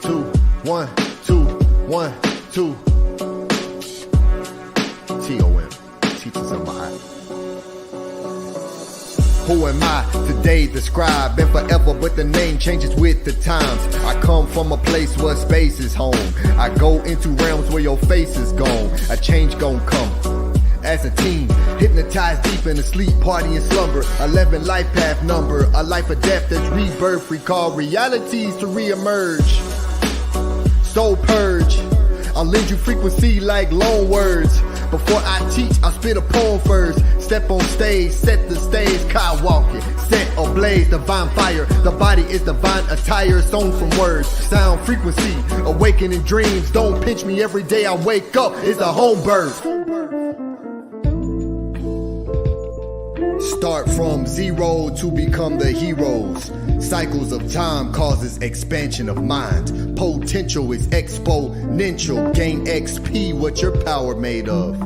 2, 1, 2, 1, 2. T-O-M, teachers of my eye. Who am I? Today the scribe, been forever, but the name changes with the times. I come from a place where space is home. I go into realms where your face is gone. A change gon' come. As a teen, hypnotized deep in a sleep, party and slumber. 11 life path number, a life of death that's rebirth. Recall realities to reemerge. Soul purge, I'll lend you frequency like loan words. Before I teach, I'll spit a poem first. Step on stage, set the stage, Kyle walking. Set ablaze, divine fire. The body is divine attire, sewn from words. Sound frequency, awakening dreams. Don't pinch me every day I wake up, it's a home birth. Start from zero to become the heroes. Cycles of time causes expansion of mind. Potential is exponential. Gain XP, what your power made of.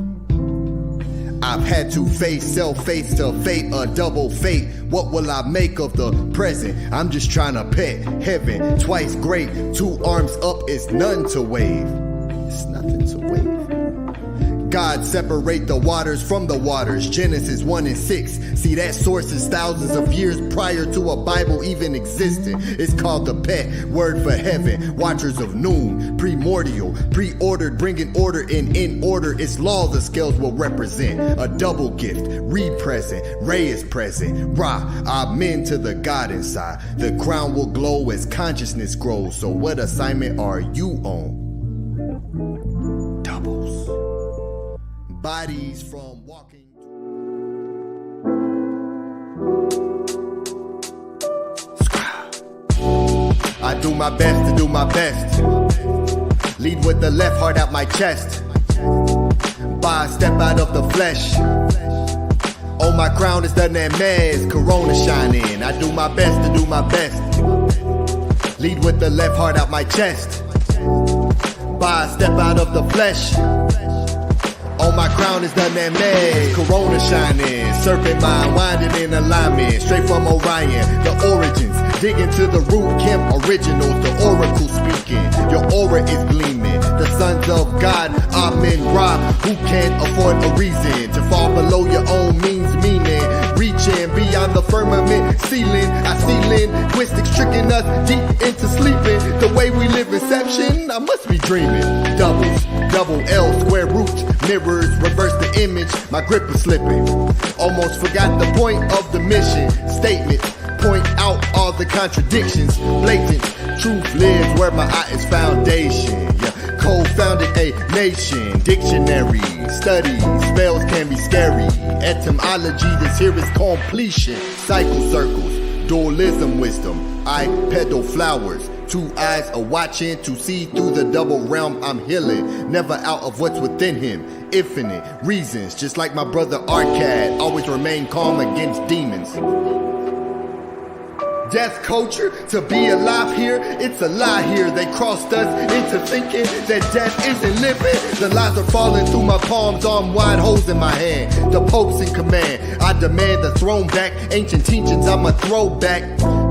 I've had to face self-face to fate, a double fate. What will I make of the present? I'm just trying to pet heaven. Twice great, 2 arms up is none to wave. It's nothing to wave. God separate the waters from the waters. Genesis 1 and 6. See, that source is thousands of years prior to a Bible even existing. It's called the pet word for heaven. Watchers of noon, primordial, pre-ordered, bringing order in order. Its law the scales will represent. A double gift, re-present, Ray is present. Ra, amen to the God inside. The crown will glow as consciousness grows. So what assignment are you on? Bodies from walking. I do my best to do my best. Lead with the left, heart out my chest. By a step out of the flesh. On my crown is the AHMES, corona shining. I do my best to do my best. Lead with the left, heart out my chest. By a step out of the flesh. On my crown is the AHMES, corona shining. Serpent mind winding in alignment. Straight from Orion, the origins. Dig into the root, Kemp originals. The oracle speaking, your aura is gleaming. The sons of God, Amen Ra. Who can't afford a reason to fall below your own means, meaning reaching beyond the firmament ceiling. I see linguistics tricking us deep into sleeping. The way we live inception, I must be dreaming. Doubles, double L, square root, mirrors, reverse the image. My grip is slipping. Almost forgot the point of the mission. Statements point out all the contradictions. Blatant truth lives where my eye is foundation. Yeah. Co-founded a nation. Dictionary study spells can be scary. Etymology, this here is completion. Cycle circles, dualism, wisdom. I peddle flowers. 2 eyes are watching to see through the double realm I'm healing. Never out of what's within him. Infinite reasons, just like my brother Arcad. Always remain calm against demons. Death culture, to be alive here, it's a lie here. They crossed us into thinking that death isn't living. The lies are falling through my palms, arm wide, holes in my hand. The Pope's in command, I demand the throne back. Ancient teachings, I'm a throwback.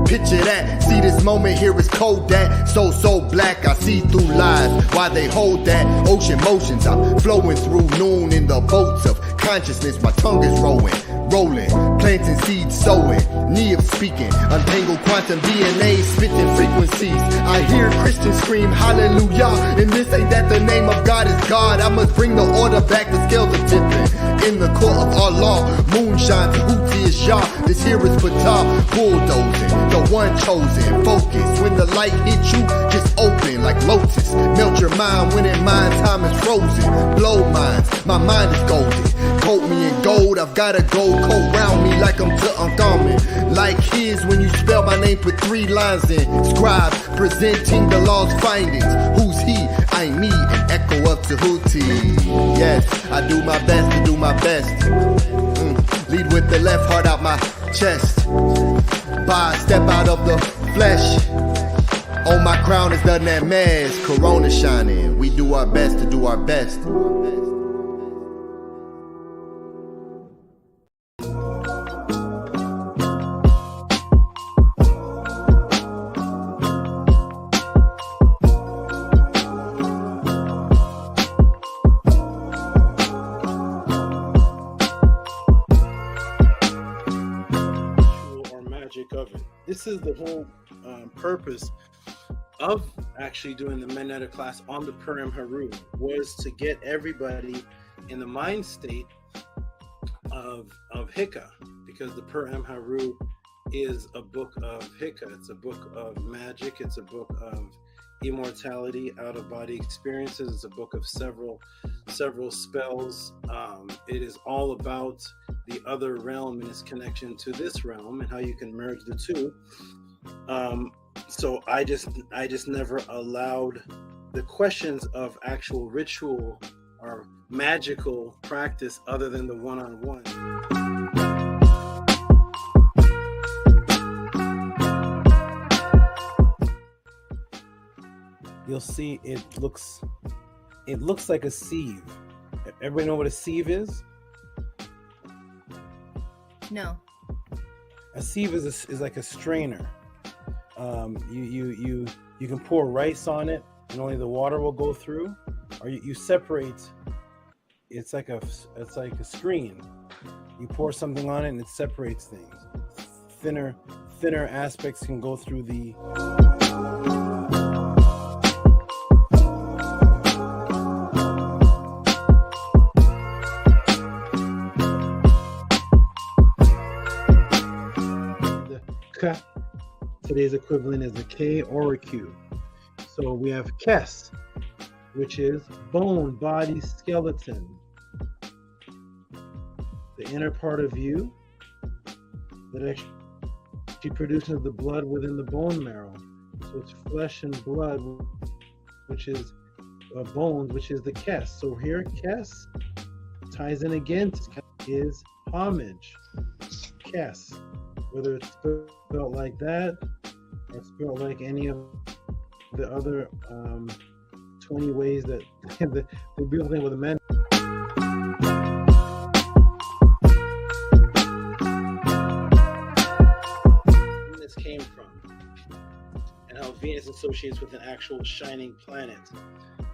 Picture that, see this moment here is Kodak. So black, I see through lies. Why they hold that? Ocean motions, I'm flowing through noon in the boats of consciousness. My tongue is rolling, planting seeds, sowing, knee of speaking, untangled quantum DNA, spitting frequencies. I hear Christians scream hallelujah, and this ain't that the name of God is God. I must bring the order back, the scales are tipping. In the court of Allah, moonshine, Tahuti is Yah. This here is Patah, bulldozing, the one chosen. Focus, when the light hits you, just open like lotus. Melt your mind when in mind time is frozen. Blow minds, my mind is golden. Coat me in gold, I've got a gold coat round me like I'm Tutankhamun. Like his when you spell my name, put 3 lines in. Scribe, presenting the law's findings. Who's he? I me, an echo of Tehuti. Yes, I do my best to do my best. Lead with the left, heart out my chest. By step out of the flesh. On my crown is the AHMES, corona shining. We do our best to do our best. this is the whole purpose of actually doing the Menetta class on the Purim Haru, was to get everybody in the mind state of Hika, because the Purim Haru is a book of Hika. It's a book of magic. It's a book of immortality, out-of-body experiences. It's a book of several spells. It is all about the other realm and its connection to this realm and how you can merge the two. So I just never allowed the questions of actual ritual or magical practice other than the one-on-one. You'll see it looks like a sieve. Everybody know what a sieve is? No. A sieve is like a strainer. You can pour rice on it and only the water will go through, or you separate. It's like a screen. You pour something on it and it separates things. Thinner aspects can go through the K. Today's equivalent is a K or a Q. So we have Kes, which is bone, body, skeleton. The inner part of you that actually produces the blood within the bone marrow. So it's flesh and blood, which is bones, which is the Kes. So here, Kes ties in again is homage. Kes, whether it's spelled like that or spelled like any of the other 20 ways that the beautiful thing with the men. This came from, and how Venus associates with an actual shining planet,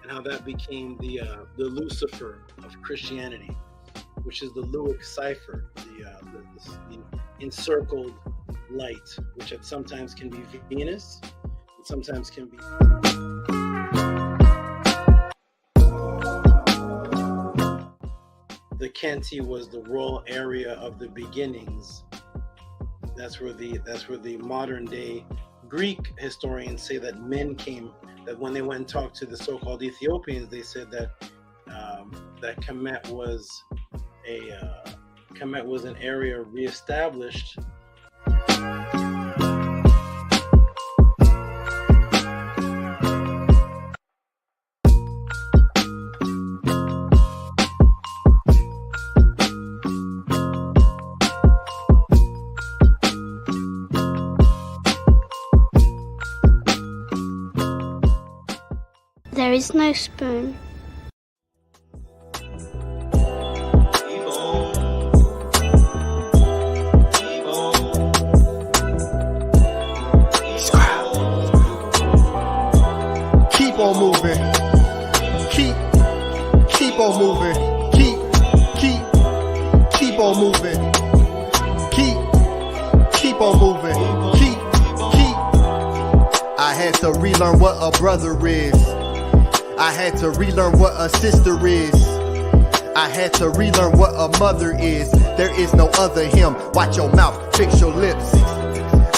and how that became the Lucifer of Christianity, which is the Luic cipher, the encircled light, which sometimes can be Venus, and sometimes can be. The Kenti was the royal area of the beginnings. That's where the modern day Greek historians say that men came. That when they went and talked to the so-called Ethiopians, they said that that Kemet was an area reestablished. There is no spoon. Keep on moving. Keep on moving. Keep on moving. Keep on moving. Keep. I had to relearn what a brother is. I had to relearn what a sister is. I had to relearn what a mother is. There is no other him. Watch your mouth, fix your lips.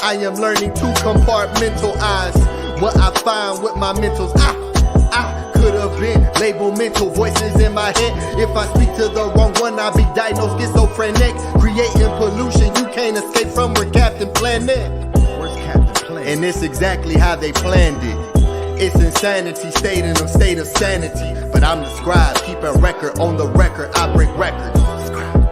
I am learning to compartmentalize what I find with my mentals. I could have been labeled mental voices in my head. If I speak to the wrong one, I'll be diagnosed schizophrenic. Creating pollution you can't escape from. We're Captain Planet. Where's Captain Planet? And it's exactly how they planned it. It's insanity, stayed in a state of sanity. But I'm the scribe, keeping record on the record. I break records.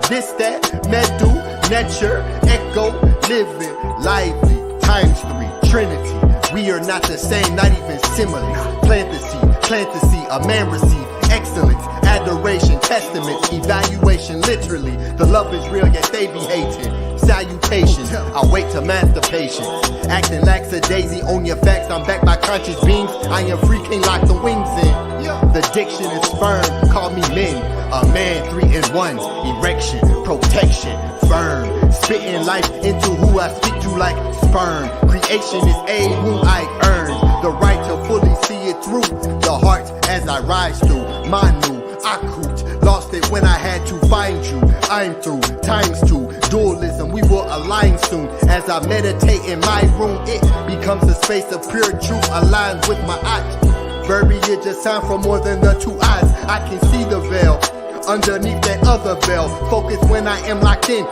This, that, medu, nature, echo, living, lively, times 3, Trinity. We are not the same, not even similar. Plant the seed, a man receive excellence, adoration, testaments, evaluation, literally. The love is real, yet they be hating. Salutations, I wait to master patience. Acting lackadaisy on your facts, I'm backed by conscious beings. I am free, king, lock the wings in. The diction is firm, call me men. A man, 3 in 1, erection, protection, firm. Spitting life into who I speak to like sperm. Creation is a who I earned. The right to fully see it through. The heart as I rise through. Manu, Akut. Lost it when I had to find you. I'm through. Times two. Dualism. We will align soon. As I meditate in my room, it becomes a space of pure truth aligned with my eye. Verbiage is sound for more than the two eyes. I can see the veil underneath that other veil. Focus when I am locked in.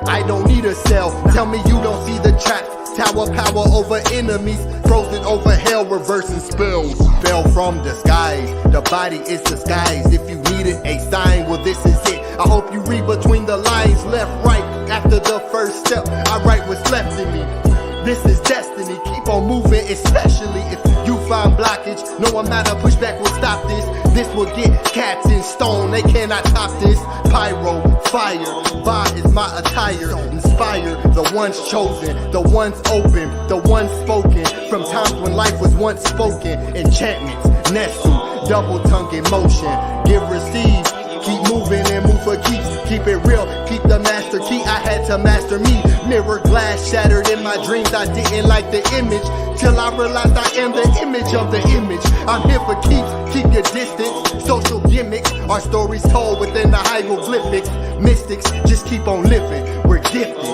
I don't need a cell. Tell me you don't see the traps. Tower power over enemies. Frozen over hell, reversing spells. Fell from the skies. The body is disguised. If you needed a sign, well this is it. I hope you read between the lines. Left, right, after the first step. I write what's left in me. This is destiny, keep on moving, especially if you find blockage. No amount of pushback will stop this. This will get cats in stone, they cannot top this. Pyro, fire, vibe is my attire. Inspire the ones chosen, the ones open, the ones spoken. From times when life was once spoken. Enchantments, Nesu, double tongue in motion. Give, receive, keep moving and move for keeps. Keep it real, keep the master key. I had to master me. Mirror glass shattered in my dreams. I didn't like the image till I realized I am the image of the image. I'm here for keeps, keep your distance. Social gimmicks, our stories told within the hieroglyphics. Mystics, just keep on living. We're gifted.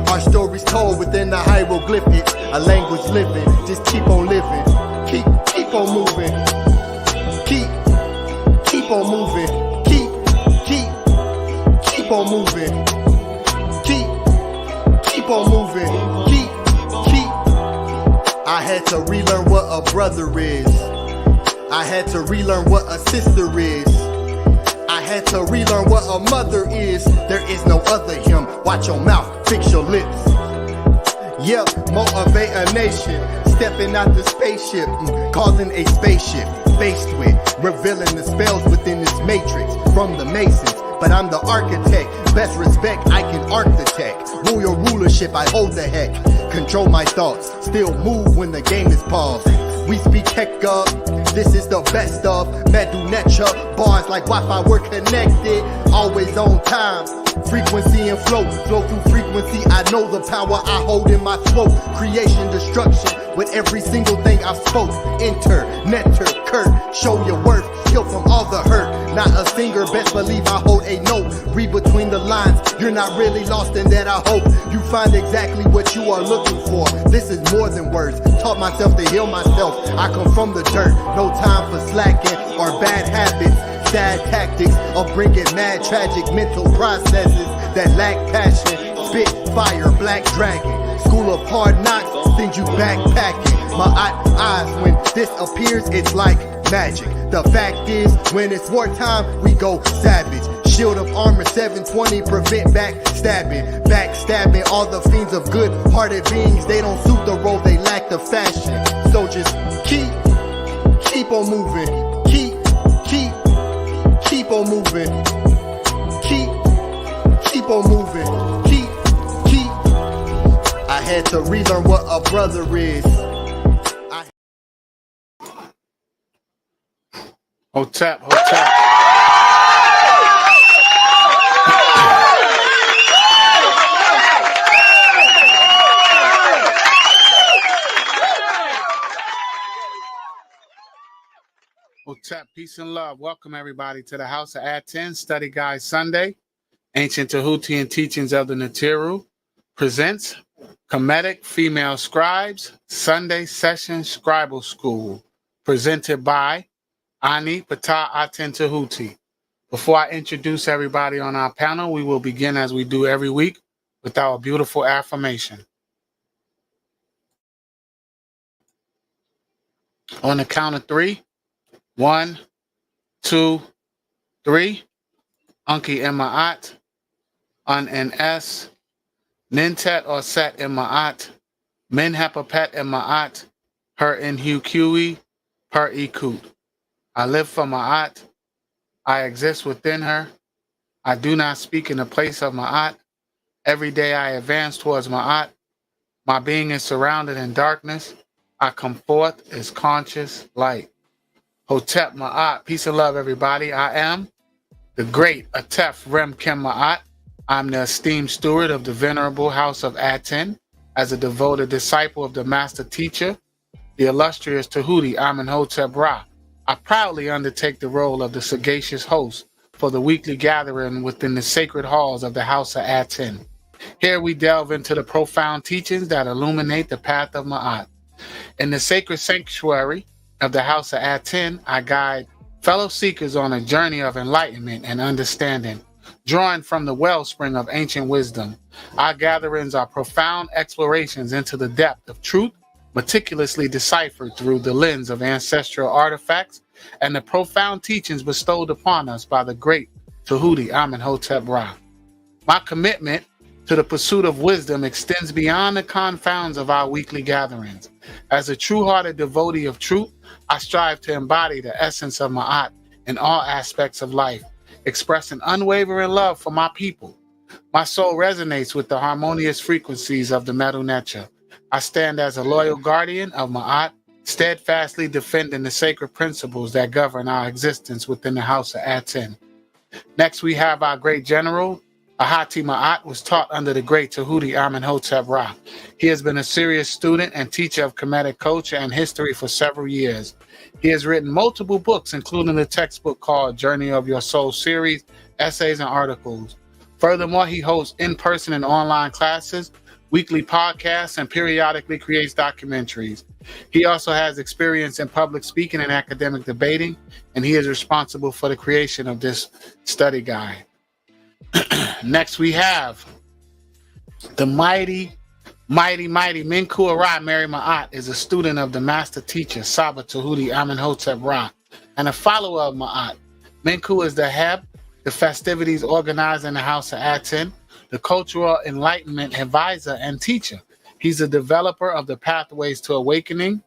Our stories told within the hieroglyphics. A language living, just keep on living. Keep on moving. Keep on moving. Keep on moving. Keep on moving. Keep. I had to relearn what a brother is. I had to relearn what a sister is. I had to relearn what a mother is. There is no other him. Watch your mouth, fix your lips. Yep, motivate a nation. Stepping out the spaceship, causing a spaceship. Faced with revealing the spells within this matrix from the Masons. But I'm the architect, best respect, I can architect. Rule your rulership, I hold the heck. Control my thoughts, still move when the game is paused. We speak heck up, this is the best of Medu Necha, bars like Wi-Fi, we're connected. Always on time, frequency and flow through frequency. I know the power I hold in my throat. Creation, destruction, with every single thing I've spoke. Enter, netter, Kurt, show your worth. Heal from all the hurt, not a singer, best believe I hold a note. Read between the lines, you're not really lost in that. I hope you find exactly what you are looking for. This is more than words, taught myself to heal myself. I come from the dirt, no time for slacking or bad habits. Sad tactics of bringing mad tragic mental processes that lack passion. Spit fire, black dragon, school of hard knocks, send you backpacking. My eyes, when this appears, it's like magic. The fact is, when it's wartime, we go savage. Shield of armor 720, prevent backstabbing all the fiends of good-hearted beings. They don't suit the role, they lack the fashion. So just keep on moving. Keep on moving. Keep on moving. Keep. I had to relearn what a brother is. Hotep. Hotep, peace and love. Welcome everybody to the House of Aten Study Guide Sunday. Ancient Tehuti and Teachings of the Natiru presents Kemetic Female Scribes Sunday Session Scribal School, presented by PTAH ATEN TEHUTI. Before I introduce everybody on our panel, we will begin as we do every week with our beautiful affirmation. On the count of 3, 1, 2, 3. Unki Maat, Un NS, Nintet or Set Maat, Min Hepapet Maat, Her in Hui Per Ikut. I live for Maat. I exist within her. I do not speak in the place of Maat. Every day I advance towards Maat. My being is surrounded in darkness. I come forth as conscious light. Hotep Maat. Peace and love, everybody. I am the great Atef Rem Kem Maat. I'm the esteemed steward of the Venerable House of Aten. As a devoted disciple of the Master Teacher, the illustrious Tehuti Amenhotep Ra, I proudly undertake the role of the sagacious host for the weekly gathering within the sacred halls of the House of Aten. Here we delve into the profound teachings that illuminate the path of Maat. In the sacred sanctuary of the House of Aten, I guide fellow seekers on a journey of enlightenment and understanding, drawing from the wellspring of ancient wisdom. Our gatherings are profound explorations into the depth of truth, meticulously deciphered through the lens of ancestral artifacts and the profound teachings bestowed upon us by the great Tehuti Amenhotep Ra. My commitment to the pursuit of wisdom extends beyond the confounds of our weekly gatherings. As a true-hearted devotee of truth, I strive to embody the essence of Ma'at in all aspects of life, expressing unwavering love for my people. My soul resonates with the harmonious frequencies of the Medu Neter. I stand as a loyal guardian of Ma'at, steadfastly defending the sacred principles that govern our existence within the House of Aten. Next, we have our great general, Ahati Ma'at, was taught under the great Tehuti Amenhotep Ra. He has been a serious student and teacher of Kemetic culture and history for several years. He has written multiple books, including the textbook called Journey of Your Soul series, essays, and articles. Furthermore, he hosts in-person and online classes, weekly podcasts, and periodically creates documentaries. He also has experience in public speaking and academic debating, and he is responsible for the creation of this study guide. Next, we have the mighty Menkhu Ra Meri Maat is a student of the master teacher Saba Tehuti Amenhotep Ra and a follower of Maat. Menkhu is the Heb, the festivities organized in the House of Aten, the cultural enlightenment advisor and teacher. He's a developer of the Pathways to Awakening,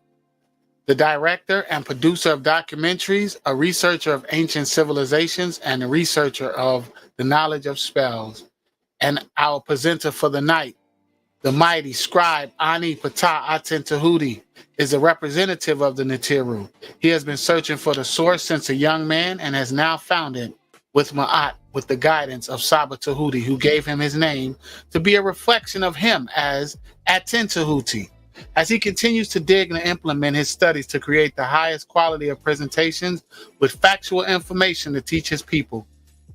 the director and producer of documentaries, a researcher of ancient civilizations, and a researcher of the knowledge of spells. And our presenter for the night, the mighty scribe Ani PTAH Aten Tehuti, is a representative of the Nitiru. He has been searching for the source since a young man and has now found it with Ma'at, with the guidance of Saba Tehuti, who gave him his name to be a reflection of him as Aten Tehuti. As he continues to dig and implement his studies to create the highest quality of presentations with factual information to teach his people,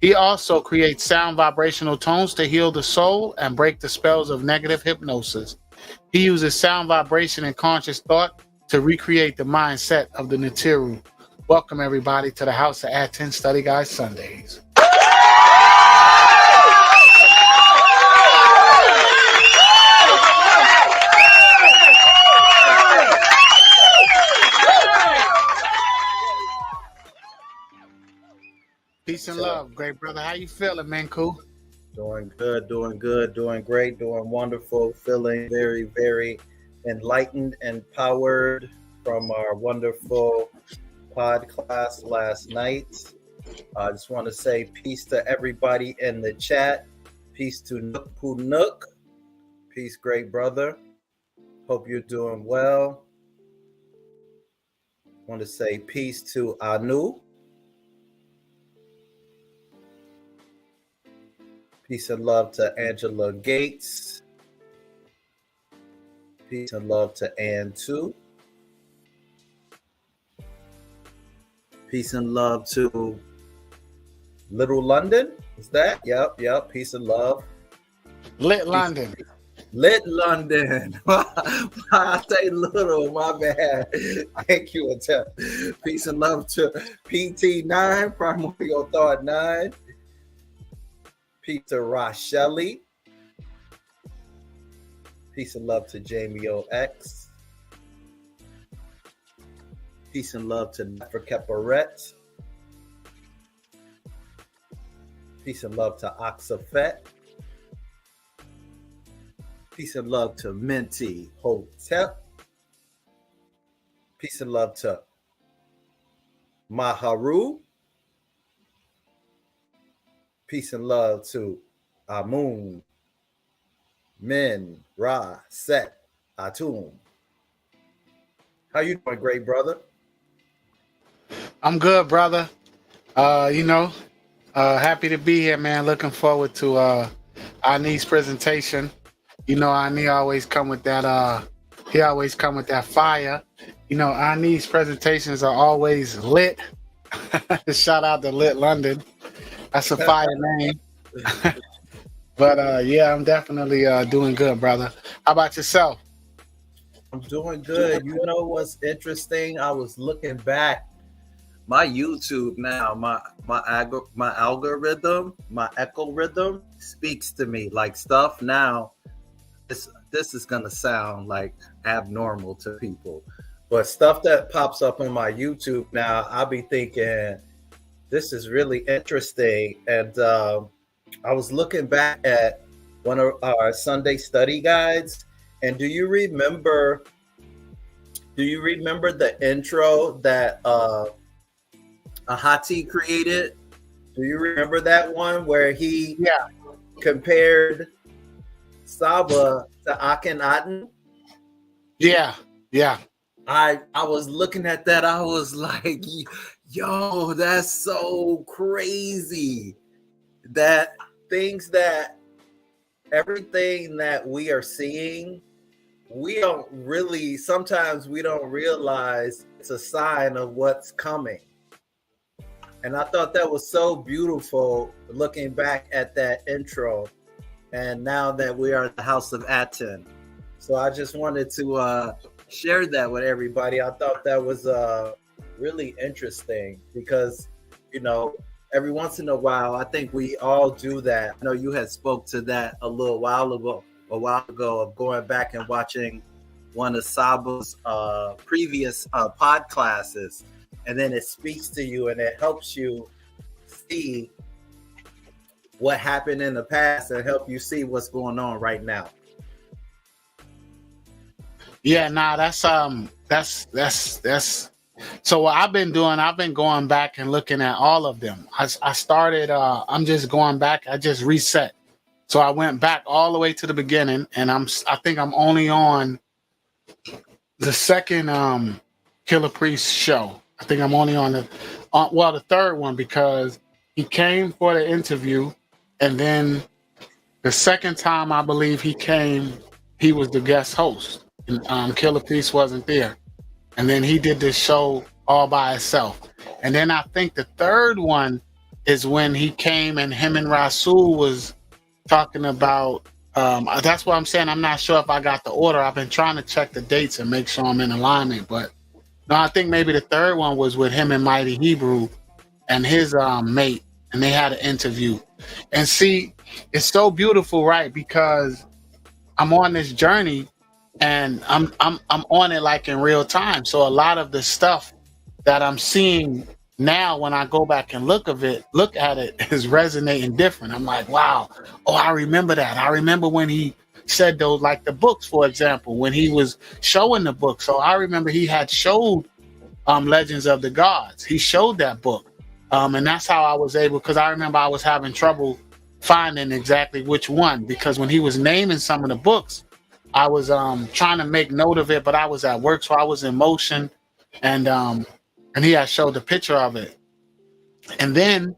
he also creates sound vibrational tones to heal the soul and break the spells of negative hypnosis. He uses sound vibration and conscious thought to recreate the mindset of the Nitiru. Welcome everybody to the House of Aten Study Guide Sundays. Peace and love, great brother. How you feeling, Menkhu? Doing good, doing great, doing wonderful, feeling very, very enlightened and powered from our wonderful pod class last night. I just want to say peace to everybody in the chat. Peace to Nook Poo Nook. Peace, great brother. Hope you're doing well. Want to say peace to Anu. Peace and love to Angela Gates. Peace and love to Ann too. Peace and love to Little London. Is that? Yep. Peace and love. Lit London. Lit London. I say little, my bad. Thank you, Attempt. Peace and love to PT9, Primordial Thought 9. Peace to Rochelli. Peace and love to Jamie OX. Peace and love to Nefer Keparet. Peace and love to Oxafet. Peace and love to Minty Hotep. Peace and love to Maharu. Peace and love to Amun, Min, Ra, Set, Atum. How you doing, great brother? I'm good, brother. Happy to be here, man. Looking forward to Ani's presentation. You know, Ani always come with that. He always come with that fire. You know, Ani's presentations are always lit. Shout out to Lit London. That's a fire name. But yeah, I'm definitely doing good, brother. How about yourself? I'm doing good. You know what's interesting? I was looking back. My YouTube now, my algorithm, my algorithm speaks to me like stuff now. This is gonna sound like abnormal to people, but stuff that pops up on my YouTube now, I'll be thinking this is really interesting. And I was looking back at one of our Sunday study guides, and do you remember the intro that Ahati created? Do you remember that one where he compared Saba to Akhenaten? Yeah. I was looking at that. I was like, yo, that's so crazy. That everything that we are seeing, sometimes we don't realize it's a sign of what's coming. And I thought that was so beautiful looking back at that intro. And now that we are at the House of Aten. So I just wanted to share that with everybody. I thought that was really interesting because, you know, every once in a while, I think we all do that. I know you had spoke to that a while ago of going back and watching one of Saba's previous pod classes. And then it speaks to you and it helps you see what happened in the past and help you see what's going on right now. Yeah, nah, that's so what I've been doing, I've been going back and looking at all of them. I started I'm just going back, I just reset. So I went back all the way to the beginning, and I think I'm only on the second Killer Priest show. I think I'm only on the third one, because he came for the interview, and then the second time I believe he came, he was the guest host, and Killer Priest wasn't there, and then he did this show all by himself. And then I think the third one is when he came and him and Rasul was talking about that's what I'm saying. I'm not sure if I got the order. I've been trying to check the dates and make sure I'm in alignment, but no, I think maybe the third one was with him and Mighty Hebrew and his mate, and they had an interview. And see, it's so beautiful, right? Because I'm on this journey, and I'm on it like in real time. So a lot of the stuff that I'm seeing now, when I go back and look at it, is resonating different. I'm like, wow, oh, I remember that. I remember when he said those, like the books, for example, when he was showing the book. So I remember he had showed Legends of the Gods. He showed that book. And that's how I was able, because I remember I was having trouble finding exactly which one, because when he was naming some of the books, I was trying to make note of it, but I was at work, so I was in motion, and he had showed the picture of it. And then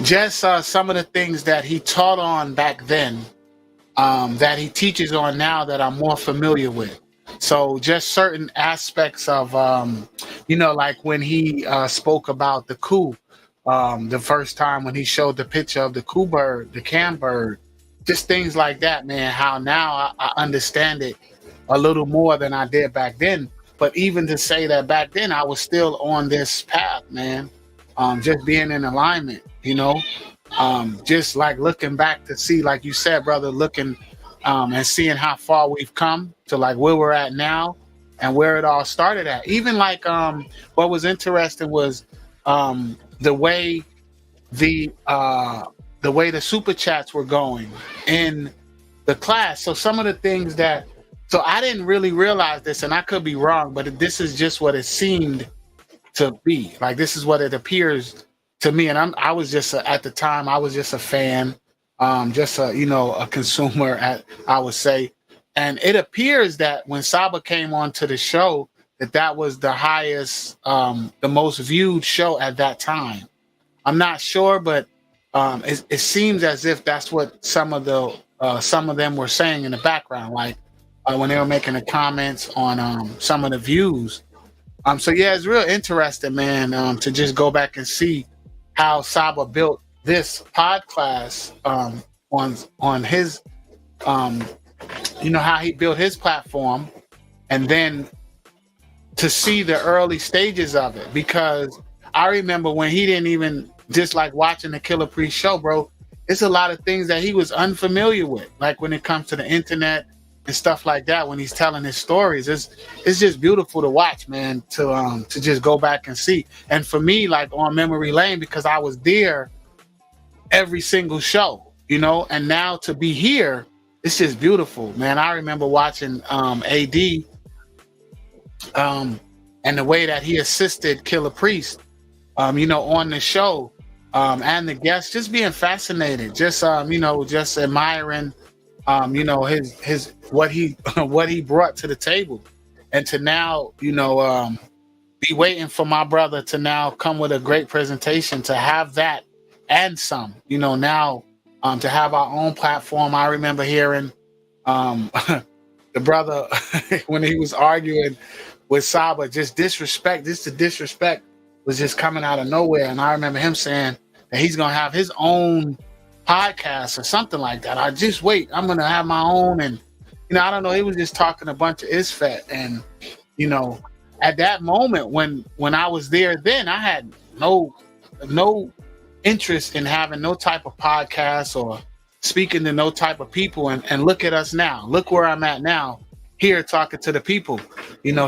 just some of the things that he taught on back then, that he teaches on now, that I'm more familiar with. So just certain aspects of, like when he spoke about the coup, the first time when he showed the picture of the coup bird, the cam bird, just things like that, man, how now I understand it a little more than I did back then. But even to say that back then I was still on this path, man, just being in alignment, just like looking back to see, like you said, brother, looking and seeing how far we've come to like where we're at now and where it all started at. Even like what was interesting was the way the super chats were going in the class. So some of the things that, so I didn't really realize this, and I could be wrong, but this is just what it seemed to be. Like, this is what it appears to me. And I was just at the time, I was just a fan, just a consumer, I would say. And it appears that when Saba came onto the show, that was the highest, the most viewed show at that time. I'm not sure, but it seems as if that's what some of them were saying in the background, like when they were making the comments on some of the views. So yeah, it's real interesting, man, to just go back and see how Saba built this pod class on his how he built his platform, and then to see the early stages of it, because I remember when he didn't even, just like watching the Killer Priest show, bro, it's a lot of things that he was unfamiliar with, like when it comes to the internet and stuff like that. When he's telling his stories, it's just beautiful to watch, man, to just go back and see. And for me, like on memory lane, because I was there every single show, and now to be here, it's just beautiful, man. I remember watching AD and the way that he assisted Killer Priest, on the show, and the guests, just being fascinated, just just admiring, his what he brought to the table, and to now, be waiting for my brother to now come with a great presentation, to have that and some, now, to have our own platform. I remember hearing the brother when he was arguing with Saba, just disrespect. The disrespect was just coming out of nowhere. And I remember him saying that he's going to have his own podcast or something like that. I just wait. I'm going to have my own. And, I don't know. He was just talking a bunch of ISFET. And, at that moment when I was there, then I had no interest in having no type of podcast or speaking to no type of people. And look at us now. Look where I'm at now, here talking to the people.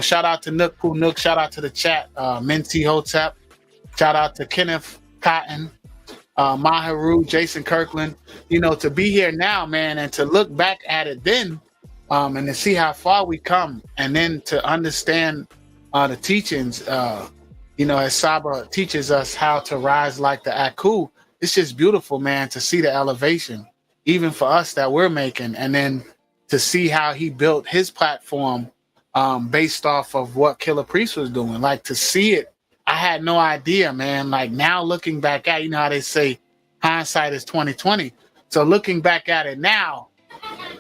Shout out to Nook, shout out to the chat, Minty Hotep, shout out to Kenneth Cotton, Maharu, Jason Kirkland, to be here now, man, and to look back at it then, and to see how far we come, and then to understand the teachings, as Saba teaches us how to rise like the Aku. It's just beautiful, man, to see the elevation, even for us that we're making, and then to see how he built his platform based off of what Killer Priest was doing. Like, to see it, I had no idea, man. Like, now looking back at, how they say hindsight is 2020. So looking back at it now,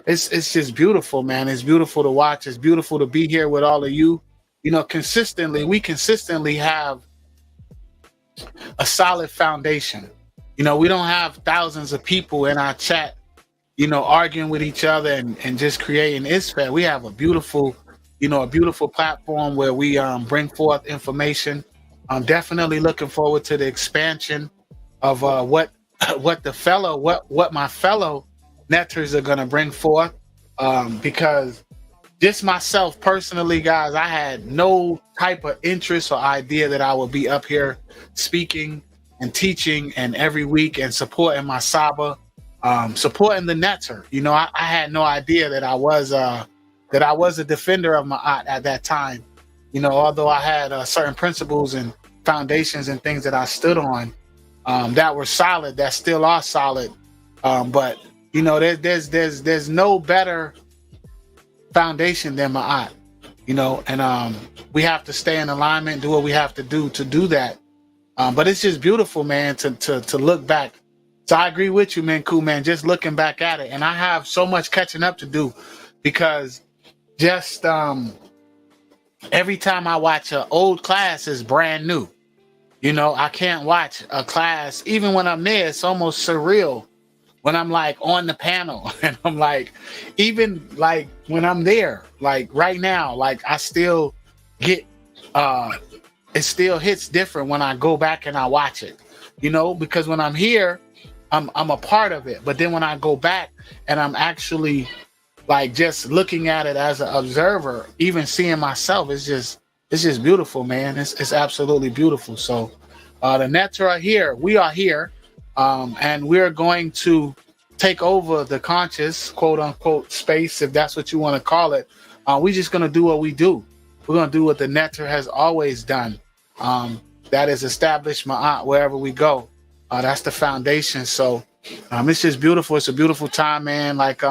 it's just beautiful, man. It's beautiful to watch. It's beautiful to be here with all of you. We consistently have a solid foundation. We don't have thousands of people in our chat, arguing with each other and just creating ISFET. We have a beautiful platform where we bring forth information. I'm definitely looking forward to the expansion of what my fellow netters are going to bring forth, because just myself personally, guys, I had no type of interest or idea that I would be up here speaking and teaching and every week and supporting my Saba, supporting the netter. I had no idea that I was a defender of Maat at that time. Although I had certain principles and foundations and things that I stood on that were solid, that still are solid. But there's no better foundation than Maat. And we have to stay in alignment, do what we have to do that. But it's just beautiful, man, to look back. So I agree with you, Menkhu, man, just looking back at it. And I have so much catching up to do, because just every time I watch an old class, is brand new. I can't watch a class, even when I'm there, it's almost surreal when I'm like on the panel, and I'm like, even like when I'm there, like right now, like I still get, it still hits different when I go back and I watch it, because when I'm here, I'm a part of it. But then when I go back and I'm actually like just looking at it as an observer, even seeing myself, it's just beautiful, man. It's absolutely beautiful. So the nets are here. We are here. And we're going to take over the conscious, quote unquote, space, if that's what you want to call it. We're just going to do what we do. We're going to do what the netter has always done. That is establish Ma'at wherever we go. That's the foundation. So it's just beautiful. It's a beautiful time, man. Like,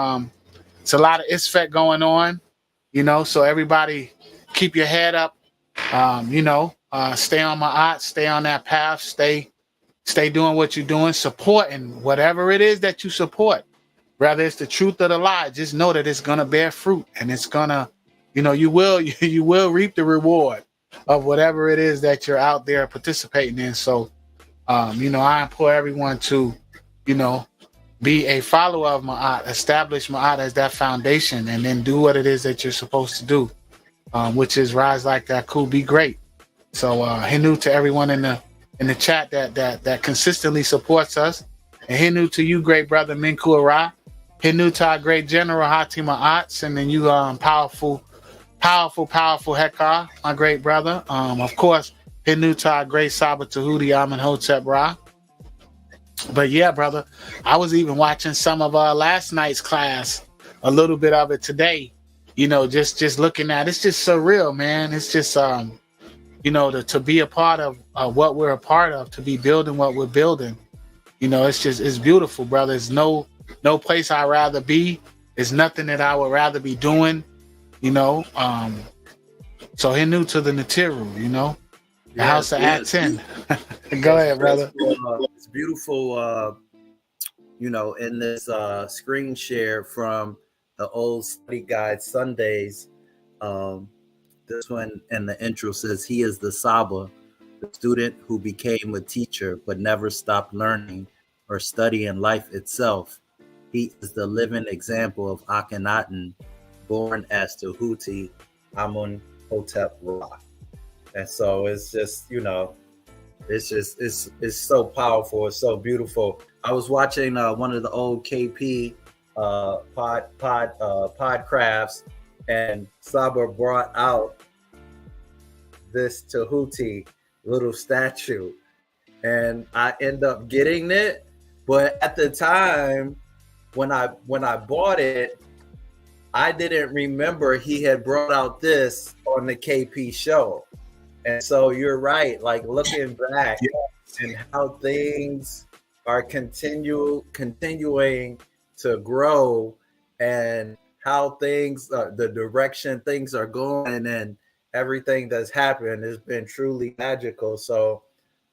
it's a lot of ISFET going on, so everybody keep your head up, stay on Ma'at, stay on that path, stay stay doing what you're doing, supporting whatever it is that you support. Whether it's the truth or the lie, just know that it's gonna bear fruit, and it's gonna, you will reap the reward of whatever it is that you're out there participating in. So, I implore everyone to, be a follower of Maat, establish Maat as that foundation, and then do what it is that you're supposed to do, which is rise like that cool, be great. So, Hinu to everyone in the chat that consistently supports us, and Hinu to you, great brother Menkhu Ara. Hinu to our great general Hati Maat, and then you powerful Hekar, my great brother. Of course, Hinu to our great Saba Tehuti Amenhotep Ra. But yeah, brother, I was even watching some of last night's class, a little bit of it today. Just looking at it's just surreal, man. It's just to be a part of what we're a part of, to be building what we're building. It's beautiful, brother. There's no place I'd rather be. There's nothing that I would rather be doing. So he new to the Natiru, the house of Aten. Go ahead, brother. It's beautiful, in this screen share from the old study guide Sundays. This one in the intro says, he is the Saba, the student who became a teacher but never stopped learning or studying life itself. He is the living example of Akhenaten, born as Tehuti Amenhotep Ra. And so it's just, it's so powerful. It's so beautiful. I was watching one of the old KP podcrafts, and Saba brought out this Tehuti little statue, and I end up getting it. But at the time when I bought it, I didn't remember he had brought out this on the KP show. And so you're right, like looking back and how things are continuing to grow, and how things, the direction things are going, and everything that's happened has been truly magical. So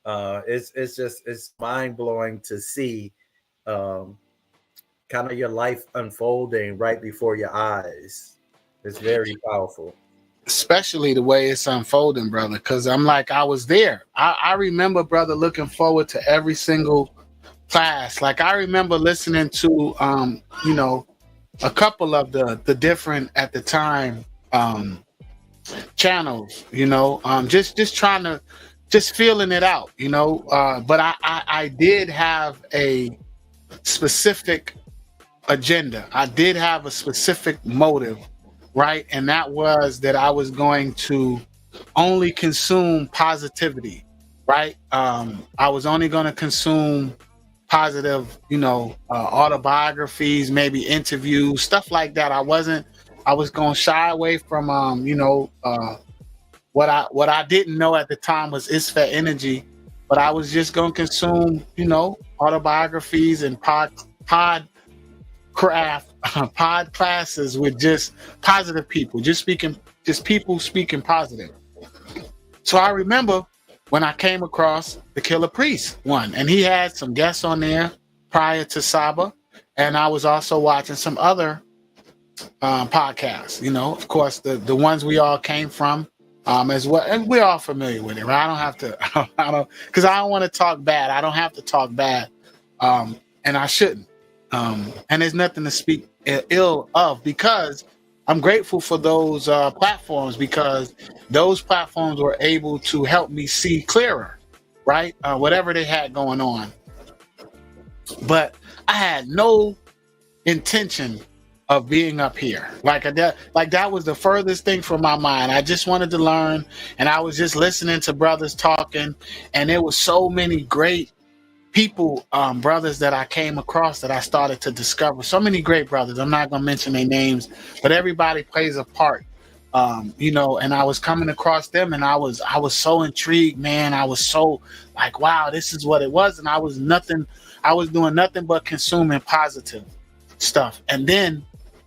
it's mind blowing to see kind of your life unfolding right before your eyes. It's very powerful. Especially the way it's unfolding, brother, because I'm like, I was there. I remember, brother, looking forward to every single class. Like, I remember listening to, a couple of the different, at the time, channels, just trying to, just feeling it out, but I did have a specific agenda. I did have a specific motive, right? And that was that I was going to only consume positivity, right? I was only going to consume positive, autobiographies, maybe interviews, stuff like that. I was going to shy away from, what I didn't know at the time was ISFET energy, but I was just going to consume, autobiographies and pod classes with just positive people, just people speaking positive. So I remember when I came across the Killer Priest one, and he had some guests on there prior to Saba, and I was also watching some other podcasts, of course, the ones we all came from, as well, and we're all familiar with it, right? I don't have to, because I don't want to talk bad. I don't have to talk bad, and I shouldn't. And there's nothing to speak ill of, because I'm grateful for those platforms, because those platforms were able to help me see clearer, right? Whatever they had going on. But I had no intention of being up here. Like that was the furthest thing from my mind. I just wanted to learn, and I was just listening to brothers talking, and there was so many great people, brothers that I came across that I started to discover. So many great brothers. I'm not gonna mention their names, but everybody plays a part. And I was coming across them, and I was so intrigued, man. I was so like, wow, this is what it was. And I was doing nothing but consuming positive stuff. And then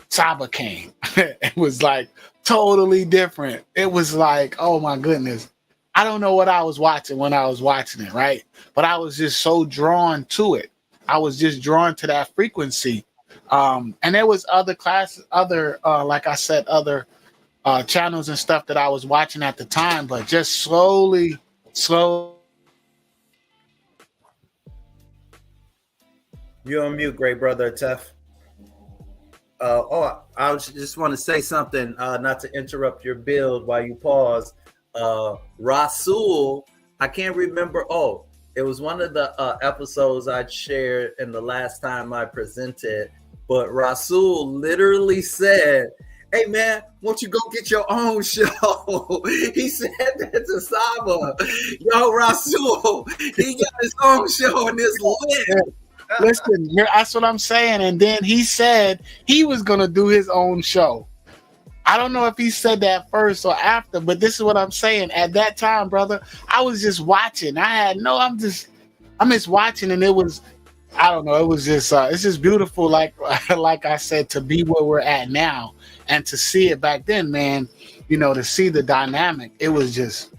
Saba came. It was like totally different. It was like, oh my goodness. I don't know what I was watching when I was watching it, right? But I was just so drawn to it. I was just drawn to that frequency. And there was other classes, like I said, other channels and stuff that I was watching at the time, but just slowly. You're on mute, great brother Tef. I just want to say something, not to interrupt your build while you pause. Rasul, I can't remember. Oh, it was one of the episodes I shared in the last time I presented, but Rasul literally said, "Hey man, won't you go get your own show?" He said that to Saba. Yo, Rasul, he got his own show and it's lit. Listen, that's what I'm saying. And then he said he was gonna do his own show. I don't know if he said that first or after, but this is what I'm saying. At that time, brother, I was just watching. I'm just watching, and it was, I don't know, it was just it's just beautiful, like I said, to be where we're at now and to see it back then, man, you know, to see the dynamic. It was just,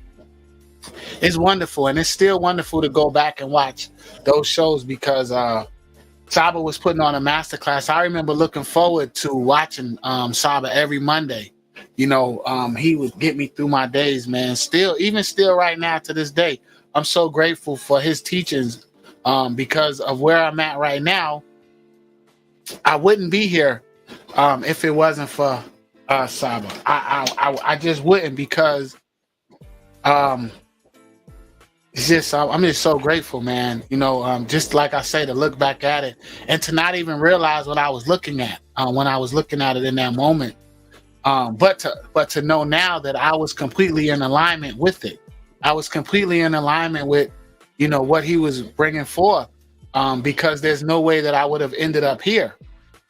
it's wonderful, and it's still wonderful to go back and watch those shows because Saba was putting on a masterclass. I remember looking forward to watching Saba every Monday. You know, he would get me through my days, man. Even still right now to this day, I'm so grateful for his teachings because of where I'm at right now. I wouldn't be here if it wasn't for Saba. I just wouldn't because it's just, I'm just so grateful, man. You know, just like I say, to look back at it and to not even realize what I was looking at when I was looking at it in that moment. But to know now that I was completely in alignment with it. I was completely in alignment with, you know, what he was bringing forth. Because there's no way that I would have ended up here.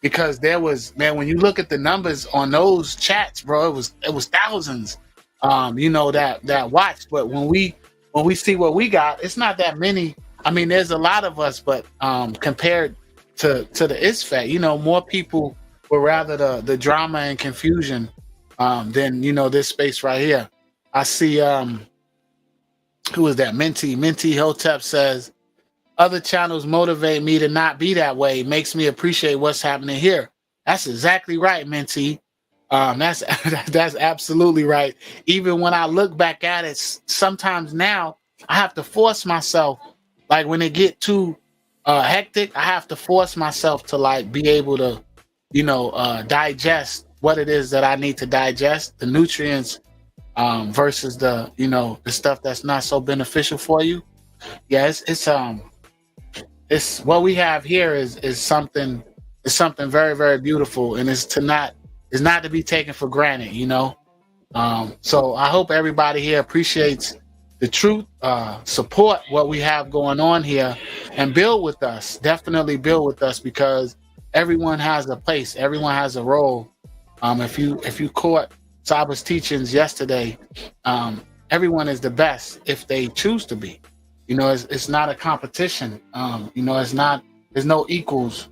Because there was, man, when you look at the numbers on those chats, bro, it was thousands, you know, that watched. But when we see what we got, it's not that many. I mean, there's a lot of us, but compared to the ISFET, you know, more people were rather the drama and confusion than, you know, this space right here. I see, who is that? Minty Hotep says, other channels motivate me to not be that way. Makes me appreciate what's happening here. That's exactly right, Minty. That's absolutely right. Even when I look back at it, sometimes now I have to force myself, like when it get too hectic, I have to force myself to like be able to, you know, digest what it is that I need to digest, the nutrients versus the, you know, the stuff that's not so beneficial for you. Yeah, it's what we have here is something very, very beautiful, and it's not to be taken for granted, you know. So I hope everybody here appreciates the truth, support what we have going on here, and build with us. Definitely build with us, because everyone has a place, everyone has a role. If you caught Saba's teachings yesterday, everyone is the best if they choose to be. You know, it's not a competition. You know, there's no equals.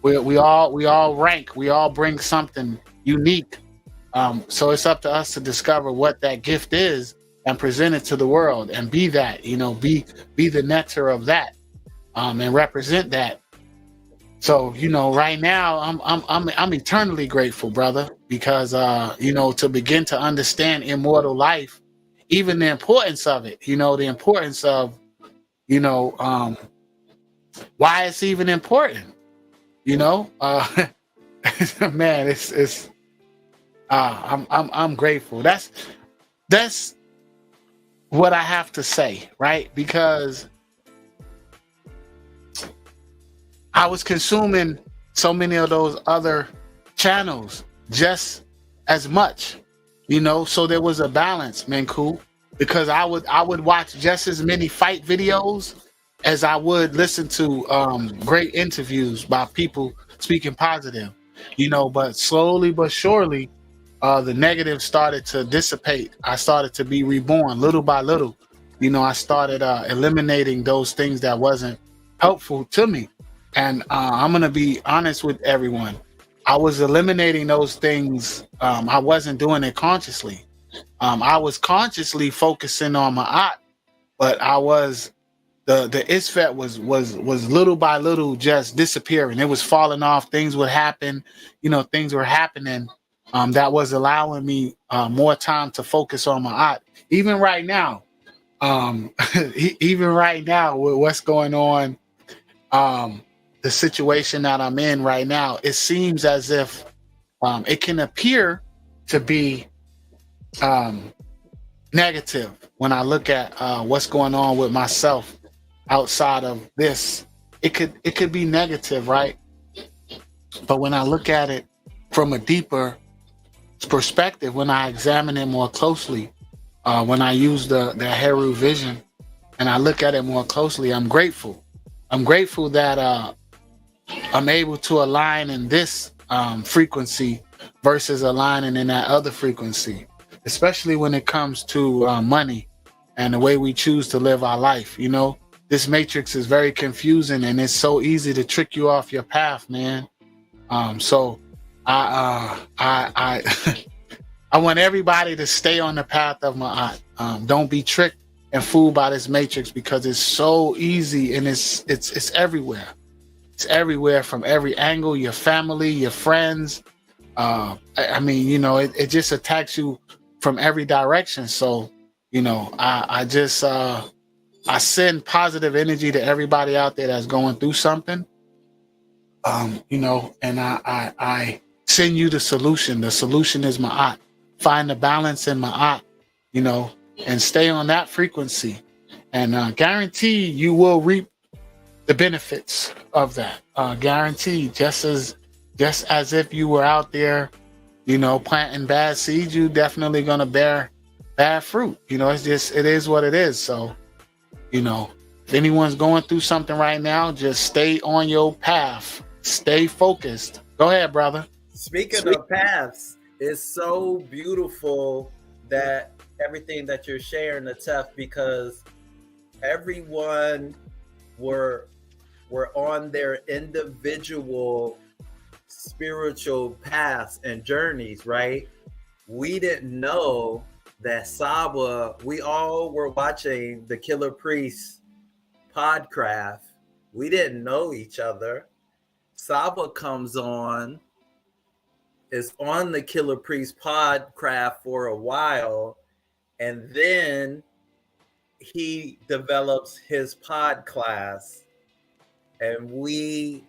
We all rank. We all bring something unique. So it's up to us to discover what that gift is and present it to the world and be that, you know, be the nectar of that, and represent that. So, you know, right now I'm eternally grateful, brother, because you know, to begin to understand immortal life, even the importance of it, you know, the importance of, you know, why it's even important, you know, man, it's I'm grateful. That's what I have to say, right? Because I was consuming so many of those other channels just as much, you know, so there was a balance, Menkhu, because I would watch just as many fight videos as I would listen to great interviews by people speaking positive, you know. But slowly but surely, the negative started to dissipate. I started to be reborn little by little. You know, I started eliminating those things that wasn't helpful to me. And I'm going to be honest with everyone. I was eliminating those things. I wasn't doing it consciously. I was consciously focusing on my art, but I was the ISFET was little by little just disappearing. It was falling off. Things would happen, things were happening. That was allowing me more time to focus on my art. Even right now, even right now with what's going on, the situation that I'm in right now, it seems as if it can appear to be negative when I look at what's going on with myself outside of this. It could be negative, right? But when I look at it from a deeper perspective, when I examine it more closely, when I use the Heru vision and I look at it more closely, I'm grateful. I'm grateful that I'm able to align in this frequency versus aligning in that other frequency, especially when it comes to money and the way we choose to live our life. This matrix is very confusing, and it's so easy to trick you off your path, man. So I I want everybody to stay on the path of Maat. Don't be tricked and fooled by this matrix, because it's so easy, and it's everywhere. It's everywhere from every angle. Your family, your friends. It just attacks you from every direction. So, I send positive energy to everybody out there that's going through something. And I send you the solution. The solution is Maat. Find the balance in Maat, and stay on that frequency, and guarantee you will reap the benefits of that. Guaranteed, just as if you were out there, planting bad seeds, you definitely gonna bear bad fruit. It is what it is. So, if anyone's going through something right now, just stay on your path. Stay focused. Go ahead, brother. Speaking of paths, it's so beautiful that everything that you're sharing, the TEF, because everyone were on their individual spiritual paths and journeys, right? We didn't know that Saba, we all were watching the Killer Priest podcast. We didn't know each other. Saba comes on, is on the Killer Priest podcast for a while, and then he develops his pod class, and we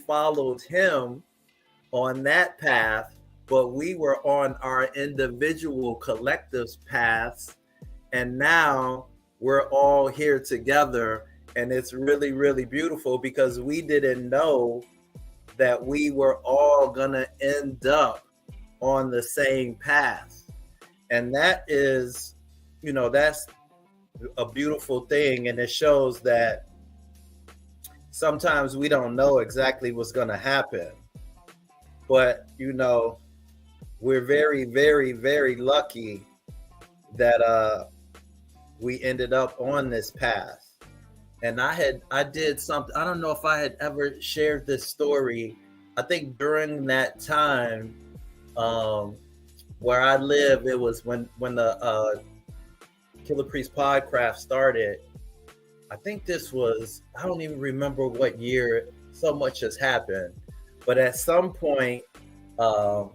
followed him on that path, but we were on our individual collectives paths, and now we're all here together. And it's really, really beautiful, because we didn't know that we were all gonna end up on the same path. And that is, that's a beautiful thing. And it shows that sometimes we don't know exactly what's gonna happen. But, we're very, very, very lucky that we ended up on this path. And I did something, I don't know if I had ever shared this story. I think during that time, where I live, it was when the Killer Priest podcast started. I think this was, I don't even remember what year, so much has happened. But at some point, I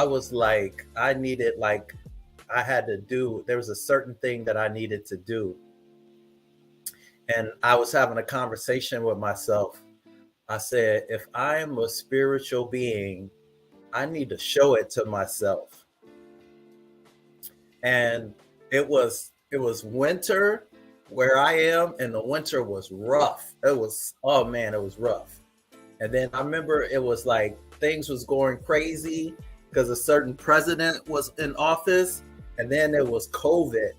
was like, there was a certain thing that I needed to do. And I was having a conversation with myself. I said, if I am a spiritual being, I need to show it to myself. And it was winter where I am, and the winter was rough. It was rough. And then I remember it was like things was going crazy because a certain president was in office, and then there was COVID.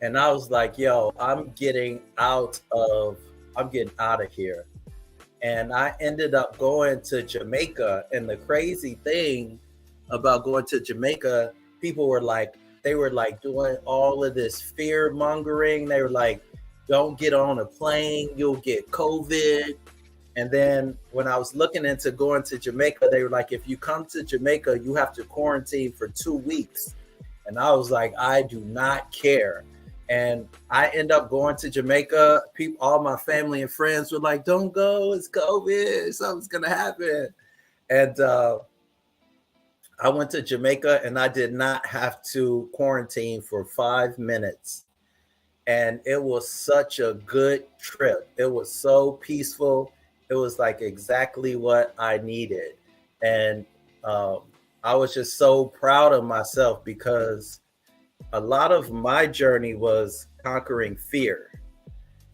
And I was like, yo, I'm getting out of here. And I ended up going to Jamaica. And the crazy thing about going to Jamaica, people were like doing all of this fear mongering. They were like, don't get on a plane, you'll get COVID. And then when I was looking into going to Jamaica, they were like, if you come to Jamaica, you have to quarantine for 2 weeks. And I was like, I do not care. And I end up going to Jamaica. People, all my family and friends were like, don't go, it's COVID, something's gonna happen. And I went to Jamaica and I did not have to quarantine for 5 minutes. And it was such a good trip. It was so peaceful. It was like exactly what I needed. And I was just so proud of myself because a lot of my journey was conquering fear.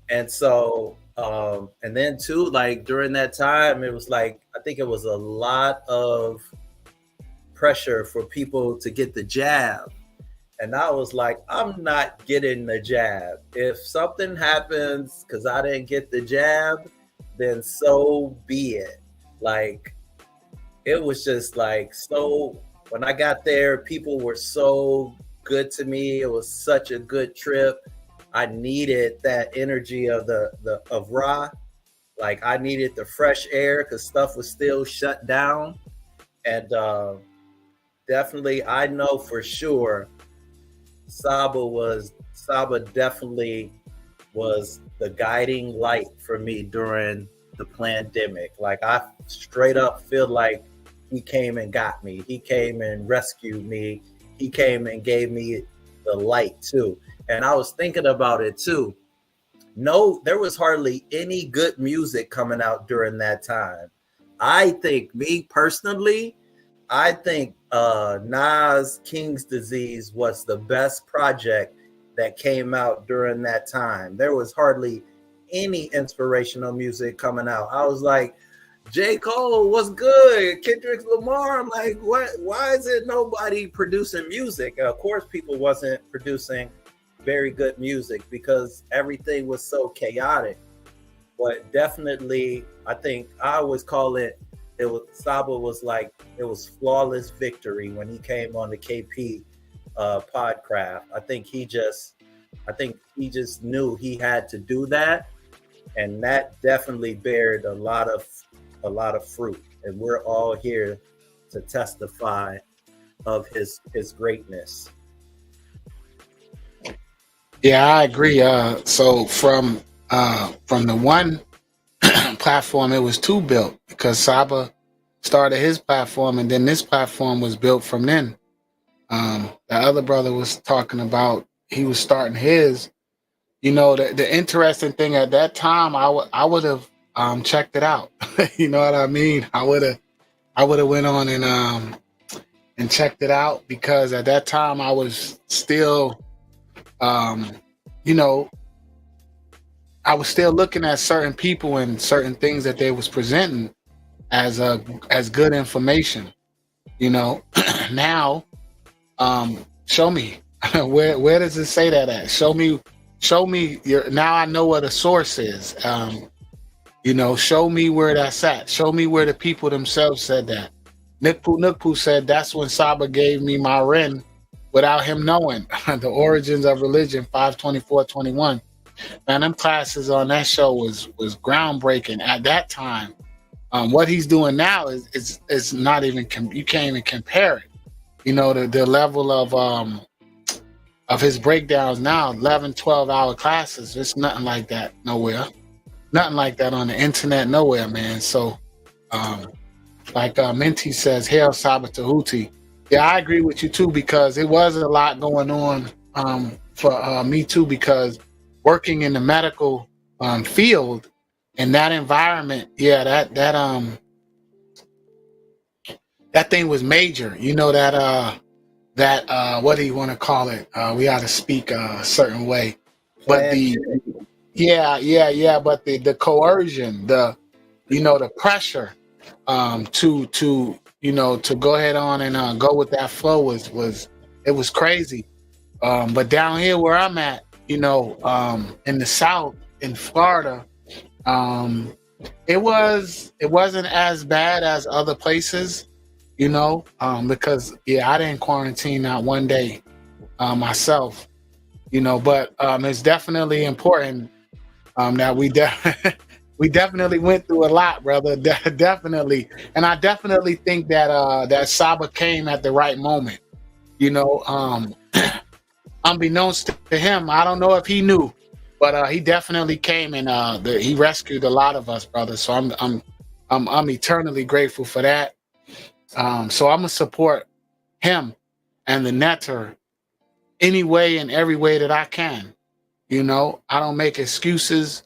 And so, and then too, like during that time, it was like, I think it was a lot of pressure for people to get the jab. And I was like, I'm not getting the jab. If something happens because I didn't get the jab, then so be it. Like, it was just like, so when I got there, people were so good to me. It was such a good trip. I needed that energy of of Ra. Like, I needed the fresh air because stuff was still shut down. And definitely, I know for sure Saba definitely was the guiding light for me during the pandemic. Like, I straight up feel like he came and got me. He came and rescued me. He came and gave me the light too. And I was thinking about it too. No, there was hardly any good music coming out during that time. I think, me personally, I think Nas King's Disease was the best project that came out during that time. There was hardly any inspirational music coming out. I was like, J. Cole, what's good? Kendrick Lamar. I'm like, what? Why is it nobody producing music? And of course, people wasn't producing very good music because everything was so chaotic. But definitely, I think I always call it, Saba was like, it was flawless victory when he came on the KP Podcraft. I think he just knew he had to do that, and that definitely bared a lot of fruit. And we're all here to testify of his greatness. Yeah, I agree. So from the one platform, it was two built because Saba started his platform, and then this platform was built from then. The other brother was talking about he was starting his. You know, the interesting thing at that time, I would have checked it out. You know what I mean? I would have went on and checked it out because at that time I was still, you know, I was still looking at certain people and certain things that they was presenting as good information. You know, now, show me where does it say that at? Show me now I know what a source is. You know, show me where that's at. Show me where the people themselves said that. Nukpu said that's when Saba gave me my Ren without him knowing. The Origins of Religion, 5/24/21. Man, them classes on that show was groundbreaking at that time. What he's doing now is not even, you can't even compare it. You know, the level of his breakdowns now, 11, 12-hour classes. There's nothing like that nowhere. Nothing like that on the internet nowhere, man. So, like Menti says, hail Saba Tehuti. Yeah, I agree with you too, because it was a lot going on for me too, because working in the medical field in that environment, yeah, that thing was major. You know, that what do you want to call it? We ought to speak a certain way, but but the coercion, the pressure to go ahead on and go with that flow was crazy. But down here where I'm at, in the South, in Florida, it wasn't as bad as other places, because I didn't quarantine not one day myself, but it's definitely important that we definitely went through a lot, brother. Definitely. And I definitely think that that Saba came at the right moment. unbeknownst to him, I don't know if he knew, but he definitely came and he rescued a lot of us, brother. So I'm eternally grateful for that. So I'm gonna support him and the netter any way and every way that I can. You know, I don't make excuses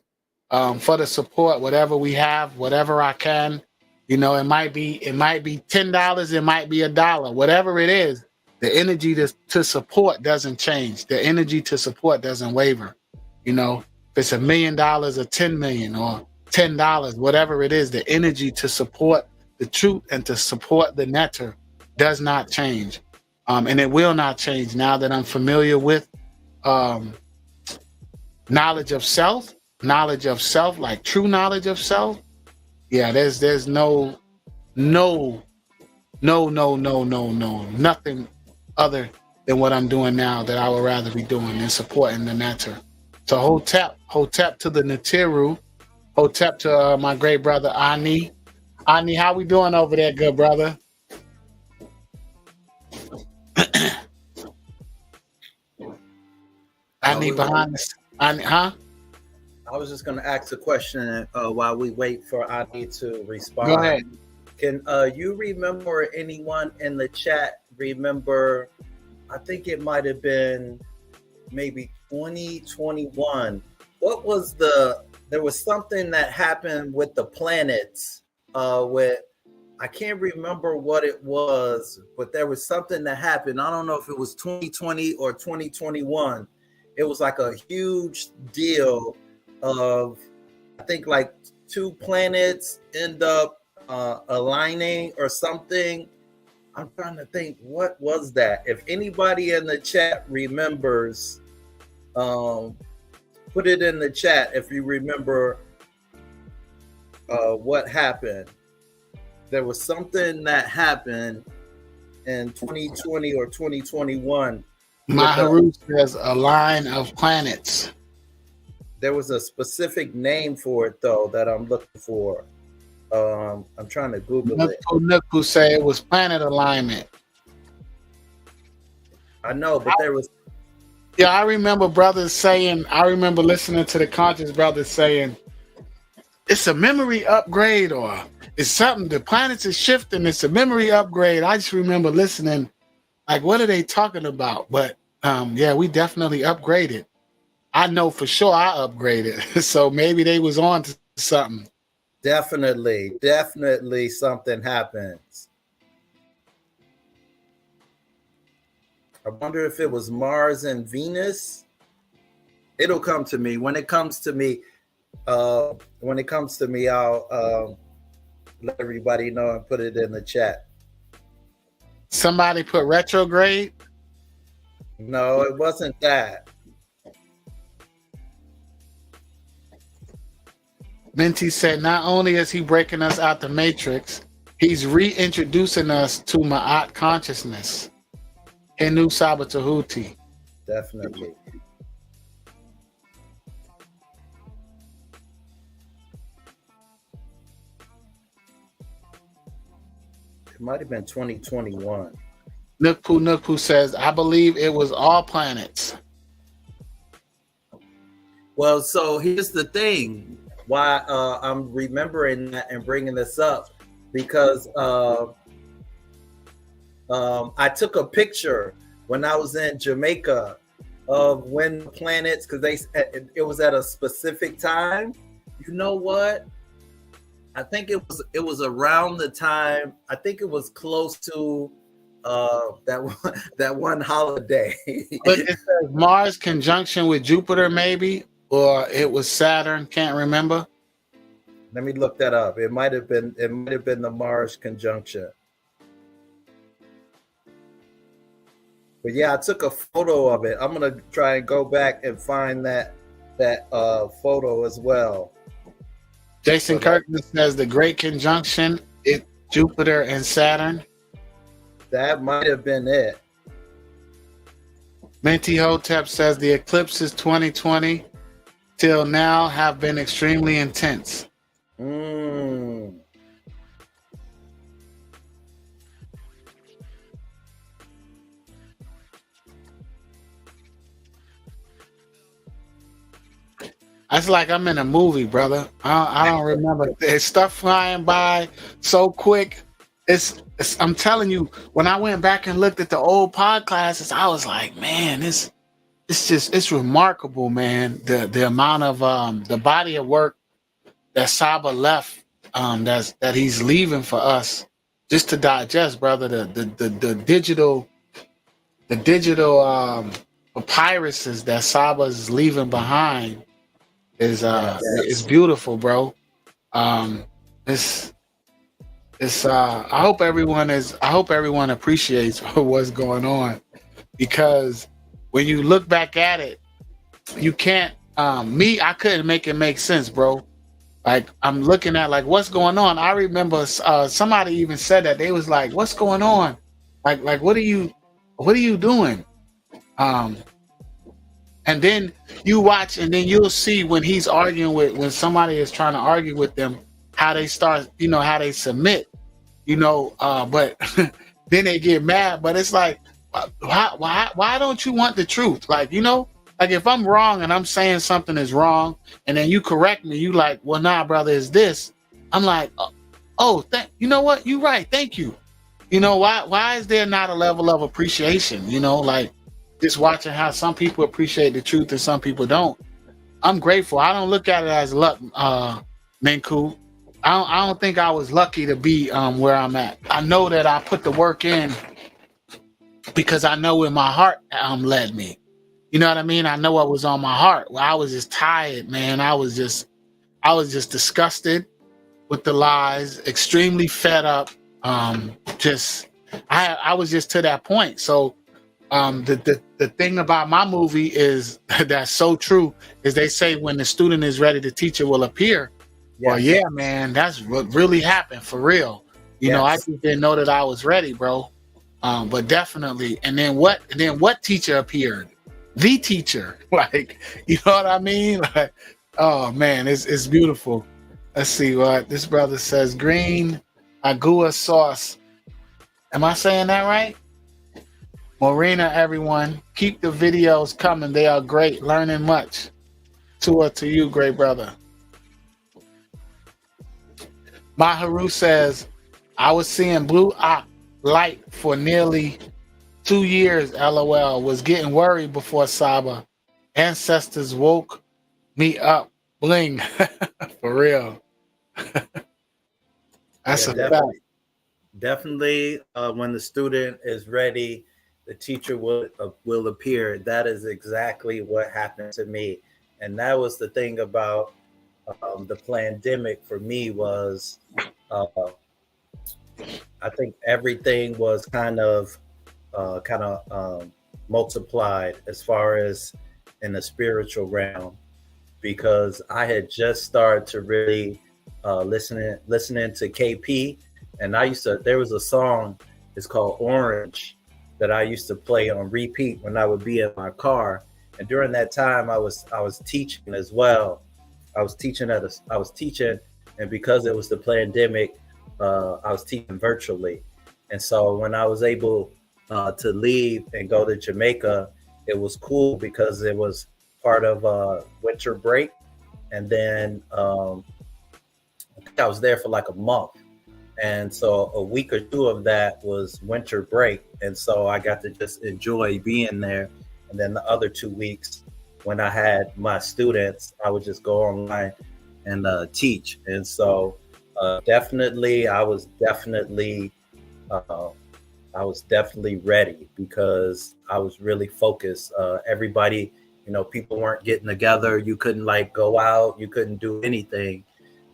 for the support. Whatever we have, whatever I can. You know, it might be $10, it might be $1, whatever it is. The energy to support doesn't change. The energy to support doesn't waver. You know, if it's $1 million or 10 million or $10, whatever it is, the energy to support the truth and to support the netter does not change. And it will not change now that I'm familiar with knowledge of self, like true knowledge of self. Yeah, there's no nothing other than what I'm doing now that I would rather be doing than supporting the netter. So hotep to the Natiru, hotep to my great brother Ani. Ani, how we doing over there, good brother? Ani behind us. Ani, huh? I was just going to ask a question while we wait for Ani to respond. Go ahead. Can you remember anyone in the chat? Remember, I think it might have been maybe 2021. What was there was something that happened with the planets with, I can't remember what it was, but there was something that happened. I don't know if it was 2020 or 2021. It was like a huge deal of, I think like 2 planets end up aligning or something. I'm trying to think, what was that? If anybody in the chat remembers, put it in the chat if you remember what happened. There was something that happened in 2020 or 2021. Maharu says a line of planets. There was a specific name for it though that I'm looking for. I'm trying to Google it. Menkhu say it was planet alignment. I know, but there was. Yeah, I remember brothers saying. I remember listening to the conscious brothers saying, "It's a memory upgrade, or it's something. The planets are shifting. It's a memory upgrade." I just remember listening, like, what are they talking about? But yeah, we definitely upgraded. I know for sure I upgraded. So maybe they was on to something. Definitely something happens. I wonder if it was Mars and Venus. It'll come to me. When it comes to me, I'll let everybody know and put it in the chat. Somebody put retrograde? No, it wasn't that. Minty said, not only is he breaking us out the matrix, he's reintroducing us to Maat consciousness. Henu Sabatahuti. Definitely. It might have been 2021. Nukpu says, I believe it was all planets. Well, so here's the thing. Why I'm remembering that and bringing this up, because I took a picture when I was in Jamaica of when planets, because it was at a specific time. You know what? I think it was around the time. I think it was close to that one holiday. But it says Mars conjunction with Jupiter, maybe, or it was Saturn. Can't remember. Let me look that up. It might have been the Mars conjunction. But yeah, I took a photo of it. I'm gonna try and go back and find that photo as well. Jason Kirkman says the great conjunction, it Jupiter and Saturn. That might have been it. Minty Hotep says the eclipses 2020 till now have been extremely intense. It's like I'm in a movie, brother. I don't remember. There's stuff flying by so quick. I'm telling you, when I went back and looked at the old pod classes, I was like, man, it's remarkable, man. The amount of the body of work that Saba left, that he's leaving for us just to digest, brother. The digital papyruses that Saba is leaving behind is beautiful, bro. It's I hope everyone appreciates what's going on, because when you look back at it, you can't I couldn't make it make sense, bro. Like, I'm looking at like what's going on. I remember somebody even said that. They was like, what's going on? Like what are you doing? And then you watch, and then you'll see when he's arguing when somebody is trying to argue with them, how they start, how they submit, but then they get mad. But it's like, why don't you want the truth? Like, like if I'm wrong and I'm saying something is wrong, and then you correct me, you like, well, nah, brother, is this? I'm like, oh, you know what? You're right. Thank you. Why is there not a level of appreciation? Like, just watching how some people appreciate the truth and some people don't. I'm grateful. I don't look at it as luck, Menkhu. I don't think I was lucky to be where I'm at. I know that I put the work in because I know where my heart led me. You know what I mean? I know what was on my heart. Well, I was just tired, man. I was just disgusted with the lies, extremely fed up. I was just to that point. So the thing about my movie is that's so true is they say when the student is ready, the teacher will appear. Yes. Well, yeah, man, that's what really happened for real. I just didn't know that I was ready, bro. But definitely. And then what teacher appeared? The teacher. Like, you know what I mean? Like, oh man, it's beautiful. Let's see what this brother says. Green agua sauce. Am I saying that right? Morena, everyone, keep the videos coming. They are great. Learning much. To you, great brother. Maharu says, I was seeing blue light for nearly 2 years, LOL. Was getting worried before Saba. Ancestors woke me up. Bling. For real. That's a fact. Definitely, when the student is ready, the teacher will appear. That is exactly what happened to me. And that was the thing about the pandemic for me was I think everything was kind of multiplied as far as in the spiritual realm, because I had just started to really listening to KP, and there was a song, it's called Orange, that I used to play on repeat when I would be in my car. And during that time I was teaching as well. I was teaching, and because it was the pandemic, I was teaching virtually. And so when I was able to leave and go to Jamaica, it was cool because it was part of winter break. And then I think I was there for like a month. And so a week or two of that was winter break. And so I got to just enjoy being there. And then the other 2 weeks when I had my students, I would just go online and teach. And so definitely, I was definitely ready because I was really focused. Everybody, people weren't getting together. You couldn't go out. You couldn't do anything.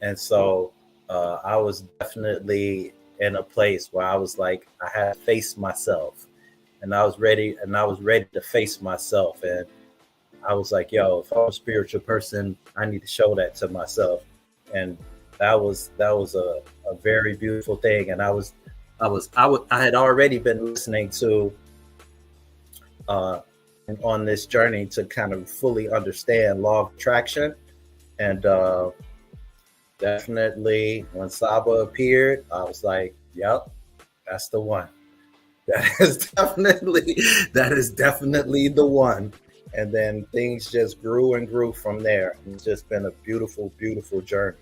And so I was definitely in a place where I was like, I had to face myself, and I was ready to face myself. And I was like, yo, if I'm a spiritual person, I need to show that to myself. And that was a very beautiful thing. And I had already been listening to on this journey to kind of fully understand law of attraction. And definitely when Saba appeared, I was like, yep, that's the one. That is definitely the one. And then things just grew and grew from there. It's just been a beautiful, beautiful journey.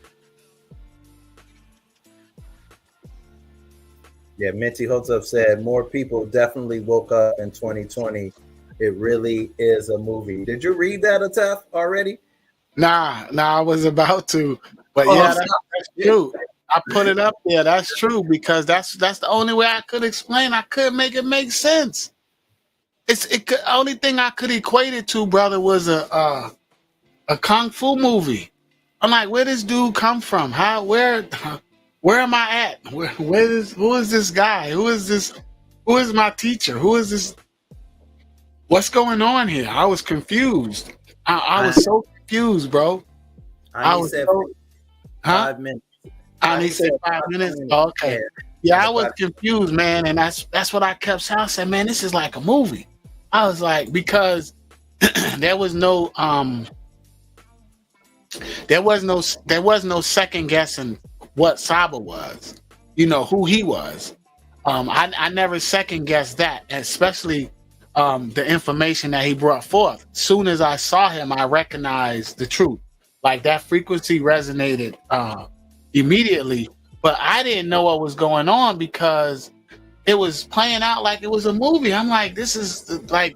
Yeah, Minty Hotep said more people definitely woke up in 2020. It really is a movie. Did you read that, Atef, already? Nah, I was about to, but yeah, that's true. I put it up there. That's true because that's the only way I could explain. I couldn't make it make sense. Only thing I could equate it to, brother, was a kung fu movie. I'm like, where this dude come from? Where am I at? Who is this guy? Who is this? Who is my teacher? Who is this? What's going on here? I was confused. I was so confused, bro. I was said so, 5 minutes. He said 5 minutes. Oh, okay. Yeah, I was confused, man, and that's what I kept saying. I said, man, this is like a movie. I was like, because there was no second guessing what Saba was, who he was. I never second guessed that, especially the information that he brought forth. Soon as I saw him, I recognized the truth. Like that frequency resonated immediately, but I didn't know what was going on because it was playing out like it was a movie. I'm like, this is like,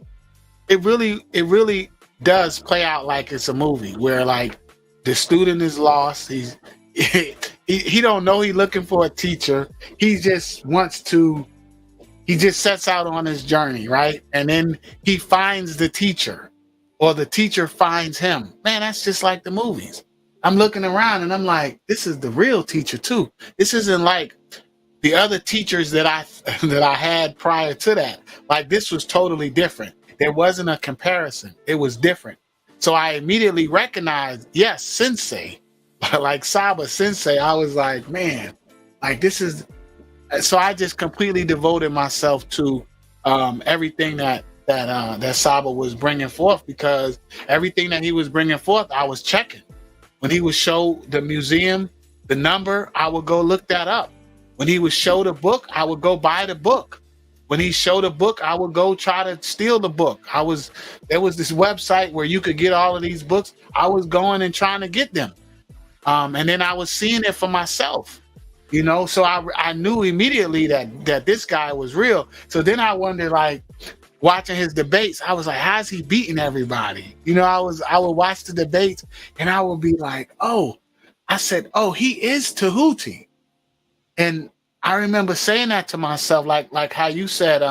it really does play out like it's a movie where like the student is lost. He don't know he's looking for a teacher. He just sets out on his journey, right? And then he finds the teacher or the teacher finds him. Man, that's just like the movies. I'm looking around and I'm like, this is the real teacher too. This isn't like the other teachers that I had prior to that. Like this was totally different. There wasn't a comparison. It was different. So I immediately recognized, yes, sensei, like Saba sensei. I was like, man, like this is. So I just completely devoted myself to everything that Saba was bringing forth, because everything that he was bringing forth, I was checking. When he would show the museum, the number, I would go look that up. When he would show the book, I would go buy the book. When he showed a book, I would go try to steal the book. There was this website where you could get all of these books. I was going and trying to get them. And then I was seeing it for myself, so I knew immediately that this guy was real. So then I wondered, like, watching his debates, I was like, how's he beating everybody? I would watch the debates and I would be like, I said, he is Tehuti. And I remember saying that to myself, like how you said,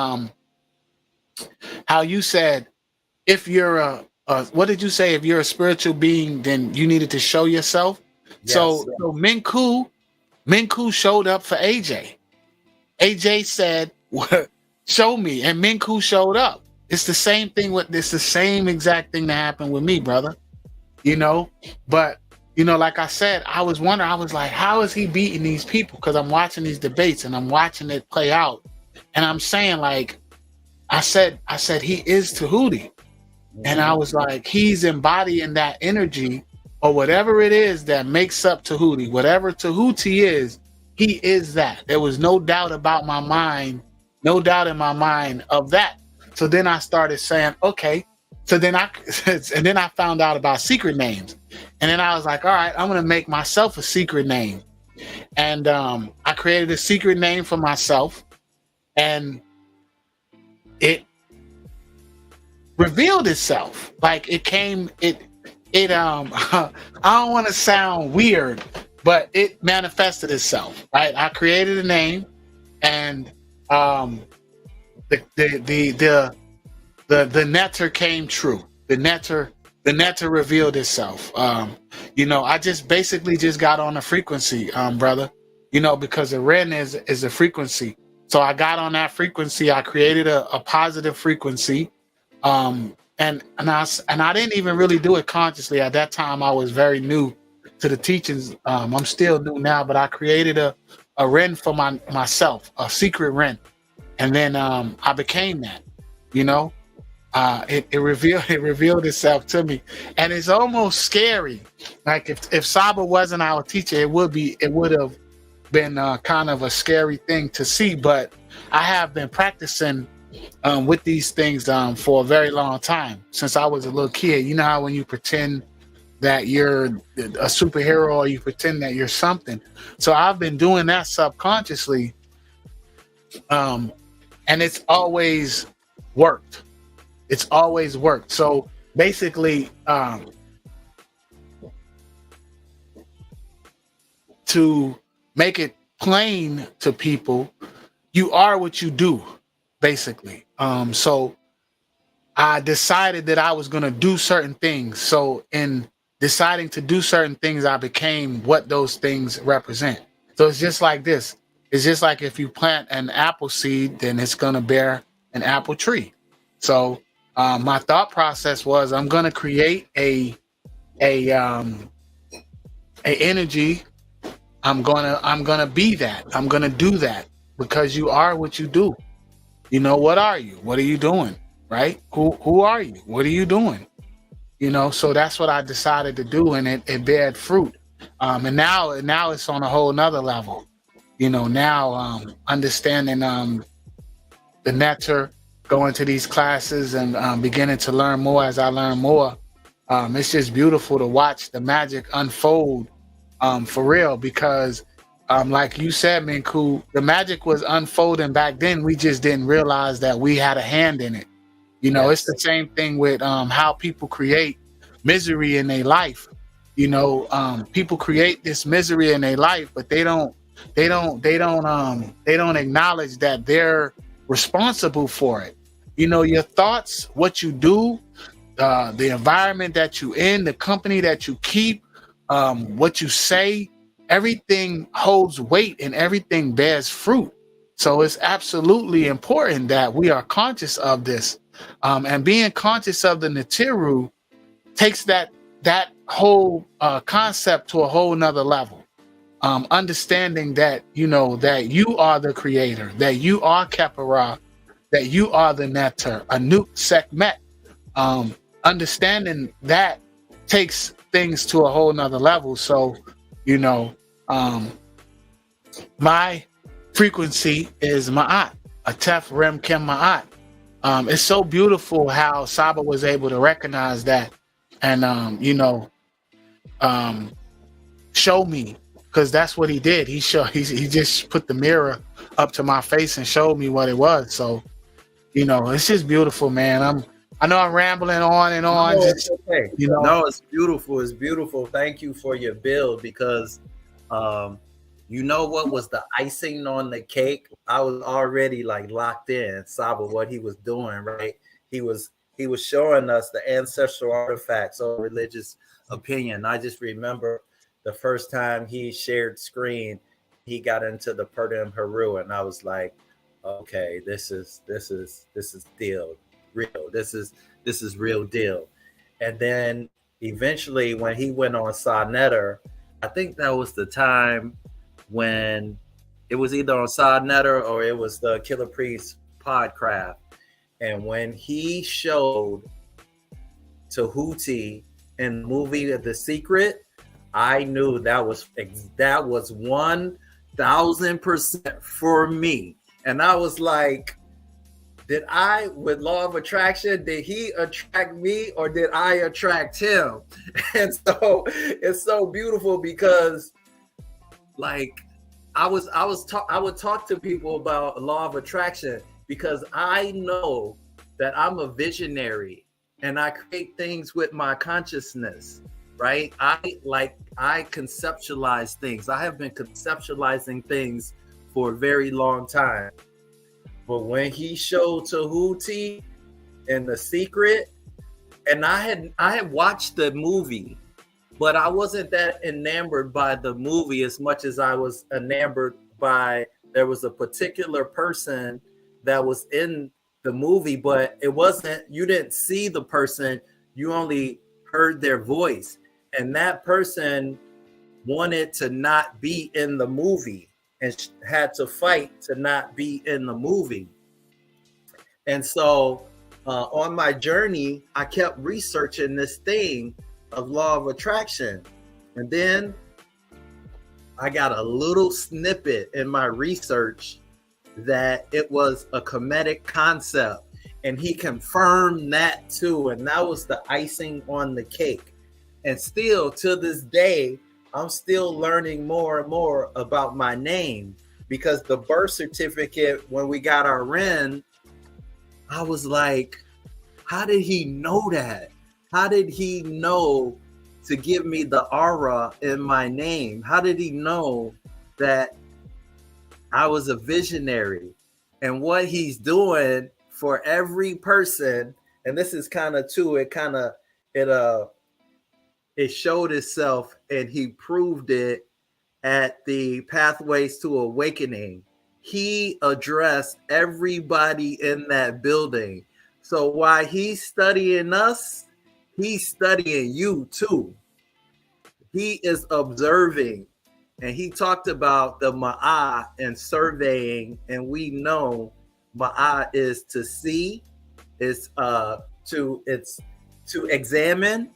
if you're what did you say? If you're a spiritual being, then you needed to show yourself. Yes. So Menkhu showed up for AJ. AJ said, show me, and Menkhu showed up. It's the same thing it's the same exact thing that happened with me, brother. But like I said, I was wondering, I was like, how is he beating these people? Because I'm watching these debates and I'm watching it play out. And I'm saying, like, I said, he is Tehuti. And I was like, he's embodying that energy or whatever it is that makes up Tehuti. Whatever Tehuti is, he is that. There was no doubt in my mind of that. So then I started saying, okay. So then I found out about secret names. And then I was like, all right, I'm going to make myself a secret name. And I created a secret name for myself. And it revealed itself. Like I don't want to sound weird, but it manifested itself, right? I created a name, and the netter came true. The netter revealed itself. I just basically got on a frequency, brother. Because the Ren is a frequency. So I got on that frequency. I created a positive frequency. And I didn't even really do it consciously. At that time, I was very new to the teachings. I'm still new now, but I created a Ren for myself, a secret Ren. And then I became that, it revealed itself to me. And it's almost scary. Like if Saba wasn't our teacher, it would have been kind of a scary thing to see. But I have been practicing with these things for a very long time, since I was a little kid. You know how when you pretend that you're a superhero or you pretend that you're something. So I've been doing that subconsciously, and it's always worked. It's always worked. So basically, to make it plain to people, you are what you do, basically. So I decided that I was going to do certain things. So in deciding to do certain things, I became what those things represent. So it's just like this. It's just like if you plant an apple seed, then it's going to bear an apple tree. So my thought process was, I'm going to create a energy. I'm gonna be that. I'm gonna do that, because you are what you do. You know, what are you? What are you doing? Right? Who are you? What are you doing? You know, so that's what I decided to do, and it bared fruit. And now it's on a whole nother level. You know, now understanding the nectar, going to these classes and beginning to learn more as I learn more. It's just beautiful to watch the magic unfold. For real, because like you said, Menkhu, the magic was unfolding back then. We just didn't realize that we had a hand in it. You know, It's the same thing with how people create misery in their life. You know, people create this misery in their life, but they don't acknowledge that they're responsible for it. You know, your thoughts, what you do, the environment that you in, the company that you keep, what you say, everything holds weight and everything bears fruit. So it's absolutely important that we are conscious of this. And being conscious of the Natiru takes that whole concept to a whole nother level. Understanding that, you know, that you are the creator, that you are Kepara, that you are the Neter, Anuk Sekmet. Understanding that takes things to a whole nother level. So, you know, my frequency is Maat, Atef Rem Kem Maat. It's so beautiful how Saba was able to recognize that and, you know, show me, because that's what he did. He just put the mirror up to my face and showed me what it was. So, you know, it's just beautiful, man. I know I'm rambling on and on. No, just, it's okay. You know, no, it's beautiful. It's beautiful. Thank you for your build, because you know what was the icing on the cake? I was already like locked in, Saba, what he was doing, right? He was showing us the ancestral artifacts or religious opinion. I just remember the first time he shared screen, he got into the Purdum Haru, and I was like, okay, this is deal. Real. This is real deal. And then eventually when he went on Sa-Neter, I think that was the time when it was either on Sa-Neter or it was the Killer Priest Podcraft. And when he showed Tehuti in the movie The Secret, I knew that was 1000% for me. And I was like, did I, with law of attraction, did he attract me or did I attract him? And so it's so beautiful because, like, I would talk to people about law of attraction because I know that I'm a visionary and I create things with my consciousness, right? I conceptualize things. I have been conceptualizing things for a very long time. But when he showed Tehuti in The Secret, and I had watched the movie, but I wasn't that enamored by the movie as much as I was enamored by, there was a particular person that was in the movie, but it wasn't, you didn't see the person, you only heard their voice. And that person wanted to not be in the movie and had to fight to not be in the movie. And so on my journey, I kept researching this thing of law of attraction. And then I got a little snippet in my research that it was a Kemetic concept, and he confirmed that too, and that was the icing on the cake. And still to this day, I'm still learning more and more about my name, because the birth certificate, when we got our REN, I was like, how did he know that? How did he know to give me the aura in my name? How did he know that I was a visionary? And what he's doing for every person, and this is kind of too, it showed itself, and he proved it at the Pathways to Awakening. He addressed everybody in that building. So while he's studying us, he's studying you too. He is observing, and he talked about the Ma'at and surveying, and we know Ma'at is to see, is to examine,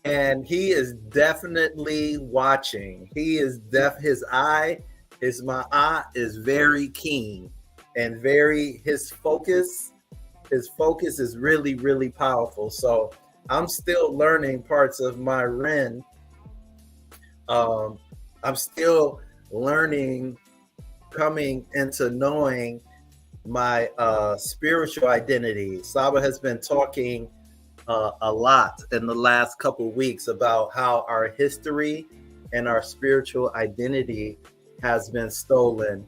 and he is definitely watching. He is his eye, his Ma'at is very keen, and his focus is really, really powerful. So I'm still learning parts of my REN. I'm still learning, coming into knowing my spiritual identity. Saba has been talking a lot in the last couple of weeks about how our history and our spiritual identity has been stolen.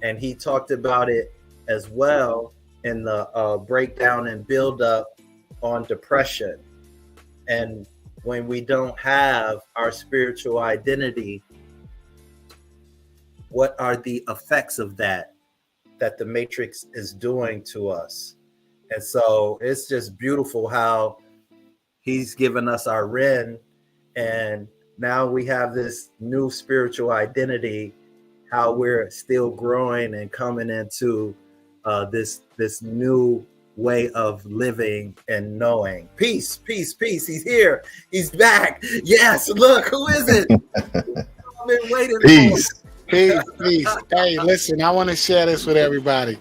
And he talked about it as well in the breakdown and build up on depression. And when we don't have our spiritual identity, what are the effects of that the Matrix is doing to us? And so it's just beautiful how he's given us our REN, and now we have this new spiritual identity, how we're still growing and coming into this new way of living and knowing. Peace, peace, peace. He's here. He's back. Yes, look, who is it? I've been waiting. Peace. Peace, peace. Hey, listen, I want to share this with everybody.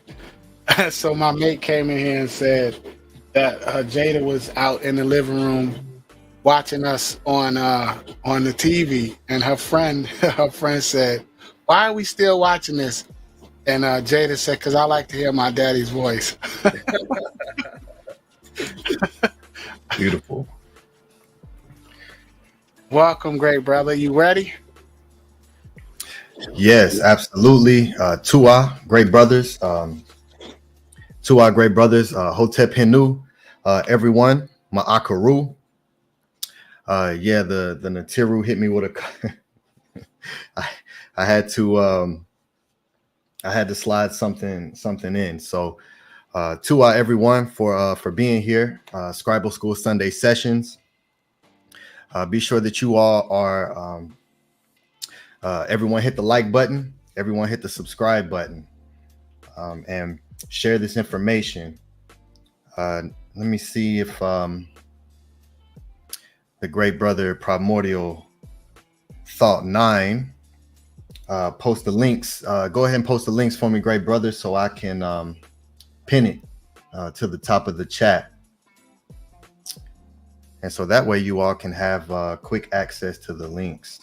So my mate came in here and said that Jada was out in the living room watching us on the TV, and her friend said, "Why are we still watching this?" And Jada said, "Because I like to hear my daddy's voice." Beautiful. Welcome, great brother. You ready? Yes, absolutely. Tua, great brothers. Tua, great brothers. Hotep Henu, everyone. Ma'akaru. Yeah, the Natiru hit me with a. I had to slide something in. So, Tua, everyone, for being here. Scribal School Sunday sessions. Be sure that you all are. Everyone hit the like button. Everyone hit the subscribe button, and share this information. Let me see if the great brother Primordial Thought 9 post the links. Go ahead and post the links for me, great brother, so I can pin it to the top of the chat, and so that way you all can have quick access to the links.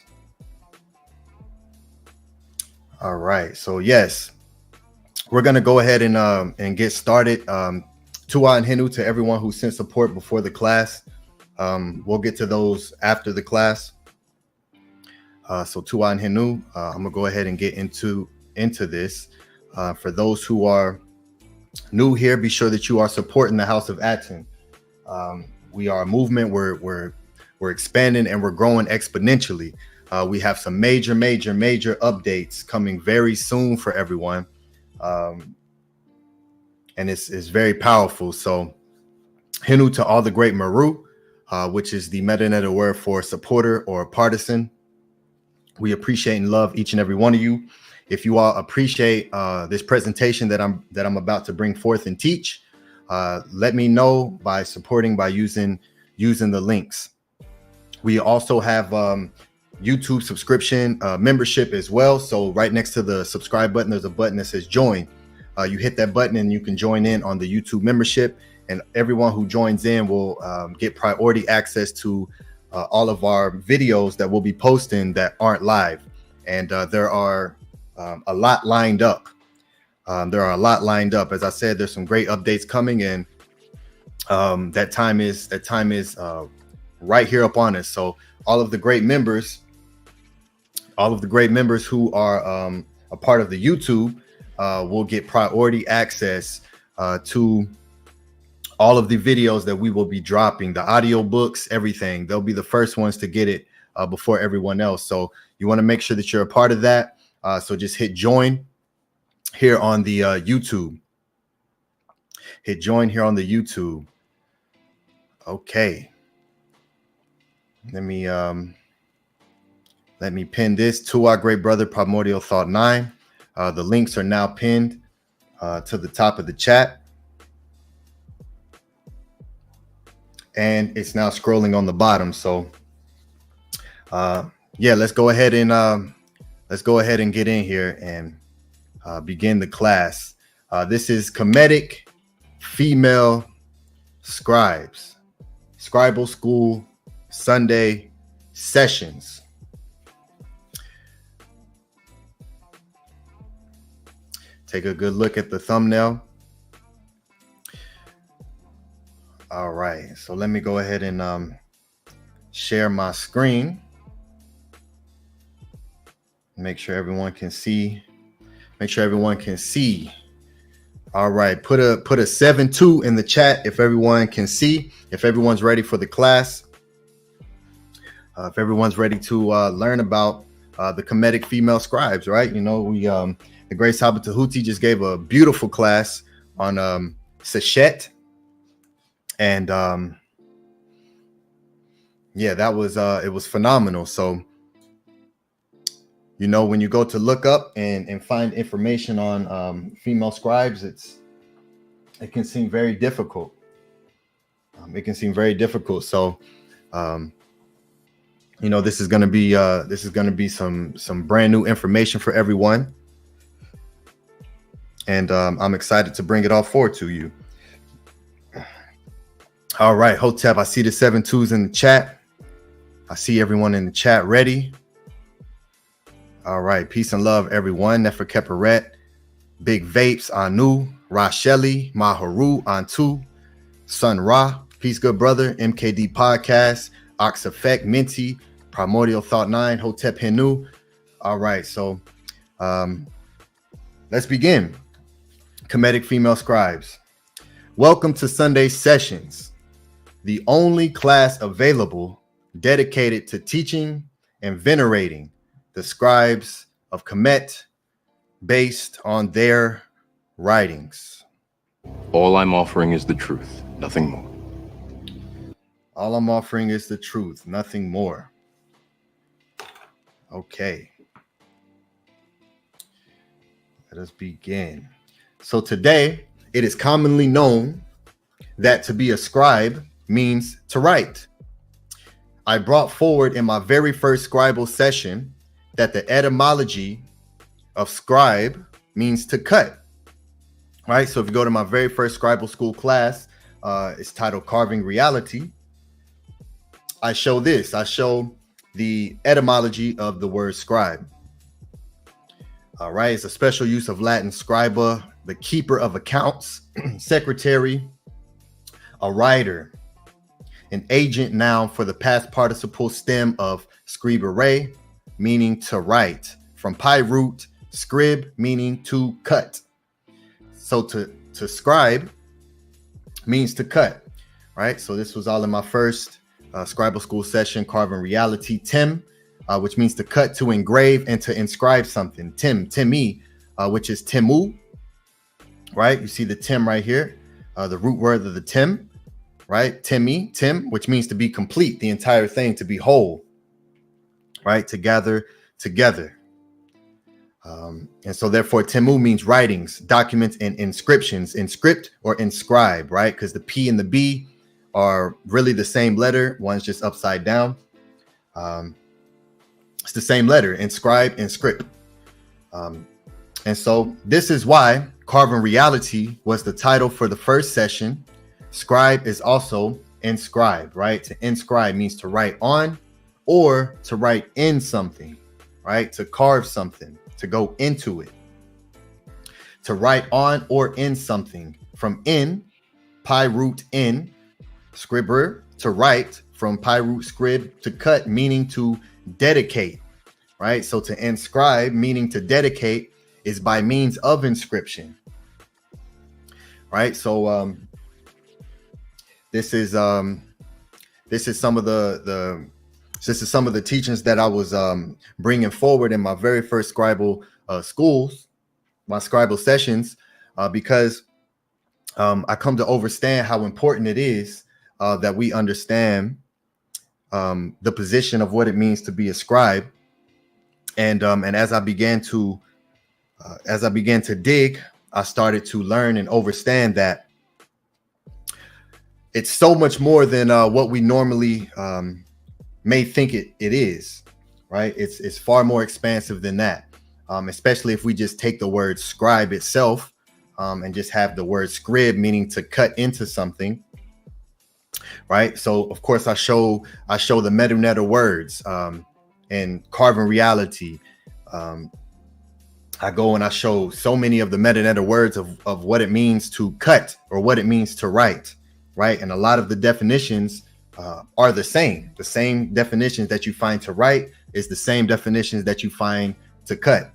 All right, so yes, we're gonna go ahead and get started. Tua and Henu, to everyone who sent support before the class. We'll get to those after the class. So Tua and Henu, I'm gonna go ahead and get into this. For those who are new here, be sure that you are supporting the House of Aten. We are a movement. We're expanding and we're growing exponentially. We have some major updates coming very soon for everyone. And it's very powerful. So Henu to all the great Meru, which is the meta word for supporter or partisan. We appreciate and love each and every one of you. If you all appreciate this presentation that I'm about to bring forth and teach, let me know by supporting by using the links. We also have YouTube subscription membership as well. So right next to the subscribe button, there's a button that says join. you hit that button and you can join in on the YouTube membership. And everyone who joins in will get priority access to all of our videos that we'll be posting that aren't live. And there are a lot lined up. As I said, there's some great updates coming, and that time is right here upon us. So all of the great members who are a part of the YouTube will get priority access to all of the videos that we will be dropping, the audio books, everything. They'll be the first ones to get it before everyone else. So you want to make sure that you're a part of that. So just hit join here on the YouTube. Hit join here on the YouTube. Okay. Let me pin this to our great brother Primordial Thought 9. The links are now pinned to the top of the chat. And it's now scrolling on the bottom. So yeah, let's go ahead and get in here and begin the class. This is Kemetic Female Scribes, Scribal School Sunday Sessions. Take a good look at the thumbnail. All right, so let me go ahead and share my screen. Make sure everyone can see. All right, put a 7-2 in the chat if everyone can see. If everyone's ready for the class. If everyone's ready to learn about the Kemetic female scribes, right? You know, we the Great JADA Tehuti just gave a beautiful class on SESHion. And yeah, that was it was phenomenal. So, you know, when you go to look up and find information on female scribes, it can seem very difficult. So, you know, this is going to be some brand new information for everyone. And I'm excited to bring it all forward to you. All right, Hotep, I see the 7-2s in the chat. I see everyone in the chat ready. All right, peace and love, everyone. Nefer Keperet, Big Vapes, Anu, Rasheli, Maharu, Antu, Sun Ra, peace, good brother, MKD Podcast, Ox Effect, Minty, Primordial Thought 9, Hotep Henu. All right, so let's begin. Kemetic Female Scribes. Welcome to Sunday Sessions, the only class available dedicated to teaching and venerating the scribes of Kemet based on their writings. All I'm offering is the truth, nothing more. All I'm offering is the truth, nothing more. Okay. Let us begin. So today, it is commonly known that to be a scribe means to write. I brought forward in my very first scribal session that the etymology of scribe means to cut. All right, so if you go to my very first scribal school class, it's titled Carving Reality. I show this. I show the etymology of the word scribe. All right, it's a special use of Latin scriba, the keeper of accounts, secretary, a writer, an agent noun for the past participle stem of scribere, meaning to write, from pi root scrib, meaning to cut. So to scribe means to cut, right? So this was all in my first scribal school session, Carving Reality. Tim, which means to cut, to engrave, and to inscribe something. Timi, which is timu, right? You see the tim right here, the root word of the tim, right? Tim, which means to be complete, the entire thing, to be whole, right? To gather together. And so therefore timu means writings, documents, and inscriptions, inscript or inscribe, right? Because the P and the B are really the same letter. One's just upside down. It's the same letter, inscribe, inscript. And so this is why Carving Reality was the title for the first session. Scribe is also inscribe, right? To inscribe means to write on or to write in something, right? To carve something, to go into it. To write on or in something. From in, pi root in, scriber, to write, from pi root scrib, to cut, meaning to dedicate, right? So to inscribe, meaning to dedicate, is by means of inscription, right? So this is some of the teachings that I was bringing forward in my very first Scribal schools, my Scribal sessions, because I come to understand how important it is that we understand the position of what it means to be a scribe, and as I began to dig, I started to learn and understand that it's so much more than what we normally may think it is, right? It's far more expansive than that, especially if we just take the word scribe itself and just have the word scrib, meaning to cut into something, right? So of course I show the meta words and Carving Reality. I go and I show so many of the meta words of what it means to cut or what it means to write, right? And a lot of the definitions are the same. The same definitions that you find to write is the same definitions that you find to cut,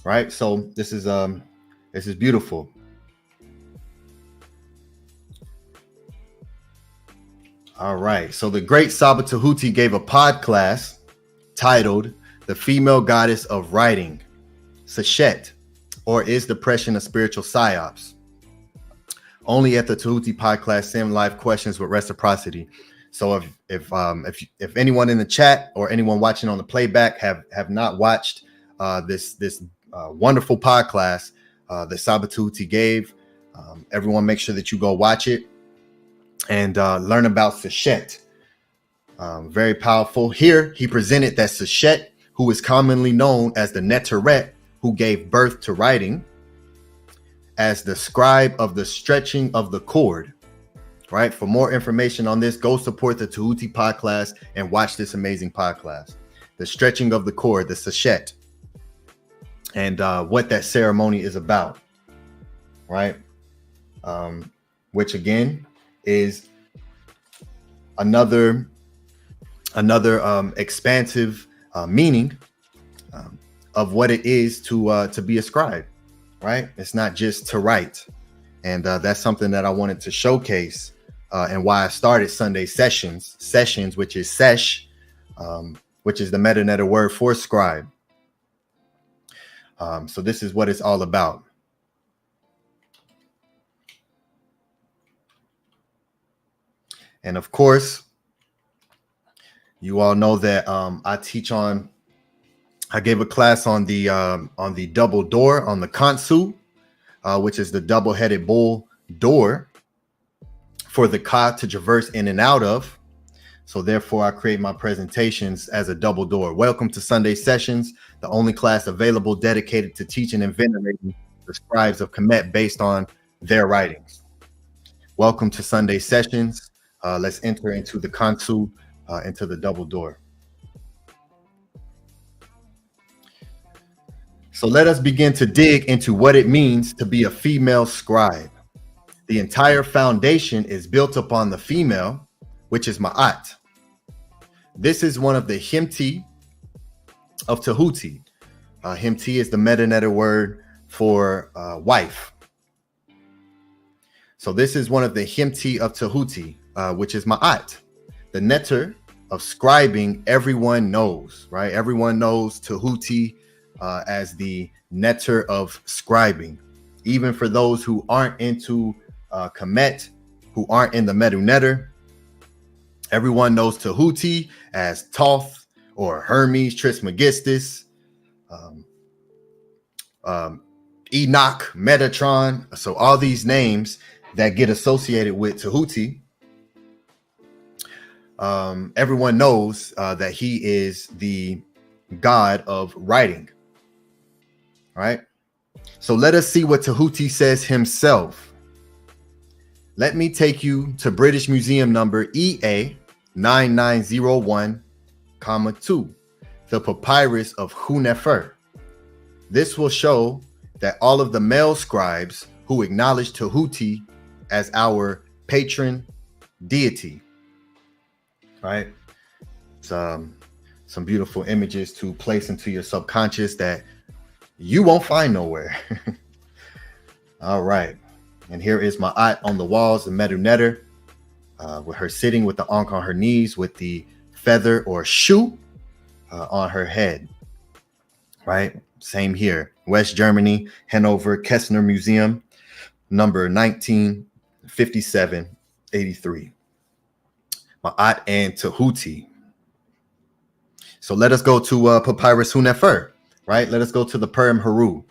right? So this is beautiful. All right. So the great Saba Tehuti gave a pod class titled "The Female Goddess of Writing, Seshet, or Is Depression a Spiritual Psyops?" Only at the Tehuti pod class, send live questions with reciprocity. So if anyone in the chat or anyone watching on the playback have not watched this wonderful pod class that Saba Tehuti gave, everyone make sure that you go watch it and learn about Seshet. Very powerful. Here he presented that Seshet, who is commonly known as the Neteret, who gave birth to writing, as the scribe of the stretching of the cord, right? For more information on this, go support the Tehuti pod class and watch this amazing pod class. The stretching of the cord, the Seshet, and what that ceremony is about, right? Which again is another expansive meaning of what it is to be a scribe, right? It's not just to write, and that's something that I wanted to showcase, and why I started Sunday sessions, which is sesh, which is the meta word for scribe. So this is what it's all about. And of course, you all know that I gave a class on the double door, on the kansu, which is the double-headed bull door for the ka to traverse in and out of. So therefore, I create my presentations as a double door. Welcome to Sunday Sessions, the only class available dedicated to teaching and venerating the scribes of Kemet based on their writings. Welcome to Sunday Sessions. Let's enter into the kansu, into the double door. So let us begin to dig into what it means to be a female scribe. The entire foundation is built upon the female, which is Maat. This is one of the himti of Tehuti. Himti is the meta word for wife. So this is one of the himti of Tehuti, which is Maat. The netter of scribing, everyone knows, right? Everyone knows Tehuti as the netter of scribing. Even for those who aren't into Kemet, who aren't in the Medu netter, everyone knows Tehuti as Thoth or Hermes Trismegistus, Enoch, Metatron. So all these names that get associated with Tehuti, everyone knows that he is the god of writing, All right. So let us see what Tehuti says himself. Let me take you to British Museum number EA 9901, 2, the papyrus of HUNEFER. This will show that all of the male scribes who acknowledge Tehuti as our patron deity. All right. Some beautiful images to place into your subconscious that you won't find nowhere. All right. And here is Maat on the walls of Medu Netter, with her sitting with the ankh on her knees with the feather or shoe on her head. Right. Same here. West Germany, Hannover, Kessner Museum, number 195783. Maat and Tehuti. So let us go to Papyrus HUNEFER, right? Let us go to the Per Imheru.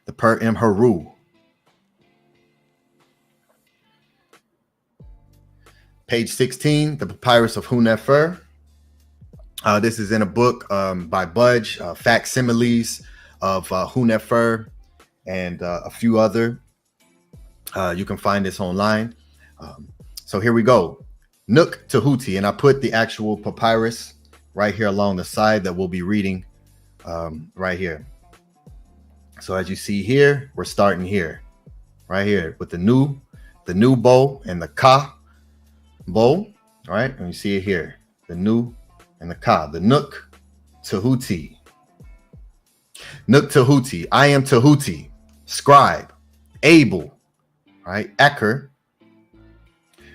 The Per Imheru. Page 16, the Papyrus of HUNEFER. This is in a book by Budge, facsimiles of HUNEFER and a few other. You can find this online. So here we go. Nook Tehuti, and I put the actual papyrus right here along the side that we'll be reading right here. So as you see here, we're starting here, right here with the new bow and the ka bow. All right, and you see it here, the nu and the ka, the Nook Tehuti. Nook Tehuti, I am Tehuti, scribe, able, right, Eker,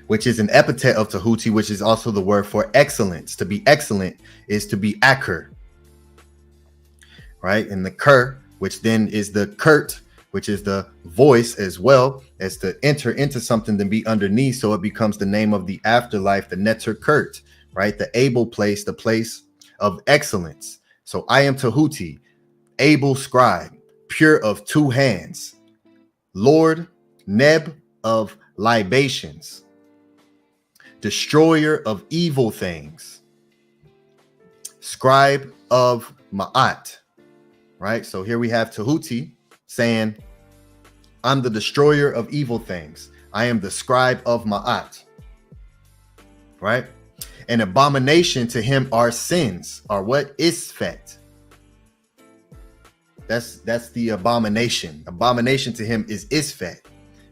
which is an epithet of Tehuti, which is also the word for excellence. To be excellent is to be Eker, right? And the Ker, which then is the Kurt, which is the voice as well as to enter into something to be underneath. So it becomes the name of the afterlife, the Netter Kurt, right? The able place, the place of excellence. So I am Tehuti, able scribe, pure of two hands, Lord Neb of libations, destroyer of evil things, scribe of Maat, right? So here we have Tehuti saying, I'm the destroyer of evil things. I am the scribe of Maat, right? An abomination to him are sins, are what? Isfet. That's the abomination. Abomination to him is Isfet,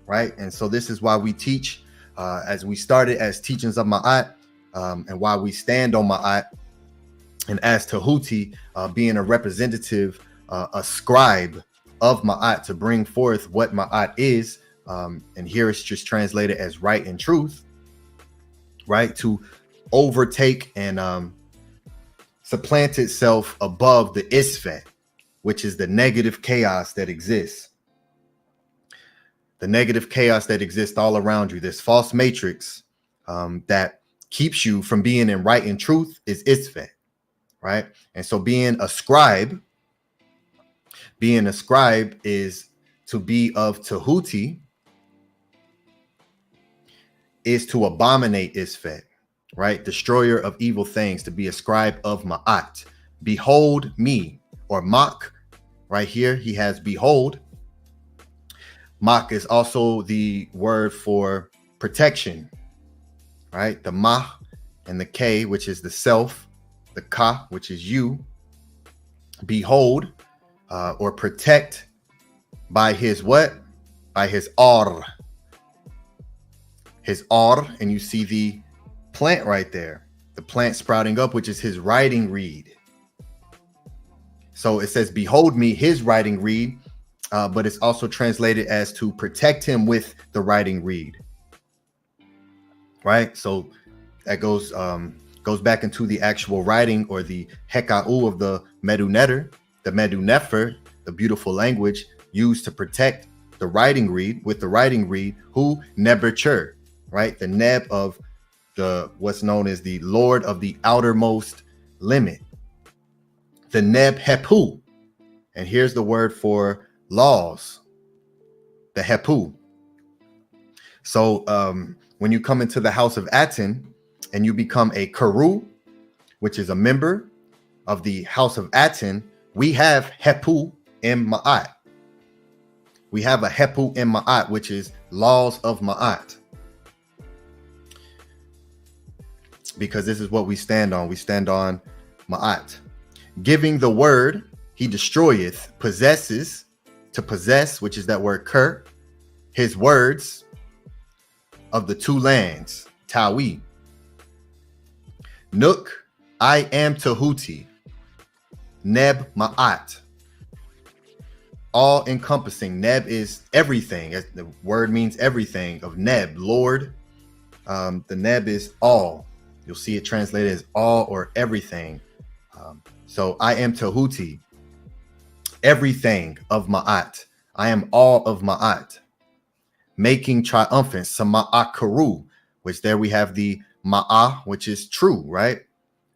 right? And so this is why we teach, as we started as teachings of Ma'at, and why we stand on Ma'at, and as Tehuti being a representative, a scribe of Ma'at to bring forth what Ma'at is, and here it's just translated as right and truth, right? To overtake and supplant itself above the Isfet, which is the negative chaos that exists. The negative chaos that exists all around you, this false matrix that keeps you from being in right and truth is Isfet, right? And so being a scribe is to be of Tehuti, is to abominate Isfet, right? Destroyer of evil things, to be a scribe of Ma'at. Behold me, or Mak, right here, he has behold. Mak is also the word for protection, right? The Ma and the K, which is the self, the Ka, which is you. Behold, or protect by his what? By his Ar. His Ar, and you see the plant right there, the plant sprouting up, which is his writing reed. So it says, behold me, his writing reed, but it's also translated as to protect him with the writing reed, right? So that goes back into the actual writing, or the Heka'u of the Medu Netter, the Medu Nefer, the beautiful language used to protect the writing reed with the writing reed, who Nebercher, right? The Neb of the what's known as the Lord of the outermost limit, the Neb Hepu. And here's the word for laws, the Hepu. So when you come into the house of Aten and you become a Karu, which is a member of the house of Aten, we have Hepu in Ma'at. We have a Hepu in Ma'at, which is laws of Ma'at. Because this is what we stand on. We stand on Ma'at. Giving the word, he destroyeth, possesses, to possess, which is that word Ker, his words of the two lands, Tawi. Nook, I am Tehuti. Neb Ma'at. All encompassing. Neb is everything. The word means everything of Neb, Lord. The Neb is all. You'll see it translated as all or everything. So I am Tehuti. Everything of Ma'at. I am all of Ma'at. Making triumphant. Sama'akaru, which there we have the Ma'ah, which is true, right?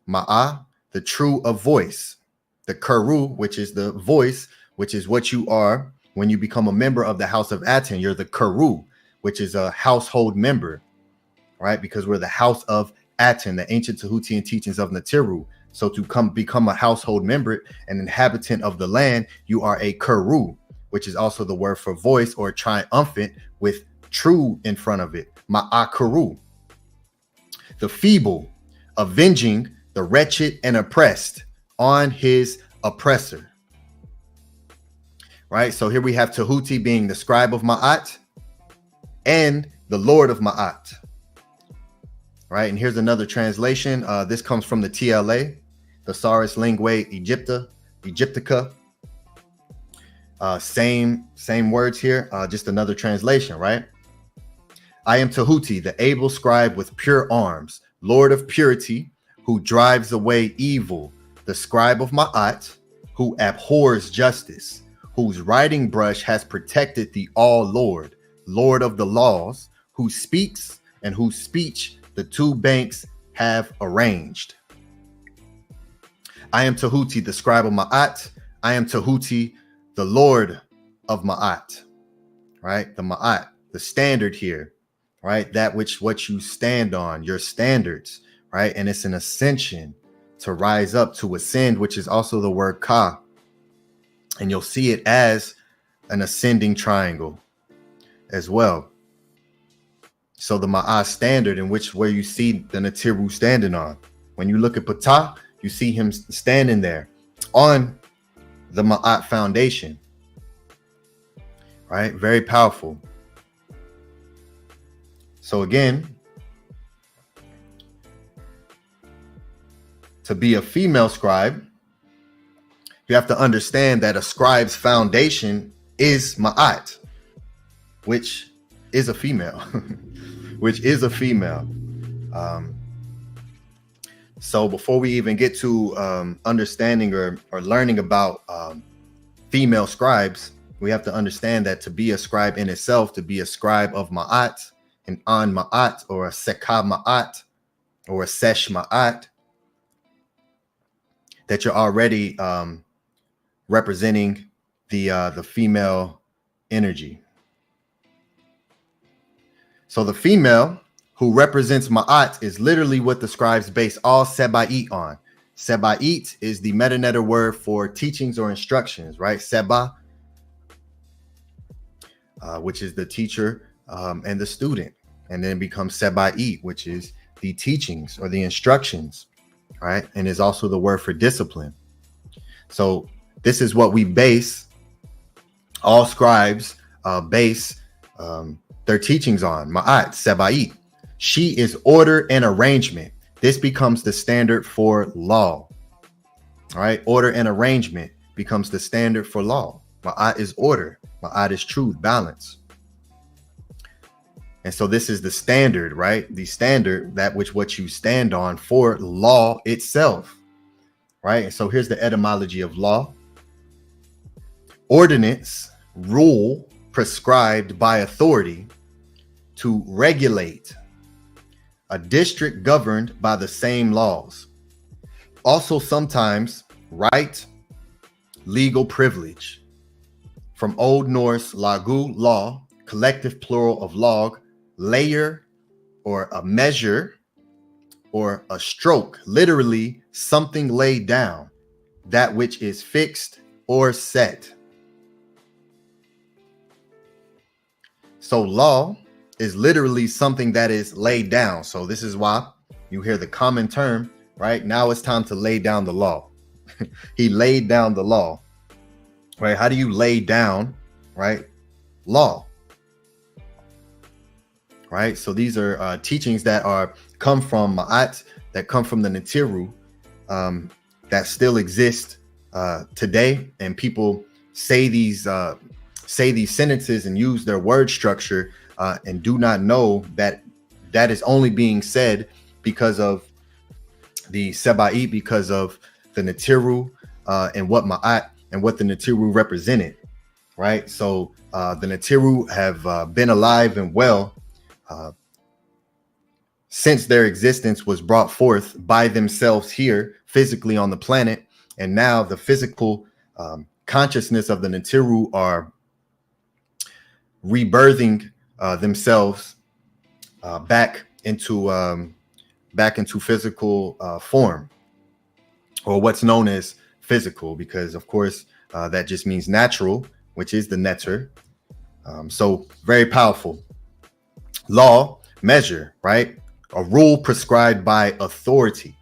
Ma'ah, the true of voice. The Karu, which is the voice, which is what you are when you become a member of the House of Aten. You're the Karu, which is a household member, right? Because we're the House of Aten, the ancient Tehutian teachings of Natiru. So to become a household member, an inhabitant of the land, you are a Karu, which is also the word for voice or triumphant with true in front of it. Ma'akaru. The feeble, avenging the wretched and oppressed on his oppressor. Right? So here we have Tehuti being the scribe of Ma'at and the Lord of Ma'at. Right? And here's another translation. This comes from the TLA, Thesaurus Linguae Egyptica. Same words here, just another translation, right? I am Tehuti, the able scribe with pure arms, Lord of purity, who drives away evil, the scribe of Ma'at, who abhors justice, whose writing brush has protected the all-Lord, Lord of the laws, who speaks and whose speech the two banks have arranged. I am Tehuti, the scribe of Ma'at. I am Tehuti, the Lord of Ma'at, right? The Ma'at, the standard here, right? That what you stand on, your standards, right? And it's an ascension to rise up, to ascend, which is also the word Ka. And you'll see it as an ascending triangle as well. So the Ma'at standard, in where you see the Natiru standing on. When you look at Ptah, you see him standing there on the Ma'at foundation. Right? Very powerful. So again, to be a female scribe, you have to understand that a scribe's foundation is Ma'at, which is a female, which is a female. So before we even get to understanding or learning about female scribes, we have to understand that to be a scribe in itself, to be a scribe of Ma'at, an An Ma'at, or a Seka Ma'at, or a Sesh Ma'at, that you're already representing the female energy. So the female who represents Ma'at is literally what the scribes base all Seba'it on. Seba'it is the meta word for teachings or instructions, right? Seba, which is the teacher and the student. And then it becomes Seba'it, which is the teachings or the instructions, right? And is also the word for discipline. So this is what we base all scribes base their teachings on. Ma'at, Seba'it. She is order and arrangement. This becomes the standard for law. All right. Order and arrangement becomes the standard for law. Ma'at is order. Ma'at is truth, balance. And so this is the standard, right? The standard, that which what you stand on for law itself. Right. And so here's the etymology of law. Ordinance, rule prescribed by authority to regulate. A district governed by the same laws. Also sometimes right, legal privilege. From Old Norse lagu, law, collective plural of log, layer or a measure or a stroke, literally something laid down. that which is fixed or set. So law is literally something that is laid down. So this is why you hear the common term, right? Now it's time to lay down the law. He laid down the law, right? How do you lay down, right? Law, right? So these are teachings that come from Maat, that come from the Netiru, that still exist today, and people say these sentences and use their word structure and do not know that that is only being said because of the Sebai, because of the Netiru and what Maat and what the Netiru represented, right? So the Netiru have been alive and well since their existence was brought forth by themselves here physically on the planet. And now the physical consciousness of the Netiru are rebirthing themselves back into physical form, or what's known as physical, because of course that just means natural, which is the netter. So very powerful. Law, measure, right? A rule prescribed by authority.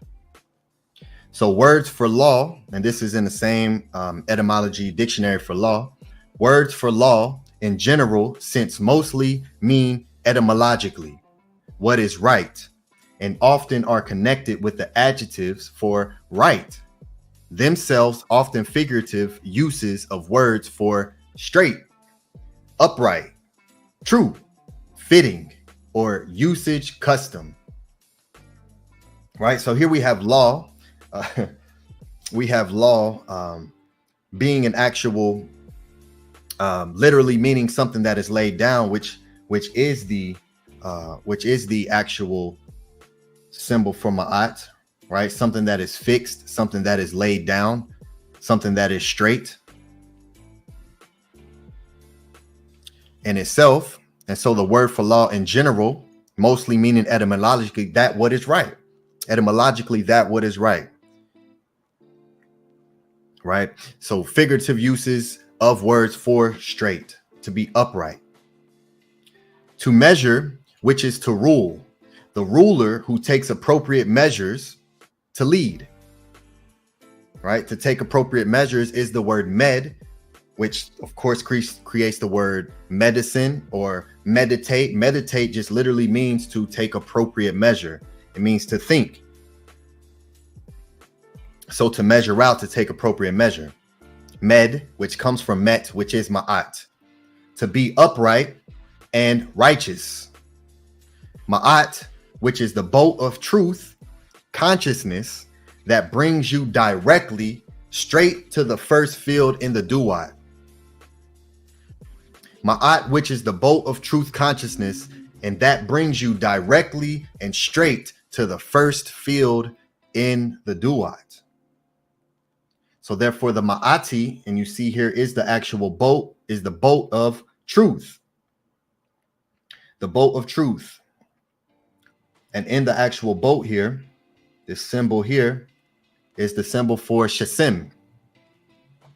So words for law, and this is in the same etymology dictionary for law. Words for law in general sense mostly mean etymologically what is right, and often are connected with the adjectives for right, themselves often figurative uses of words for straight, upright, true, fitting, or usage custom. Right, so here we have law. We have law being an actual, literally meaning something that is laid down, which is the actual symbol for Ma'at, right? Something that is fixed, something that is laid down, something that is straight in itself. And so the word for law in general, mostly meaning etymologically that what is right. Etymologically, that what is right. Right? So figurative uses of words for straight, to be upright. To measure, which is to rule. The ruler who takes appropriate measures to lead. Right? To take appropriate measures is the word med, which of course creates the word medicine or meditate. Meditate just literally means to take appropriate measure. It means to think. So to measure out, to take appropriate measure. Med, which comes from met, which is ma'at. To be upright and righteous. Ma'at, which is the bolt of truth, consciousness that brings you directly straight to the first field in the duat. Ma'at, which is the bolt of truth consciousness, and that brings you directly and straight to the first field in the duat. So therefore the Ma'ati, and you see here is the actual bolt, is the bolt of truth. The bolt of truth. And in the actual bolt here, this symbol here is the symbol for Shasim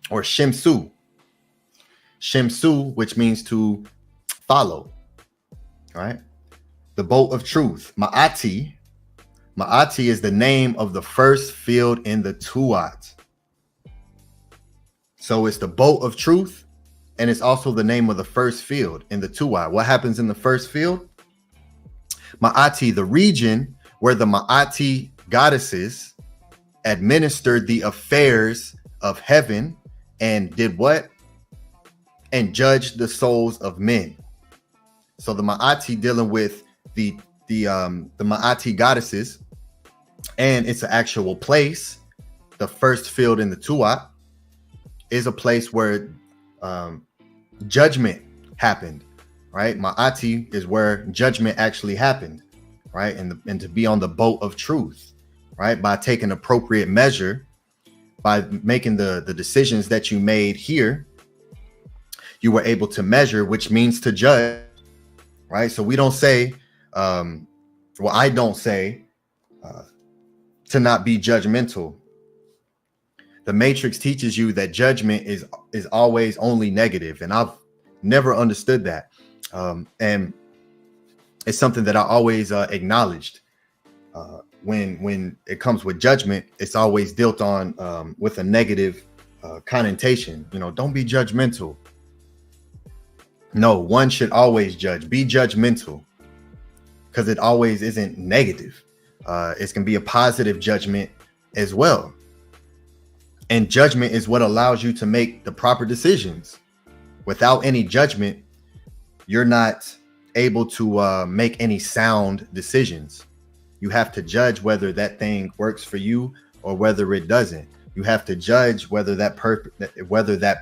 or Shemsu. Shemsu, which means to follow. All right. The bolt of truth. Ma'ati. Ma'ati is the name of the first field in the Tuat. So it's the bolt of truth, and it's also the name of the first field in the Tuat. What happens in the first field? Ma'ati, the region where the Ma'ati goddesses administered the affairs of heaven and did what? And judged the souls of men. So the Ma'ati dealing with the Ma'ati goddesses, and it's an actual place. The first field in the Tuat is a place where judgment happened, right? Ma'ati is where judgment actually happened, right? And to be on the boat of truth, right? By taking appropriate measure, by making the decisions that you made here, you were able to measure, which means to judge, right? So we don't say, well, I don't say to not be judgmental. The matrix teaches you that judgment is always only negative, and I've never understood that. And it's something that I always acknowledged. When it comes with judgment, it's always dealt on with a negative connotation. You know, don't be judgmental. No, one should always judge. Be judgmental, because it always isn't negative. It can be a positive judgment as well. And judgment is what allows you to make the proper decisions. Without any judgment, you're not able to make any sound decisions. You have to judge whether that thing works for you or whether it doesn't. You have to judge whether that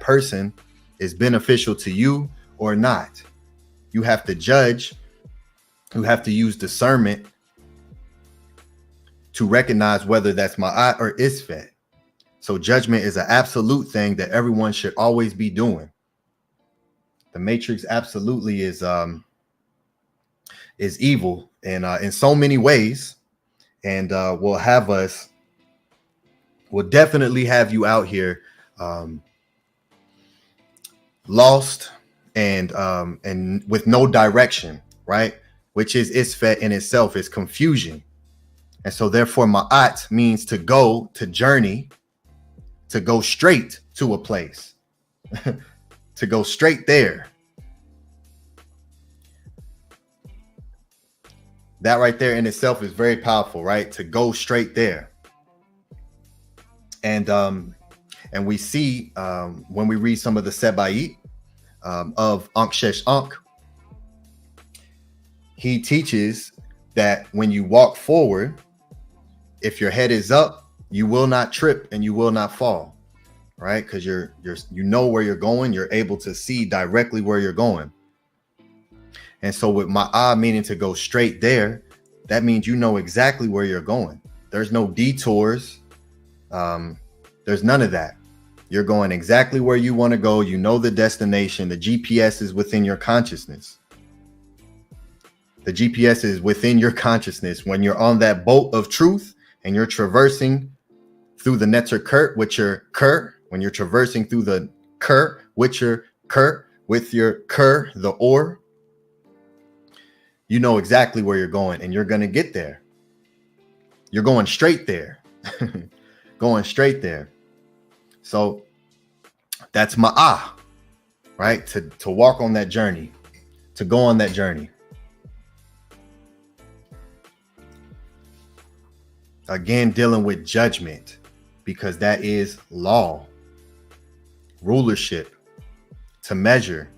person is beneficial to you or not. You have to judge. You have to use discernment to recognize whether that's Ma'at or Isfet. So judgment is an absolute thing that everyone should always be doing. The matrix absolutely is evil in so many ways, and will definitely have you out here lost and with no direction, right? Which is Isfet in itself, is confusion. And so therefore Ma'at means to go, to journey, to go straight to a place, to go straight there. That right there in itself is very powerful, right? To go straight there. And we see when we read some of the Seba'it of Ankh Shesh Ankh, he teaches that when you walk forward, if your head is up, you will not trip and you will not fall, right? Because you know where you're going. You're able to see directly where you're going. And so with Ma'ah meaning to go straight there, that means you know exactly where you're going. There's no detours. There's none of that. You're going exactly where you want to go. You know the destination. The GPS is within your consciousness. The GPS is within your consciousness. When you're on that boat of truth and you're traversing through the Netter Kurt with your Kur, when you're traversing through the Kur with your Kur, with your Kur, the Or, you know exactly where you're going and you're going to get there. You're going straight there. Going straight there. So that's Ma'ah, right? To walk on that journey, to go on that journey. Again, dealing with judgment, because that is law, rulership, to measure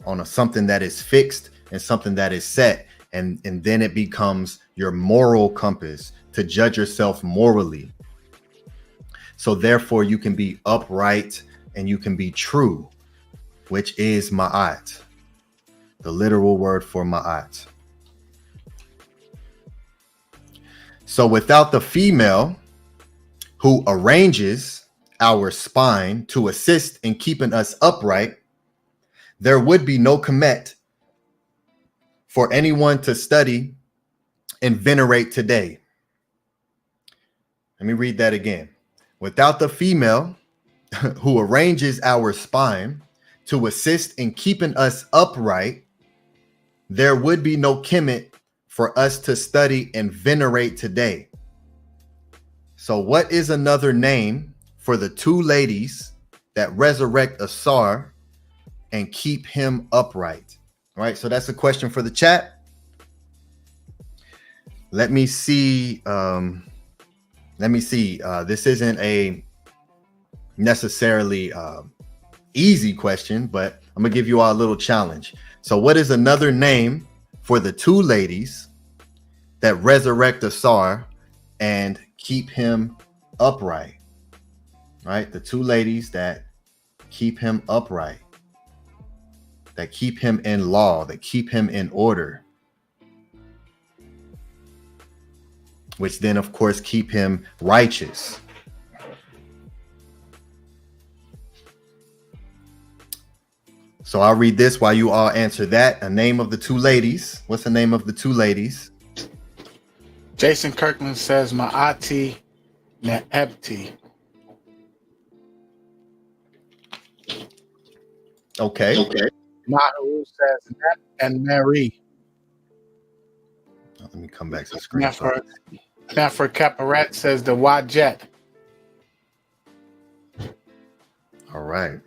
on something that is fixed and something that is set. And then it becomes your moral compass to judge yourself morally. So therefore you can be upright and you can be true, which is Ma'at, the literal word for Ma'at. So without the female who arranges our spine to assist in keeping us upright, there would be no Kemet for anyone to study and venerate today. Let me read that again. Without the female who arranges our spine to assist in keeping us upright, there would be no Kemet for us to study and venerate today. So what is another name for the two ladies that resurrect Asar and keep him upright? All right, so that's a question for the chat. Let me see. This isn't a necessarily easy question, but I'm gonna give you all a little challenge. So what is another name for the two ladies that resurrect Asar and keep him upright? Right? The two ladies that keep him upright, that keep him in law, that keep him in order, which then of course keep him righteous. So I'll read this while you all answer that. A name of the two ladies. What's the name of the two ladies? Jason Kirkman says Ma'ati Ne'ebti. Okay. Mahu says Nep and Meri. Let me come back to the screen. Nefer Caparet says the Wajet. All right.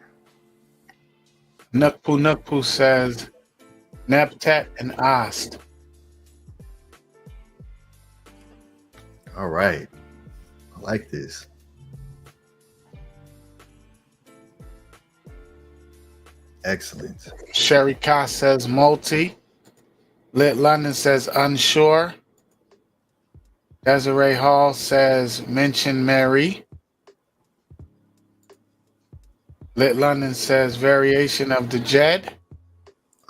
Nukpu says Neptet and Ast. All right. I like this. Excellent. Sherry Ka says multi. Lit London says unsure. Desiree Hall says mention Meri. Lit London says variation of the Jed.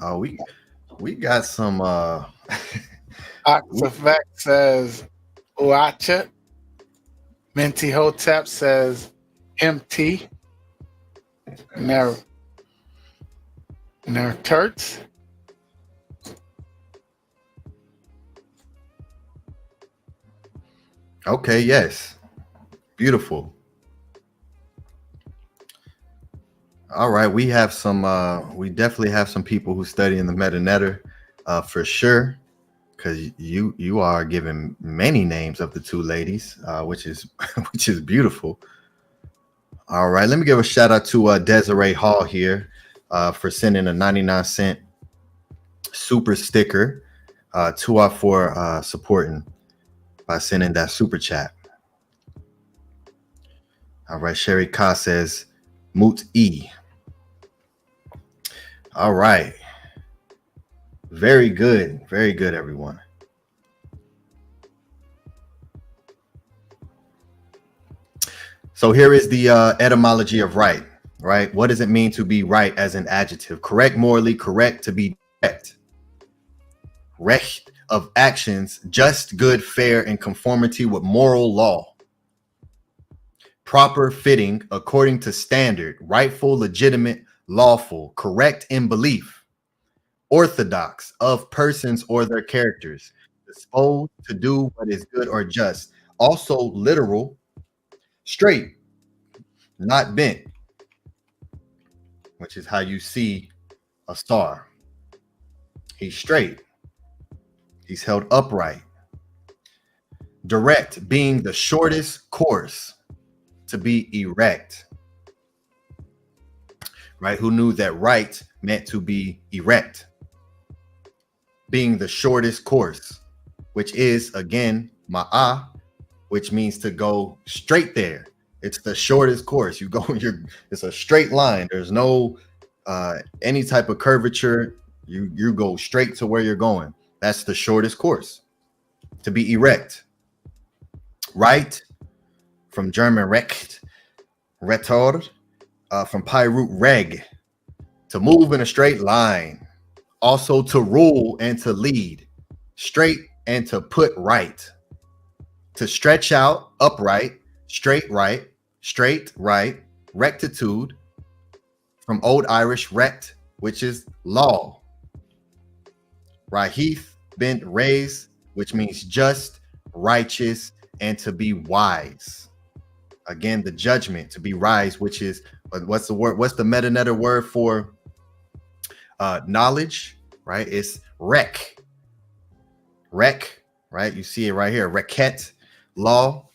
Oh, we got some Oxafek says Uacha. Minty Hotep says MT. Turts. okay, yes. Beautiful. All right, we have some we definitely have some people who study in the metanetter for sure, because you are giving many names of the two ladies, which is which is beautiful. All right, let me give a shout out to Desiree Hall here for sending a 99-cent super sticker to our for supporting by sending that super chat. All right, Sherry Ka says Moot E. All right. Very good, everyone. So here is the etymology of right, right? What does it mean to be right as an adjective? Correct, morally correct, to be correct. Recht of actions, just, good, fair, in conformity with moral law. Proper, fitting, according to standard, rightful, legitimate, lawful, correct in belief. Orthodox, of persons or their characters, disposed to do what is good or just. Also literal, straight, not bent, which is how you see a star. He's straight. He's held upright. Direct, being the shortest course, to be erect. Right? Who knew that right meant to be erect? Being the shortest course, which is again ma'a, which means to go straight there. It's the shortest course. You go, it's a straight line. There's no any type of curvature. You go straight to where you're going. That's the shortest course. To be erect. Right, from German recht, retard, from Pi root reg, to move in a straight line. Also to rule and to lead, straight and to put right. To stretch out, upright, straight right, rectitude, from Old Irish rect, which is law. Rahith, bent, raised, which means just, righteous, and to be wise. Again, the judgment, to be wise, which is, what's the word? What's the metanetter word for knowledge? Right? It's rec, right? You see it right here. Reket, law,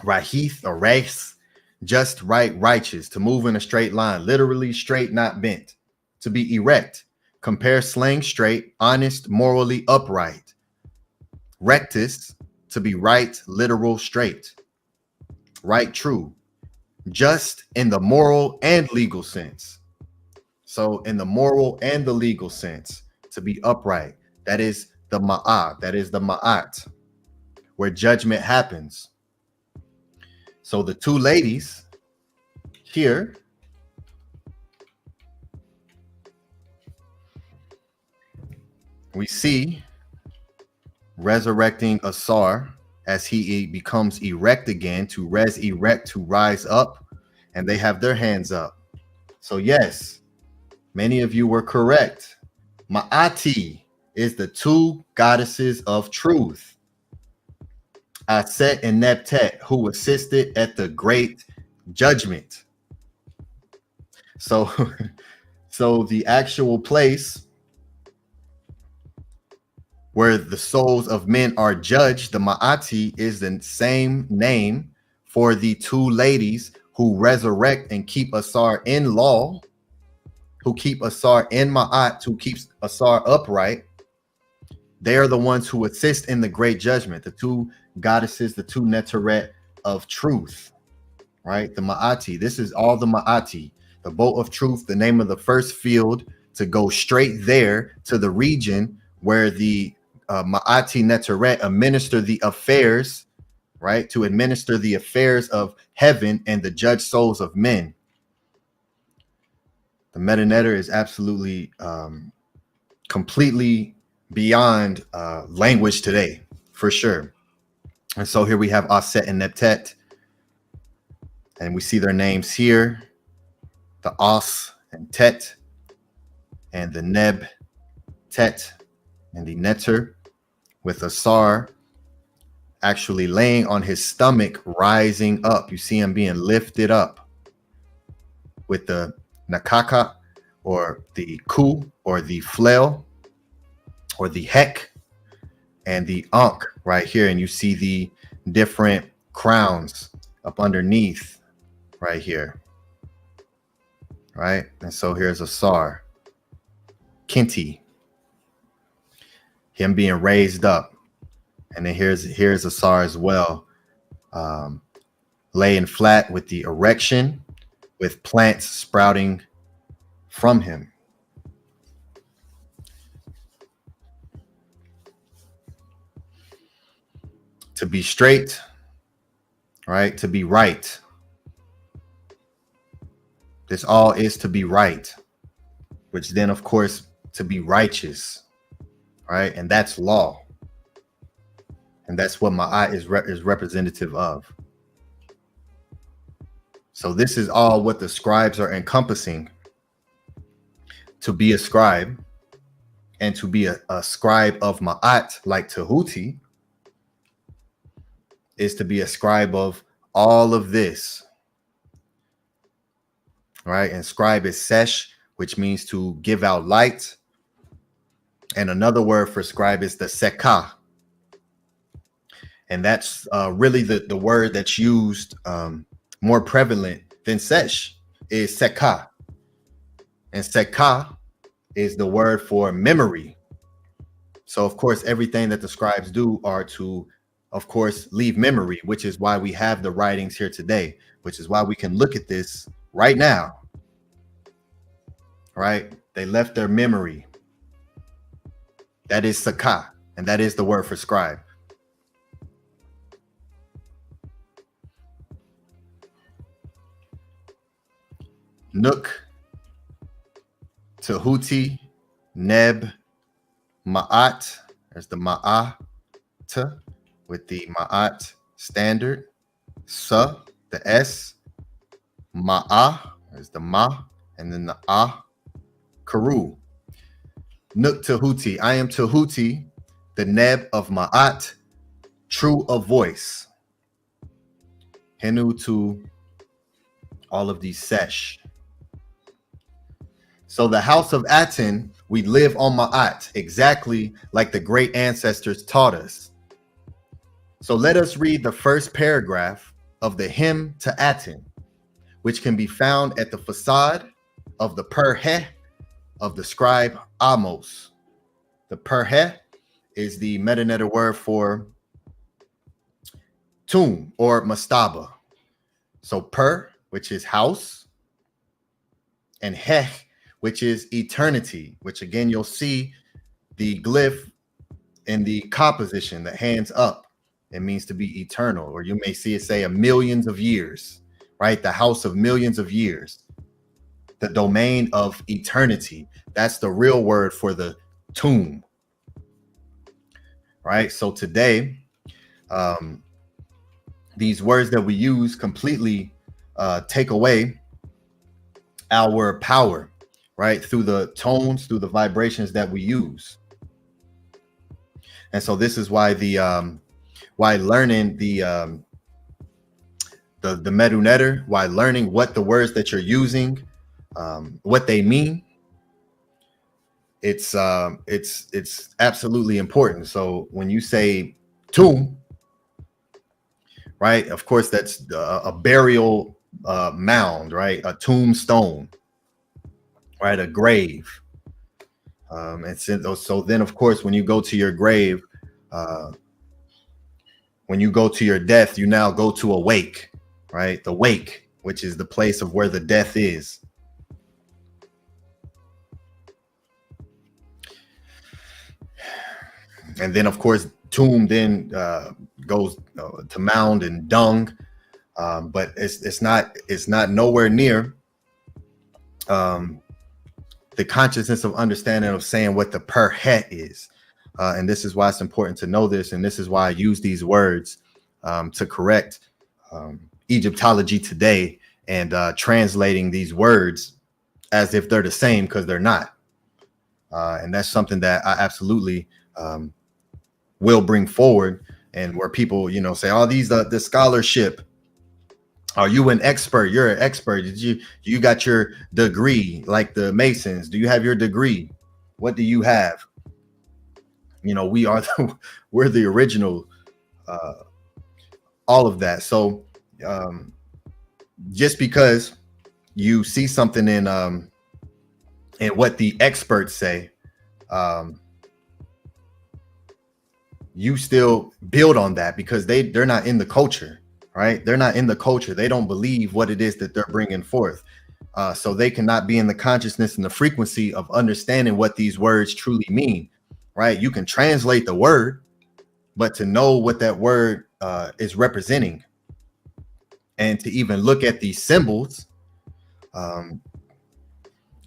rahith or race, just, right, righteous, to move in a straight line, literally straight, not bent. To be erect, compare slang, straight, honest, morally upright. Rectus, to be right, literal, straight. Right, true. Just in the moral and legal sense. So in the moral and the legal sense, to be upright, that is the ma'at, that is the ma'at, where judgment happens. So the two ladies here we see resurrecting Asar as he becomes erect again, to res erect, to rise up, and they have their hands up. So yes, many of you were correct. Ma'ati is the two goddesses of truth, Aset and Neptet, who assisted at the great judgment. So So the actual place where the souls of men are judged, the Ma'ati, is the same name for the two ladies who resurrect and keep Asar in law, who keep Asar in Ma'at, who keeps Asar upright. They are the ones who assist in the great judgment, the two goddesses, the two Neteret of truth, right? The Ma'ati. This is all the Ma'ati, the boat of truth, the name of the first field to go straight there to the region where the Ma'ati Neteret administer the affairs, right? To administer the affairs of heaven and the judge souls of men. The Meta Netter is absolutely completely beyond language today, for sure. And so here we have Aset and Neptet, and we see their names here, the As and Tet, and the Neb, Tet, and the Netter, with Asar actually laying on his stomach, rising up. You see him being lifted up with the Nakaka, or the Ku, or the Flail, or the Hek, and the Ankh right here. And you see the different crowns up underneath right here, right? And so here's Asar, Kinti, him being raised up. And then here's Asar as well, laying flat with the erection, with plants sprouting from him. To be straight, right? To be right. This all is to be right, which then, of course, to be righteous, right? And that's law. And that's what Ma'at is representative of. So this is all what the scribes are encompassing. To be a scribe and to be a scribe of Ma'at, like Tehuti, is to be a scribe of all of this, right? And scribe is sesh, which means to give out light. And another word for scribe is the sekah. And that's really the word that's used more prevalent than sesh, is sekah. And sekah is the word for memory. So, of course, everything that the scribes do are to, of course, leave memory, which is why we have the writings here today, which is why we can look at this right now, right? They left their memory. That is sekah, and that is the word for scribe. Nook, Tehuti, Neb, Ma'at. There's the Ma'at with the Ma'at standard. Sa, the S. Ma'ah, there's the Ma, and then the Ah. Karu. Nook Tehuti. I am Tehuti, the Neb of Ma'at, true of voice. Henu to all of these sesh. So the house of Aten, we live on Ma'at, exactly like the great ancestors taught us. So let us read the first paragraph of the hymn to Aten, which can be found at the facade of the Perhe of the scribe AHMOSE. The Perhe is the meta-netter word for tomb or mastaba. So per, which is house, and heh, which is eternity, which again, you'll see the glyph in the composition, the hands up. It means to be eternal, or you may see it say a millions of years, right? The house of millions of years, the domain of eternity. That's the real word for the tomb, right? So today, these words that we use completely take away our power, right? Through the tones, through the vibrations that we use. And so this is why why learning the Medu Netter, why learning what the words that you're using, what they mean, it's absolutely important. So when you say tomb, right, of course that's a burial mound, right, a tombstone, right, a grave. And so then of course when you go to your grave, when you go to your death, you now go to a wake, right, the wake, which is the place of where the death is. And then of course tomb then goes to mound and dung, but it's not nowhere near the consciousness of understanding of saying what the per het is. And this is why it's important to know this, and this is why I use these words to correct Egyptology today, and translating these words as if they're the same, because they're not. And that's something that I absolutely will bring forward, and where people, you know, say, oh, these the scholarship. Are you an expert? You're an expert. Did you got your degree like the Masons? Do you have your degree? What do you have? You know, we're the original, all of that. So just because you see something in what the experts say, you still build on that, because they're not in the culture, right? They're not in the culture. They don't believe what it is that they're bringing forth. So they cannot be in the consciousness and the frequency of understanding what these words truly mean, right? You can translate the word, but to know what that word is representing, and to even look at these symbols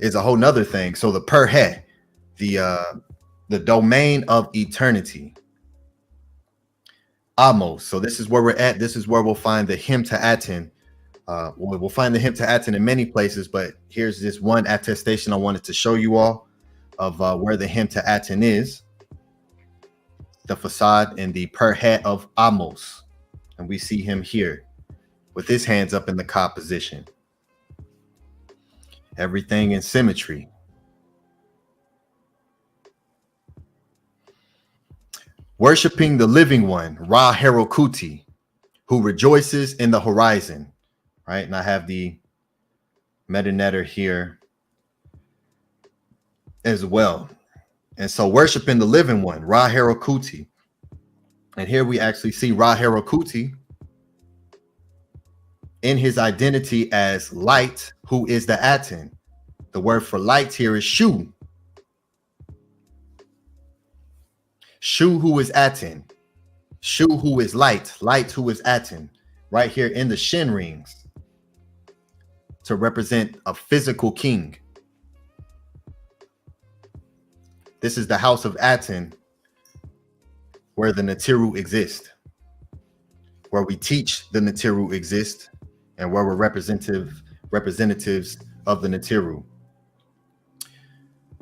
is a whole nother thing. So the per het, the domain of eternity, AHMOSE. So this is where we're at. This is where we'll find the hymn to Aten. We'll find the hymn to Aten in many places, but here's this one attestation I wanted to show you all of where the hymn to Aten is. The facade and the per het of AHMOSE. And we see him here with his hands up in the Ka position. Everything in symmetry. Worshipping the living one, Ra Herokuti, who rejoices in the horizon, right? And I have the metanetter here as well. And so worshiping the living one, Ra Herokuti. And here we actually see Ra Herokuti in his identity as light, who is the Aten. The word for light here is Shu. Shu, who is Aten. Shu, who is light. Light, who is Aten. Right here in the shin rings to represent a physical king. This is the house of Aten, where the Natiru exist, where we teach the Natiru exist, and where we're representatives of the Natiru.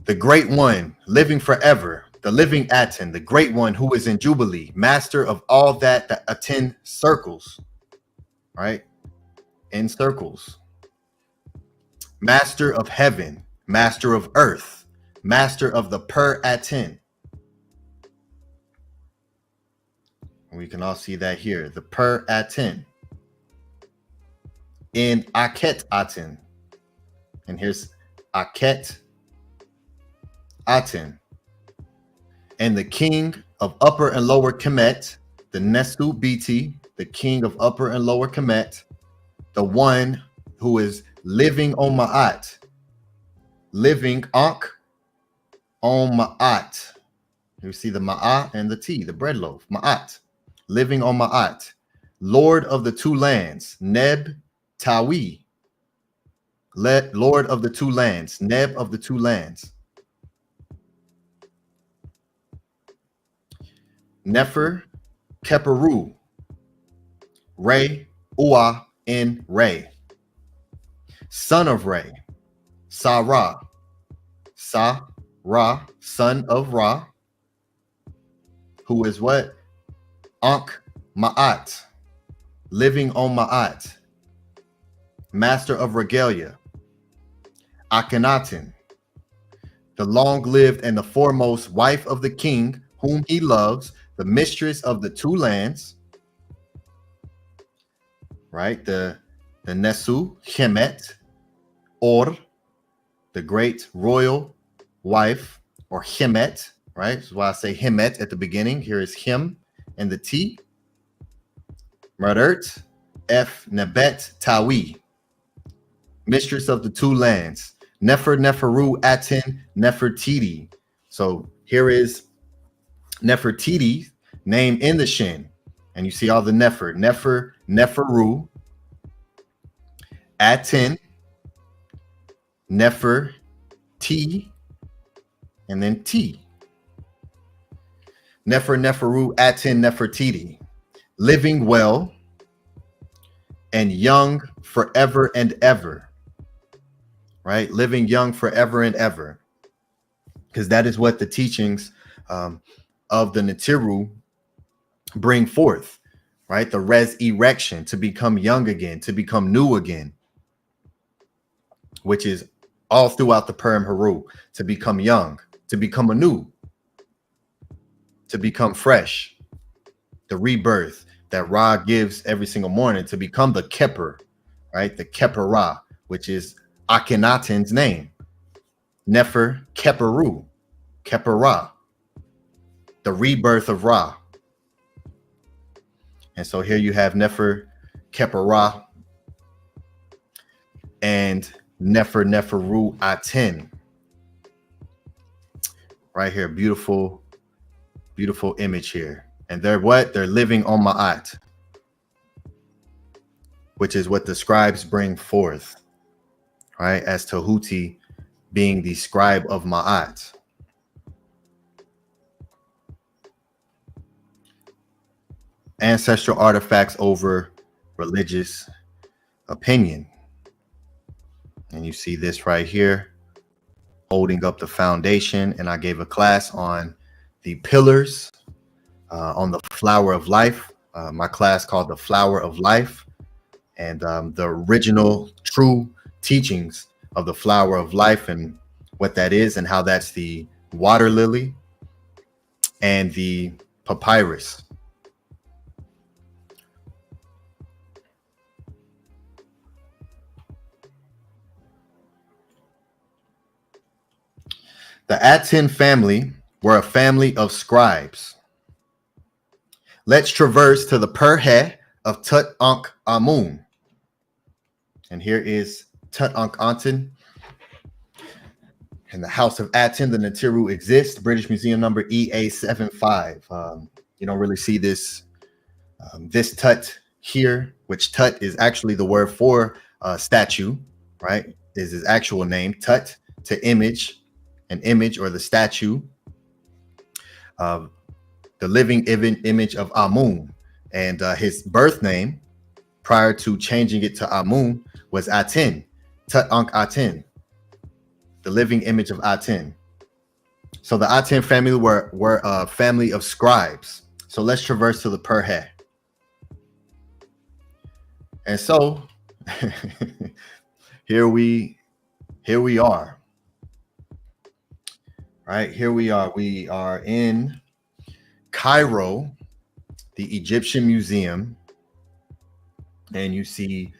The great one, living forever, the living Aten, the great one who is in Jubilee, master of all that attend circles, right? In circles. Master of heaven, master of earth, master of the per Aten. We can all see that here, the per Aten. In Aket Aten. And here's Aket Aten. And the king of upper and lower Kemet, the Nesu BT, the king of upper and lower Kemet, the one who is living on Maat, living Ankh on Maat. You see the Ma'at and the T, the bread loaf, Maat, living on Maat, Lord of the two lands, Neb Tawi, Lord of the two lands, Neb of the two lands. Nefer Keperu, Re Ua in Re, son of Re, Sa-Ra, Sa-Ra, son of Ra, who is what? Ankh Ma'at, living on Ma'at, master of regalia, Akhenaten, the long-lived and the foremost wife of the king, whom he loves, the mistress of the two lands, right? The Nesu Kemet, or the great royal wife, or Kemet, right? That's why I say Kemet at the beginning. Here is him and the T. Merdert F Nebet Tawi, mistress of the two lands. Nefer Neferu Aten Nefertiti. So here is Nefertiti, name in the Shin. And you see all the Nefer. Nefer Neferu Aten Nefer T and then T. Nefer Neferu Aten Nefertiti. Living well and young forever and ever. Right? Living young forever and ever. Because that is what the teachings of the Natiru bring forth. Right? The resurrection, to become young again, to become new again. Which is all throughout the Purim Haru. To become young, to become anew, to become fresh. The rebirth that Ra gives every single morning to become the Keper, right? The Keper Ra, which is Akhenaten's name. Nefer Keperu, Keper Ra, the rebirth of Ra. And so here you have Nefer Keper Ra and Nefer Neferu Aten. Right here, beautiful, beautiful image here. And they're what? They're living on Maat, which is what the scribes bring forth, right? As Tehuti being the scribe of Maat. Ancestral artifacts over religious opinion. And you see this right here, holding up the foundation. And I gave a class on the pillars, on the flower of life, my class called the flower of life, and the original true teachings of the flower of life and what that is and how that's the water lily and the papyrus. The Aten family were a family of scribes. Let's traverse to the Perhe of TUTANKHAMUN. And here is TUTANKHAMUN. In the house of Aten, the Natiru exists. British Museum number EA75. You don't really see this this Tut here, which Tut is actually the word for statue, right? Is his actual name, Tut, to image, an image or the statue of the living image of Amun. And his birth name prior to changing it to Amun was Aten, TUTANKHAMUN, the living image of Aten. So the Aten family were a family of scribes. So let's traverse to the Perhe. And so here we are. Right, here we are. We are in Cairo, the Egyptian Museum, and you see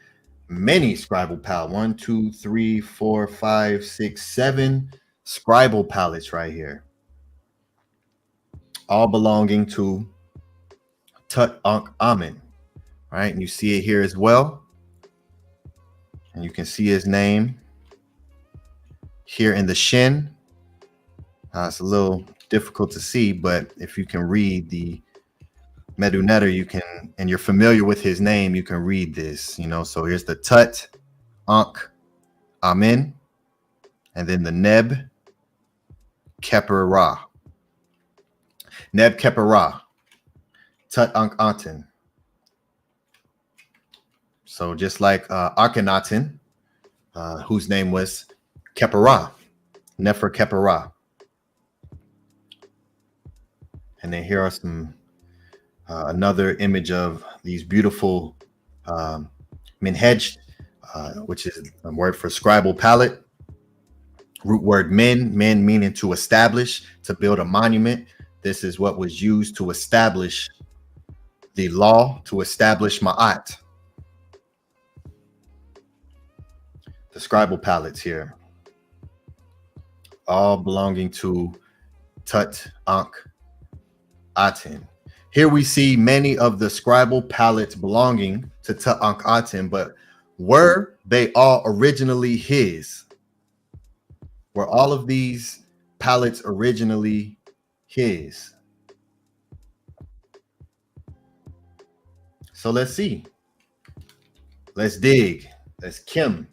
many scribal palettes. 1, 2, 3, 4, 5, 6, 7 scribal palettes right here, all belonging to TUTANKHAMUN. Right, and you see it here as well, and you can see his name here in the Shin. It's a little difficult to see, but if you can read the Medunetter, you can, and you're familiar with his name, you can read this, you know. So here's the TUTANKHAMUN, and then the Neb Keper Ra. Neb Keper Ra, TUTANKHAMUN. So just like Akhenaten, whose name was Keper Ra, Nefer Keper Ra. And then here are some another image of these beautiful minhej, which is a word for scribal palette, Root word men meaning to establish, to build a monument. This is what was used to establish the law, to establish Ma'at. The scribal pallets here, all belonging to TUTANKHAMUN. Here we see many of the scribal pallets belonging to TUTANKHAMUN, but were they all originally his? Were all of these pallets originally his? So let's see. Let's dig. Let's Kim.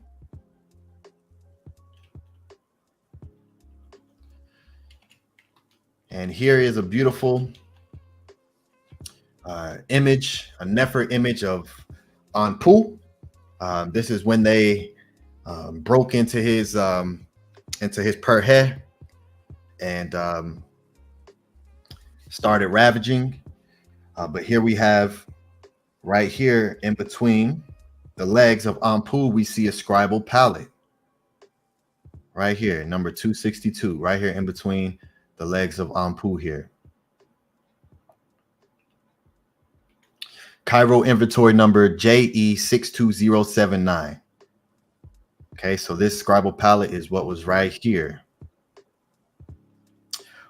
And here is a beautiful image, a Nefer image of ANPU. This is when they broke into his perhe and started ravaging. But here we have, right here in between the legs of ANPU, we see a scribal pallet. Right here, number 262, right here in between the legs of ANPU here. CAIRO inventory number JE62079. Okay, so this scribal pallet is what was right here.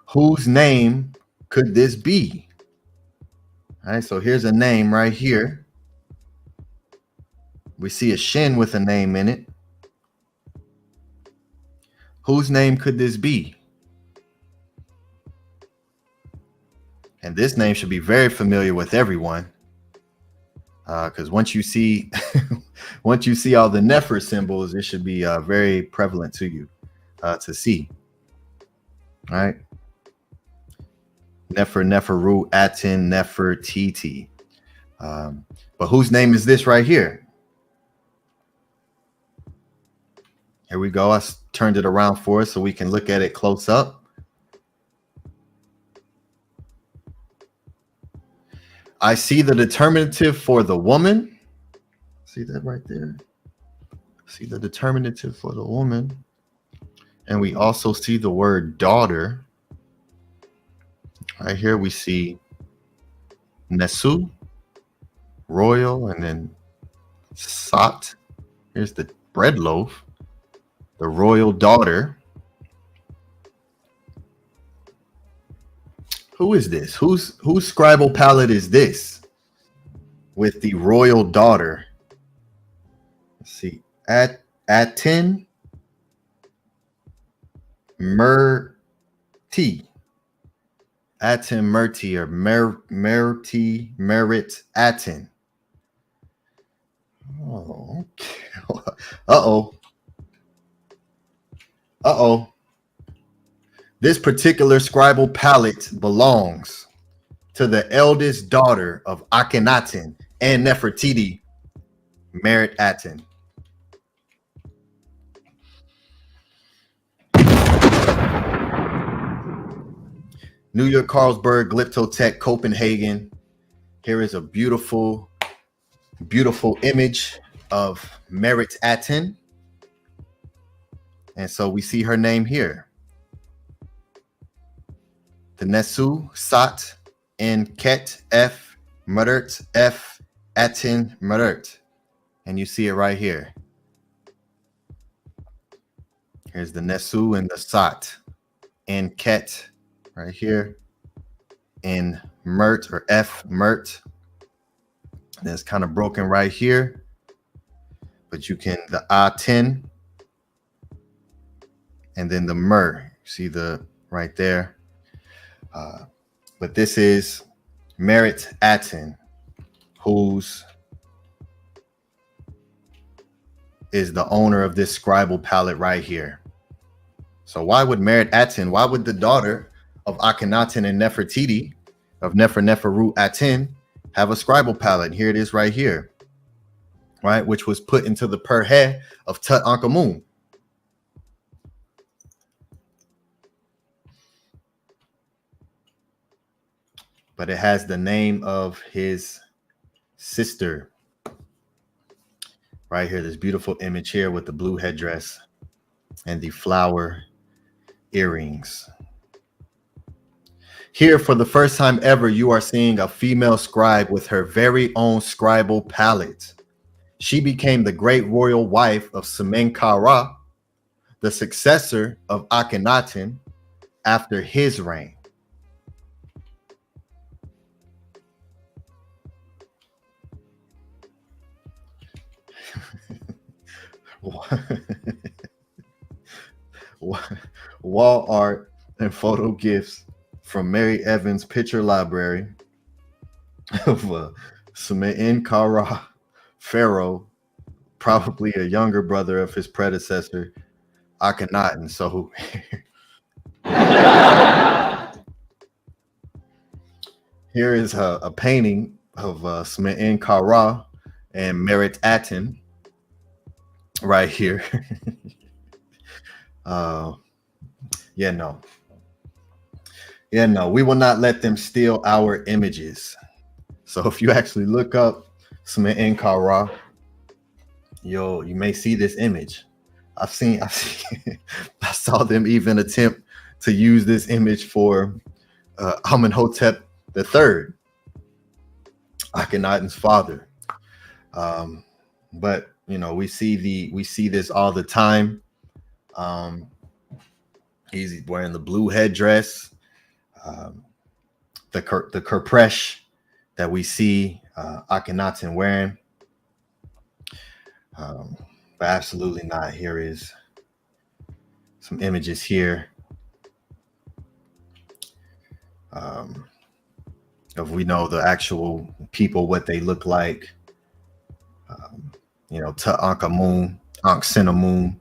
Whose name could this be? All right, so here's a name right here. We see a shin with a name in it. Whose name could this be? And this name should be very familiar with everyone, because once you see once you see all the Nefer symbols, it should be very prevalent to you to see. All right, Nefer, Neferu, Aten, Nefertiti. But whose name is this right here? Here we go. I turned it around for us so we can look at it close up. I see the determinative for the woman. See that right there? See the determinative for the woman. And we also see the word daughter. Right here we see Nesu, royal, and then Sat. Here's the bread loaf, the royal daughter. Who is this? Whose scribal pallet is this with the royal daughter? Let's see. Aten Merti. Aten Merti or Merti MERITATEN. Oh, okay. Uh-oh. Uh-oh. This particular scribal pallet belongs to the eldest daughter of Akhenaten and Nefertiti, MERITATEN. New York, CARLSBERG, GLYPTOTEK, Copenhagen. Here is a beautiful, beautiful image of MERITATEN. And so we see her name here. The Nesu, Sat, and Ket, F, Mudert, F, Aten, Mudert. And you see it right here. Here's the Nesu and the Sat. And Ket, right here. And Mert, or F, Mert. And it's kind of broken right here. But you can, the Aten. And then the Mer. See the, right there. But this is MERITATEN, who's is the owner of this scribal pallet right here. So why would MERITATEN, why would the daughter of Akhenaten and Nefertiti, of Nefer, Neferu, Aten, have a scribal pallet? Here it is right here, right? Which was put into the perhe of TUTANKHAMUN. But it has the name of his sister. Right here, this beautiful image here with the blue headdress and the flower earrings. Here, for the first time ever, you are seeing a female scribe with her very own scribal palette. She became the great royal wife of SMENKHARE, the successor of Akhenaten, after his reign. Wall art and photo gifts from Mary Evans' picture library of SMENKHARE, Pharaoh, probably a younger brother of his predecessor, Akhenaten. So here is a painting of SMENKHARE and MERITATEN right here. Yeah, no, we will not let them steal our images. So if you actually look up SMENKHARE, you may see this image. I saw them even attempt to use this image for Amenhotep III, Akhenaten's father. But you know, we see this all the time. He's wearing the blue headdress, the kerpresh that we see Akhenaten wearing. But absolutely not. Here is some images here of, we know, the actual people, what they look like. You know, TUTANKHAMUN, Ankh-Sinamun,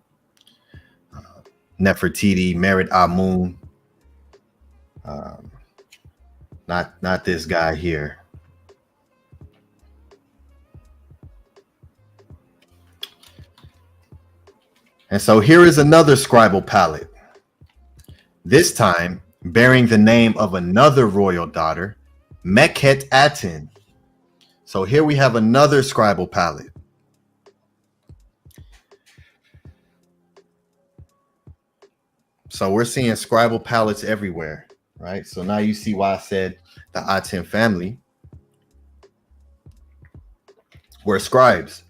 Nefertiti, Merit-Amun. Not this guy here. And so here is another scribal palette, this time bearing the name of another royal daughter, MEKETATEN. So here we have another scribal palette. So we're seeing scribal palettes everywhere, right? So now you see why I said the Aten family were scribes.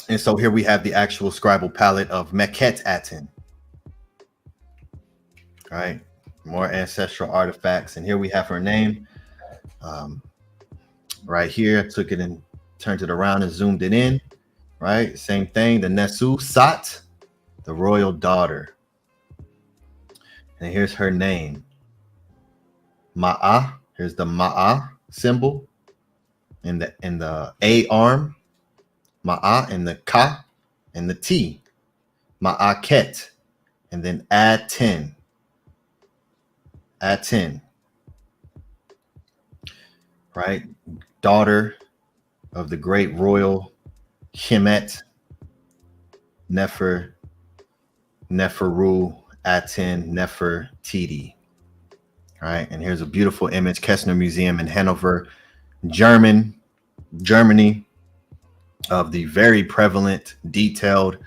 And so here we have the actual scribal palette of MEKETATEN. All right, more ancestral artifacts. And here we have her name right here. I took it and turned it around and zoomed it in. Right, same thing. The Nesu Sat, the royal daughter. And here's her name, Ma'a. Here's the Ma'a symbol in the A arm, Ma'a, and the Ka and the T, Ma'aket, and then Aten. Aten. Right, daughter of the great royal Kemet, Nefer, Neferu, Aten, Nefertiti. All right, and here's a beautiful image, Kessner Museum in Hanover, Germany, of the very prevalent, detailed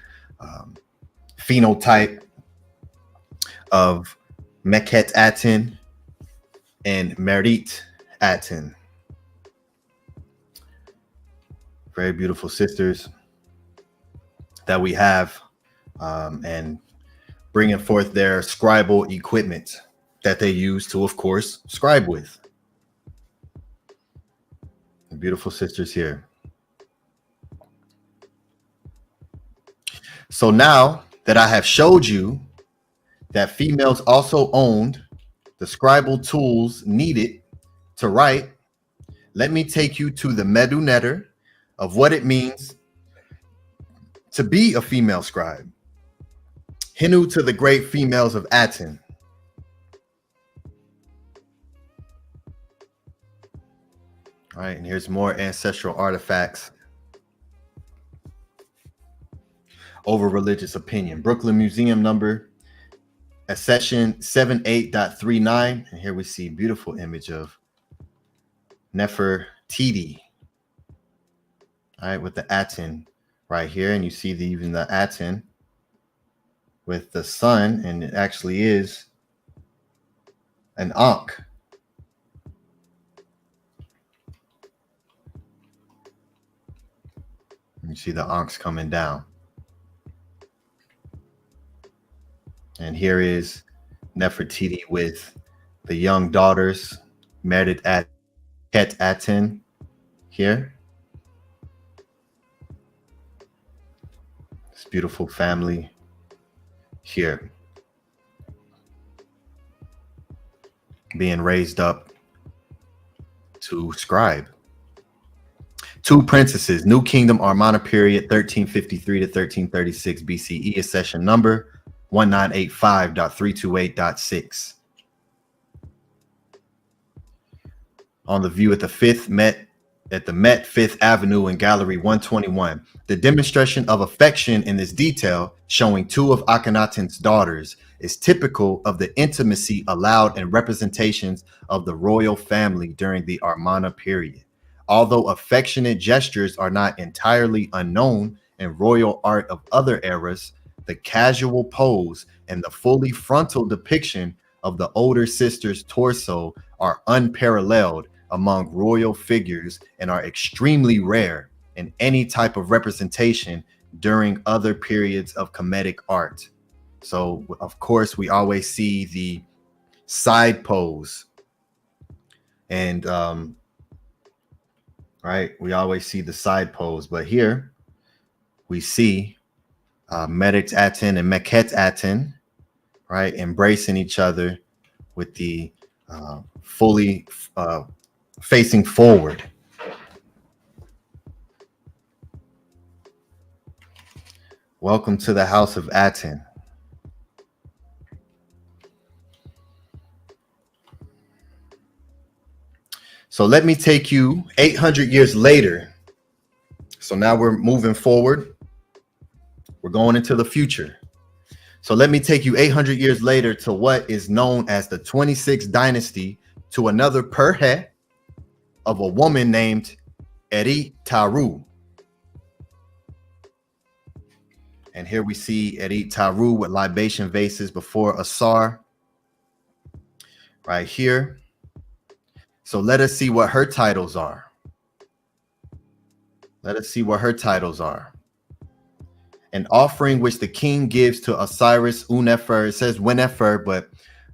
phenotype of MEKETATEN and MERITATEN. Very beautiful sisters that we have, and bringing forth their scribal equipment that they use to, of course, scribe with. The beautiful sisters here. So now that I have showed you that females also owned the scribal tools needed to write, let me take you to the Medu of what it means to be a female scribe. Hinu to the great females of Aten. All right, and here's more ancestral artifacts over religious opinion. Brooklyn Museum number, accession 78.39. And here we see a beautiful image of Nefertiti. All right, with the Aten right here, and you see even the Aten with the sun, and it actually is an Ankh. You see the Ankhs coming down. And here is Nefertiti with the young daughters, MERITATEN here. This beautiful family here, being raised up to scribe. Two princesses, New Kingdom, Amarna period, 1353 to 1336 BCE, is session number 1985.328.6. On the view at the Met 5th Avenue and Gallery 121. The demonstration of affection in this detail, showing two of Akhenaten's daughters, is typical of the intimacy allowed in representations of the royal family during the Amarna period. Although affectionate gestures are not entirely unknown in royal art of other eras, the casual pose and the fully frontal depiction of the older sister's torso are unparalleled among royal figures and are extremely rare in any type of representation during other periods of Kemetic art. So, of course, we always see the side pose, and right, we always see the side pose, but here we see MERITATEN and MEKETATEN, right, embracing each other with the fully facing forward. Welcome to the House of Aten. So let me take you 800 years later. So now we're moving forward. We're going into the future. So let me take you 800 years later to what is known as the 26th dynasty, to another Perhe of a woman named Eri Taru. And here we see Eri Taru with libation vases before Asar right here. So let us see what her titles are. Let us see what her titles are. An offering which the king gives to Osiris HUNEFER. It says HUNEFER, but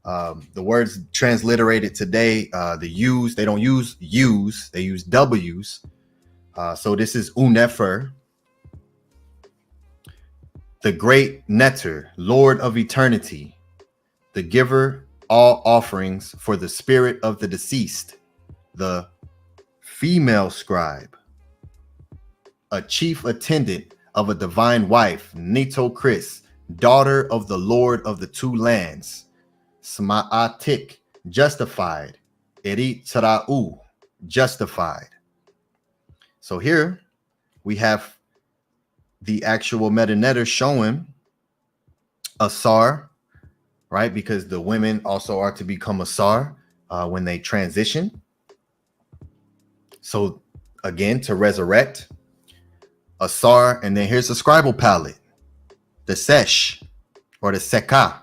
the words transliterated today, the U's, they don't use U's, they use W's. So this is HUNEFER, the great Neter, Lord of eternity, the giver all offerings for the spirit of the deceased, the female scribe, a chief attendant of a divine wife, Nito Chris, daughter of the Lord of the two lands, Sma'atik, justified, Eri Tara'u, justified. So here we have the actual meta-netter showing Asar, right? Because the women also are to become Asar when they transition. So again, to resurrect Asar, and then here's the scribal palette, the Sesh or the Seka,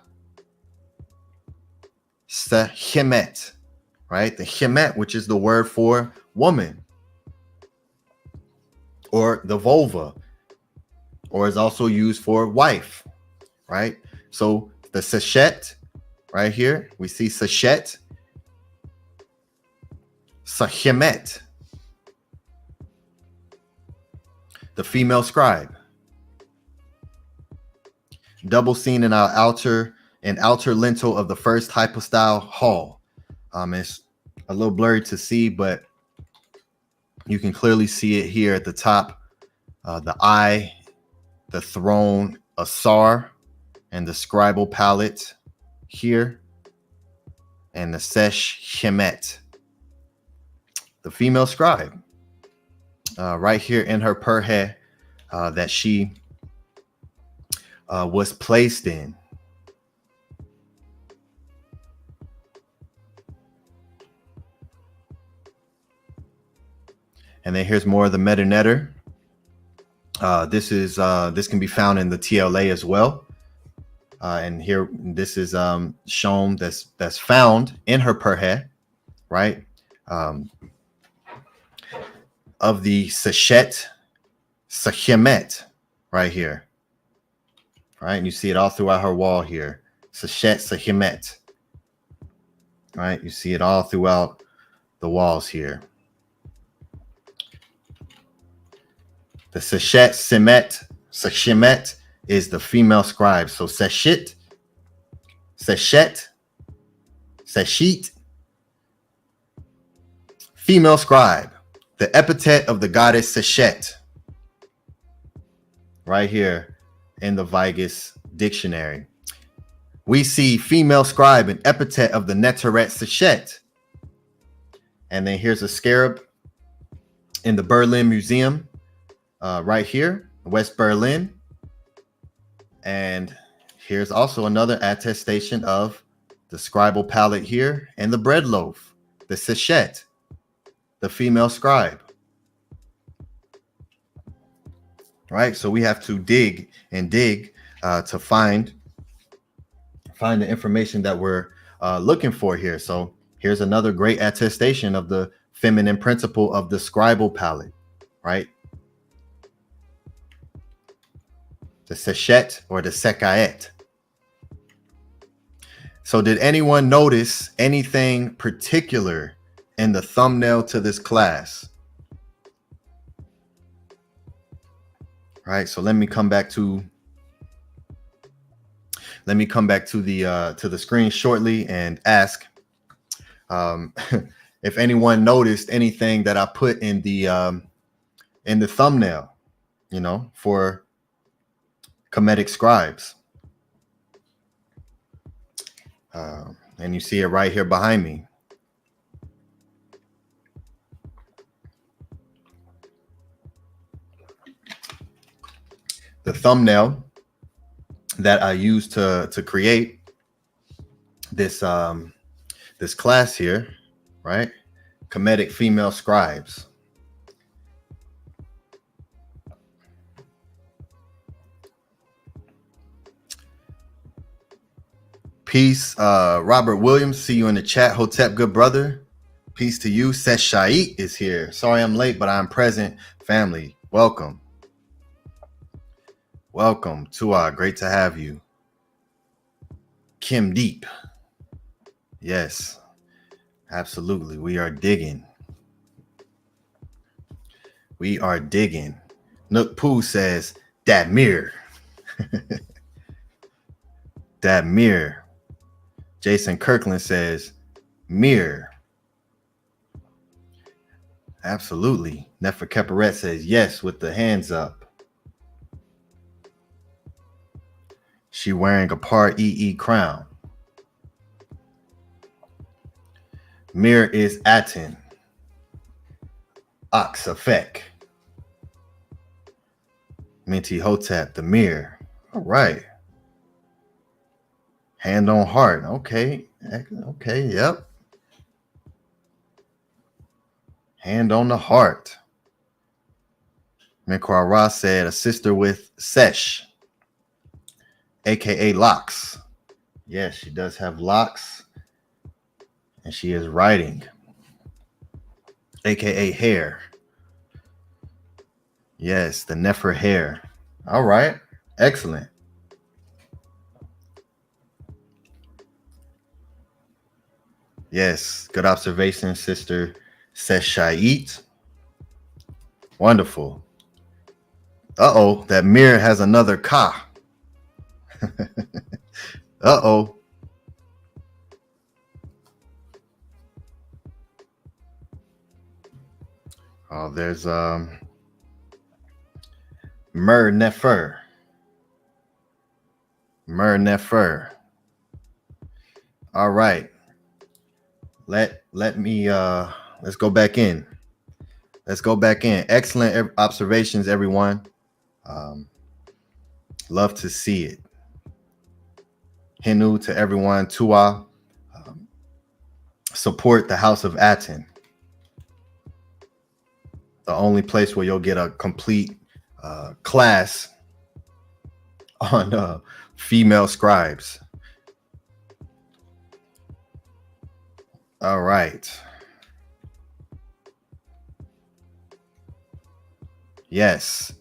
Sehemet, right? The Hemet, which is the word for woman, or the vulva, or is also used for wife, right? So the Seshet, right here, we see Seshet, Sehemet, the female scribe. Double seen in our outer lintel of the first hypostyle hall. It's a little blurry to see, but you can clearly see it here at the top. The eye, the throne, Asar, and the scribal palette here, and the SESHion, the female scribe, right here in her Perhe that she was placed in. And then here's more of the meta-netter This can be found in the TLA as well. And here, this is shown that's found in her perhe, right? Of the Seshet Sehemet right here, right? And you see it all throughout her wall here. Seshet Sehemet, right? You see it all throughout the walls here. The Seshet Sehemet is the female scribe. So Seshit, Seshet, Seshit, female scribe. The epithet of the goddess Seshet, right here in the Vigus dictionary. We see female scribe, an epithet of the Neteret Seshet. And then here's a scarab in the Berlin Museum, right here, West Berlin. And here's also another attestation of the scribal pallet here and the bread loaf, the Seshet, the female scribe. Right, so we have to dig to find the information that we're looking for here. So here's another great attestation of the feminine principle of the scribal pallet, right? The Seshet or the Sekaet. So did anyone notice anything particular in the thumbnail to this class? Right, so let me come back to the screen shortly and ask if anyone noticed anything that I put in the thumbnail, you know, for Kemetic scribes. And you see it right here behind me. The thumbnail that I used to create this this class here, right? Kemetic female scribes. Peace, Robert Williams. See you in the chat. Hotep, good brother. Peace to you. SESHion is here. Sorry I'm late, but I'm present. Family, welcome. Welcome to great to have you. Kim Deep. Yes, absolutely. We are digging. We are digging. Nook Pooh says, that mirror. That mirror. Jason Kirkland says, mirror. Absolutely. Nefer Keperet says, yes, with the hands up. She wearing a par EE crown. Mir is Aten. Ox effect. Minty Hotep, the mirror. All right. Hand on heart. Okay. Okay. Yep. Hand on the heart. Menkhu Ross said a sister with Sesh, aka locks. Yes, she does have locks. And she is writing, aka hair. Yes, the Nefer hair. All right. Excellent. Yes, good observation, sister SESHion. Wonderful. Uh-oh, that mirror has another ka. Uh-oh. Oh, there's MERITATEN. MERITATEN. All right. Let me let's go back in. Let's go back in. Excellent observations, everyone. Love to see it. Hinu to everyone. Tua. Support the House of Aten. The only place where you'll get a complete class on female scribes. All right. Yes.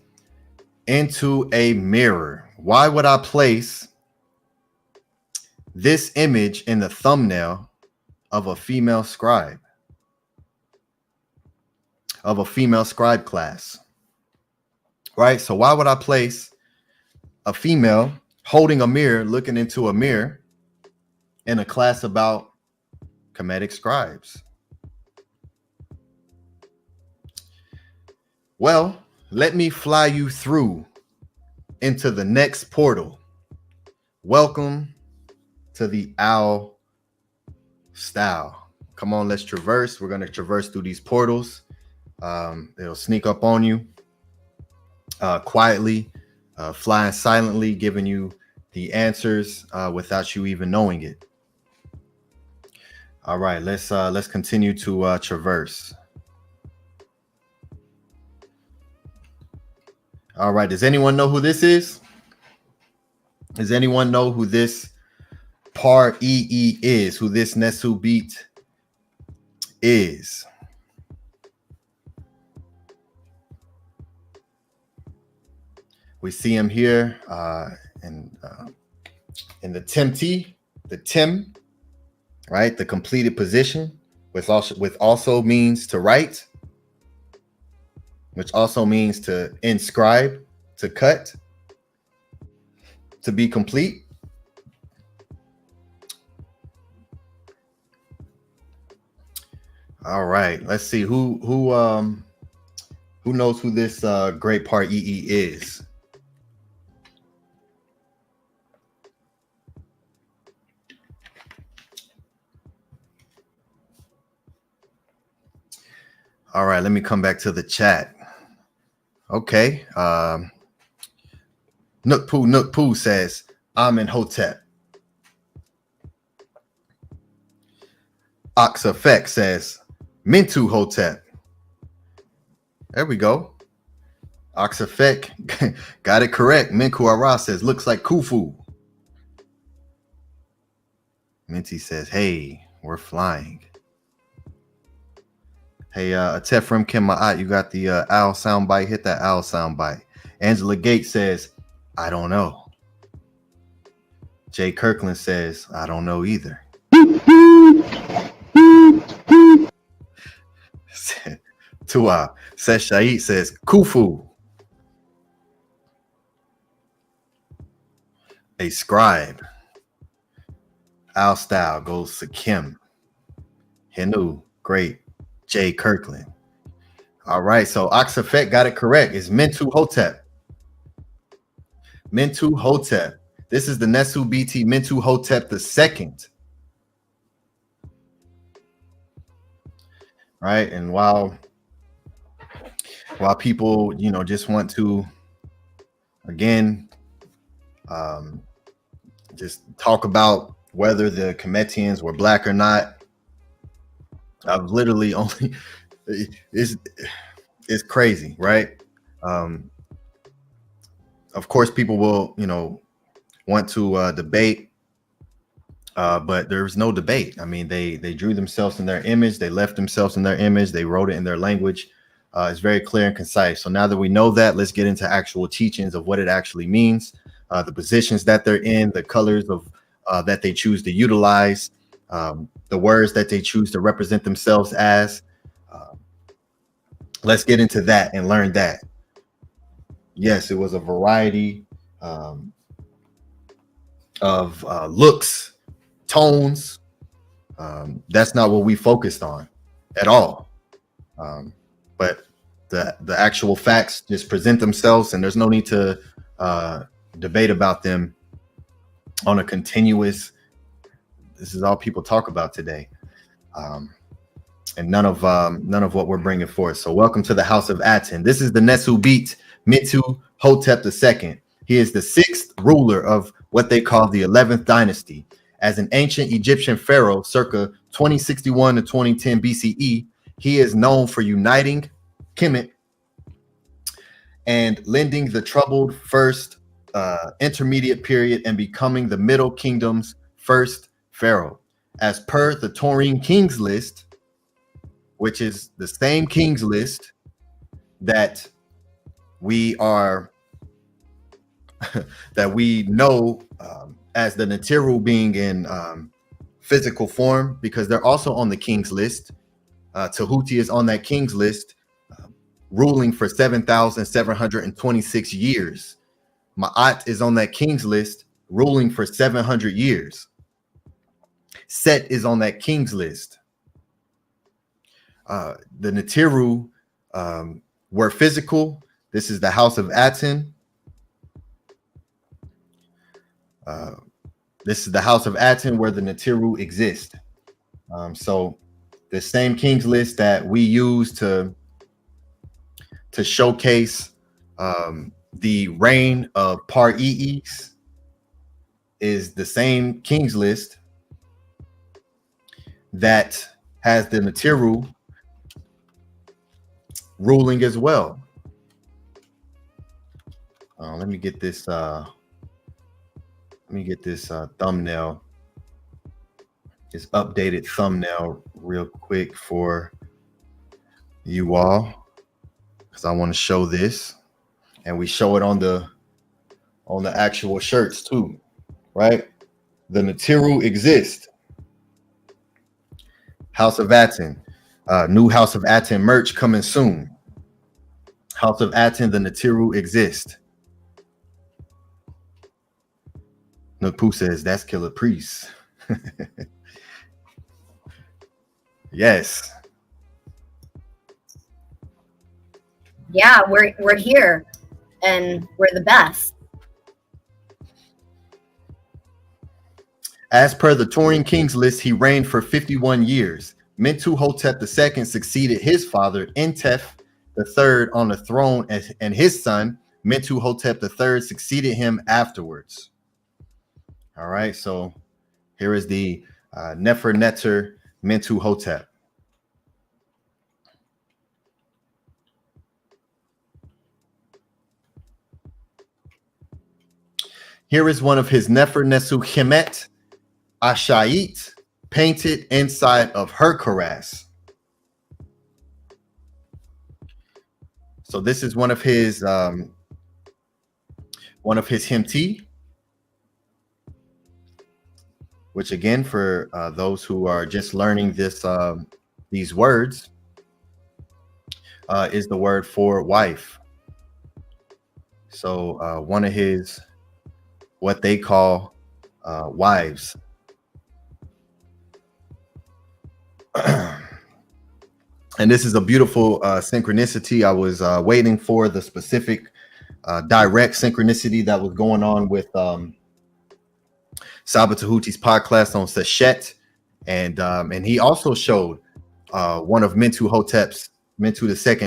Into a mirror. Why would I place this image in the thumbnail of a female scribe? Of a female scribe class. Right? So why would I place a female holding a mirror, looking into a mirror in a class about Kemetic scribes? Well, let me fly you through into the next portal. Welcome to the owl style. Come on, let's traverse. We're going to traverse through these portals. It'll sneak up on you quietly, flying silently, giving you the answers without you even knowing it. All right, let's continue to traverse. All right, does anyone know who this is? Does anyone know who this Par EE is? Who this Nesu beat is? We see him here in the Tim, right? The completed position, which also means to write, which also means to inscribe, to cut, to be complete. All right, let's see who knows who this great Par EE is. All right, let me come back to the chat. Okay. Nook says, Amenhotep. Oxafek says, Menkhu Hotep. There we go. Oxafek got it correct. Menkhu Ara says, looks like Khufu. Minty says, hey, we're flying. Hey, Tefram Maat, you got the owl soundbite. Hit that owl soundbite. Angela Gates says, I don't know. Jay Kirkland says, I don't know either. Tua SESHion says, Khufu. A scribe. Owl style goes to Kim. Henu, great. Jay Kirkland. All right, so Oxafek got it correct. It's Menkhu Hotep. Menkhu Hotep. This is the Nesu BT Menkhu Hotep II. Right, and while people, just want to, again, just talk about whether the Kemetians were black or not, I've literally only it's crazy, right? Of course, people will, want to debate, but there's no debate. I mean, they drew themselves in their image, they left themselves in their image, they wrote it in their language. It's very clear and concise. So now that we know that, let's get into actual teachings of what it actually means, the positions that they're in, the colors of that they choose to utilize. The words that they choose to represent themselves as. Let's get into that and learn that. Yes, it was a variety of looks, tones. That's not what we focused on at all. But the actual facts just present themselves, and there's no need to debate about them on a continuous. This is all people talk about today, and none of what we're bringing forth. So welcome to the House of Aten. This is the Nesu beat Menkhu Hotep II. He is the 6th ruler of what they call the 11th dynasty. As an ancient Egyptian pharaoh circa 2061 to 2010 BCE, he is known for uniting Kemet and lending the troubled first intermediate period and becoming the Middle Kingdom's first pharaoh. As per the Taurine Kings list, which is the same Kings list that we are that we know as the Natiru being in physical form, because they're also on the King's list. Tehuti is on that King's list, ruling for 7,726 years. Maat is on that King's list, ruling for 700 years. Set is on that King's list. The Natiru were physical. This is the House of Aten. This is the House of Aten where the Natiru exist. So the same King's list that we use to showcase the reign of Par-Ees is the same King's list that has the Natiru ruling as well. Let me get this thumbnail, this updated thumbnail real quick for you all, because I want to show this, and we show it on the actual shirts too, right? The Natiru exist. House of Aten, new House of Aten merch coming soon. House of Aten, the Natiru exist. Menkhu says that's Killer Priest. Yes. Yeah, we're here, and we're the best. As per the Taurine Kings list, he reigned for 51 years. Mentuhotep II succeeded his father, Intef III, on the throne, and his son, Mentuhotep III, succeeded him afterwards. All right, so here is the Neferneter Mentuhotep. Here is one of his Nefernesu Kemet Ashait painted inside of her cuirass. So this is one of his Himti, which again, for those who are just learning this these words, is the word for wife. So one of his, what they call wives. And this is a beautiful synchronicity. I was waiting for the specific direct synchronicity that was going on with Saba Tehuti's podcast on Seshet, and he also showed one of Mentu II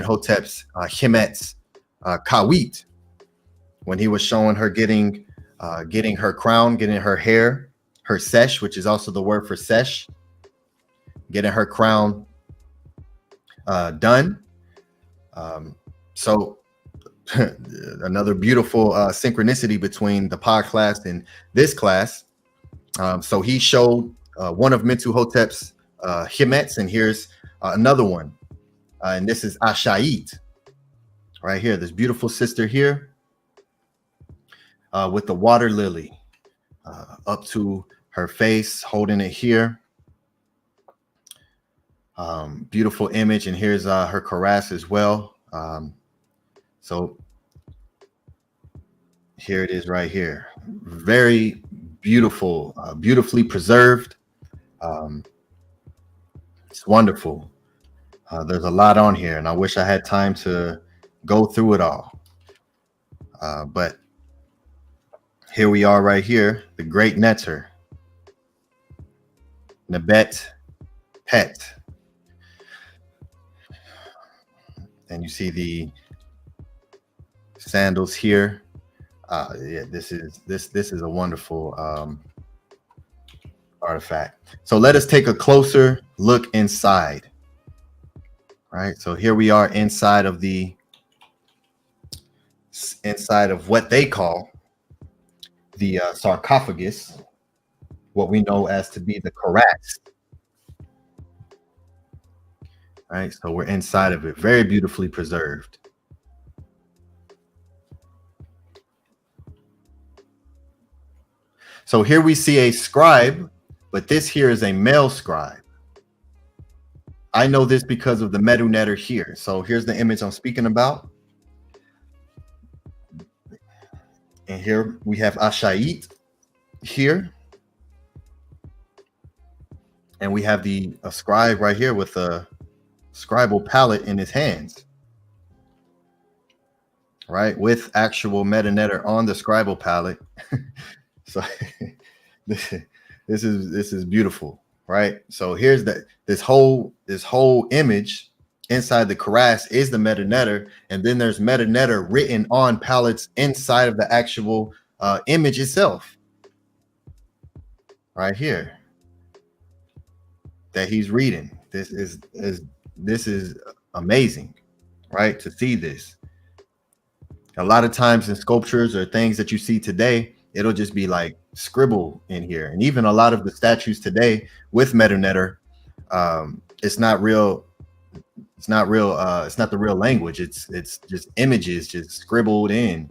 Hotep's Hemets Kawit, when he was showing her getting her crown, getting her hair, her sesh, which is also the word for sesh, getting her crown done. So another beautiful synchronicity between the pod class and this class. So he showed one of Mentuhotep's Hemets, and here's another one, and this is Ashait right here, this beautiful sister here with the water lily up to her face, holding it here. Beautiful image, and here's her cuirass as well. So here it is right here. Very beautiful, beautifully preserved. It's wonderful. There's a lot on here, and I wish I had time to go through it all. But here we are right here, the great Neter, Nebet Pet. And you see the sandals here. Yeah, this is a wonderful artifact. So let us take a closer look inside. All right, so here we are inside of the inside of what they call the sarcophagus, what we know as to be the Keras. Right, so we're inside of it, very beautifully preserved. So here we see a scribe, but this here is a male scribe. I know this because of the medunetter here. So here's the image I'm speaking about. And here we have Ashait here. And we have the scribe right here with a scribal pallet in his hands. Right, with actual medunetter on the scribal pallet. So this is beautiful, right? So here's this whole image inside the Keras is the medunetter, and then there's medunetter written on pallets inside of the actual image itself, right here, that he's reading. This is amazing, right? To see this. A lot of times in sculptures or things that you see today, it'll just be like scribble in here. And even a lot of the statues today with medunetter, it's not real. It's not the real language. It's just images just scribbled in.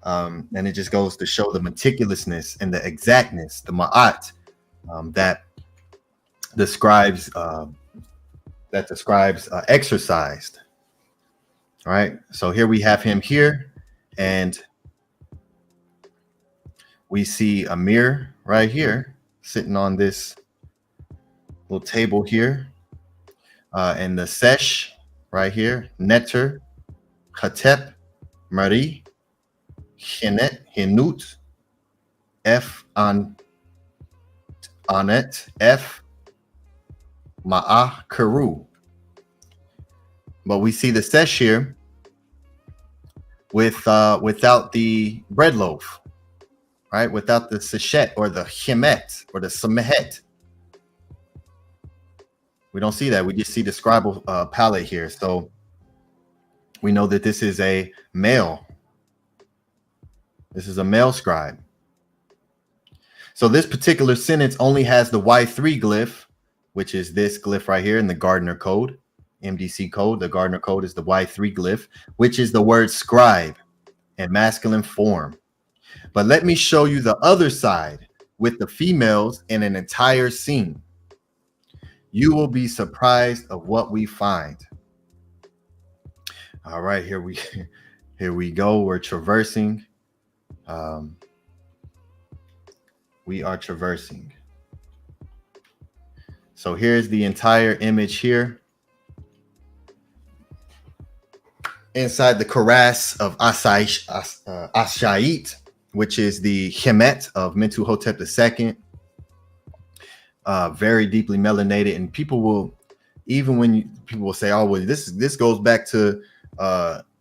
And it just goes to show the meticulousness and the exactness, the Maat, that the scribes exercised. All right. So here we have him here, and we see a mirror right here sitting on this little table here. And the sesh right here, netter, chatep, Meri, hinet, hinut, f anet, f ma'ah keru. But we see the sesh here with without the bread loaf. Right, without the seshet or the chemet or the smehet. We don't see that. We just see the scribal palette here. So we know that this is a male. This is a male scribe. So this particular sentence only has the Y3 glyph, which is this glyph right here in the Gardner code, MDC code. The Gardner code is the Y3 glyph, which is the word scribe in masculine form. But let me show you the other side with the females in an entire scene. You will be surprised of what we find. All right, here we go. We're traversing. We are traversing. So here's the entire image here. Inside the Keras of Ashait, which is the Kemet of Mentuhotep II. Very deeply melanated, and people will, even when people will say, "Oh, well, this goes back to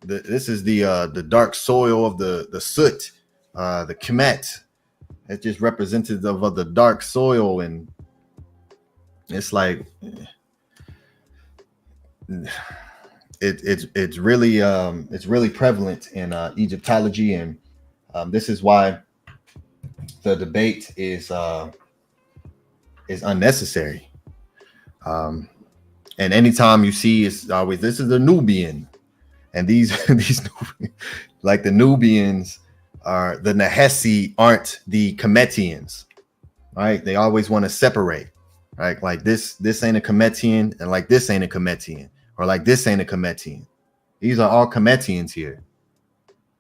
this is the dark soil of the soot, the Kemet. It's just representative of the dark soil," and it's like it's really prevalent in Egyptology, and this is why the debate is unnecessary. And anytime you see, it's always this is the Nubian, and these like the Nubians are the Nahesi aren't the Kemetians, right? They always want to separate, right? Like this ain't a Kemetian, and like this ain't a Kemetian, or like this ain't a Kemetian. These are all Kemetians here.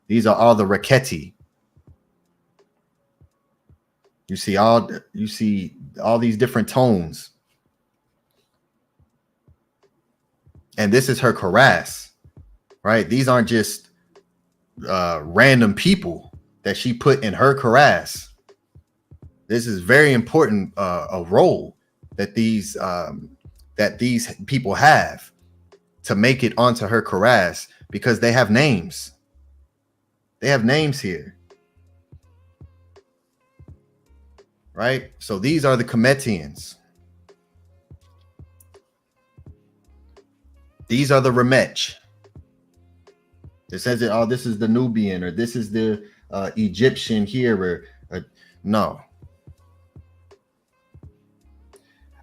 These are all the Raketi. You see all these different tones. And this is her Keras, right? These aren't just random people that she put in her Keras. This is very important, a role that these people have to make it onto her Keras, because they have names. They have names here. Right? So these are the Kemetians. These are the Remech. It says it, oh, this is the Nubian, or this is the Egyptian here, or no.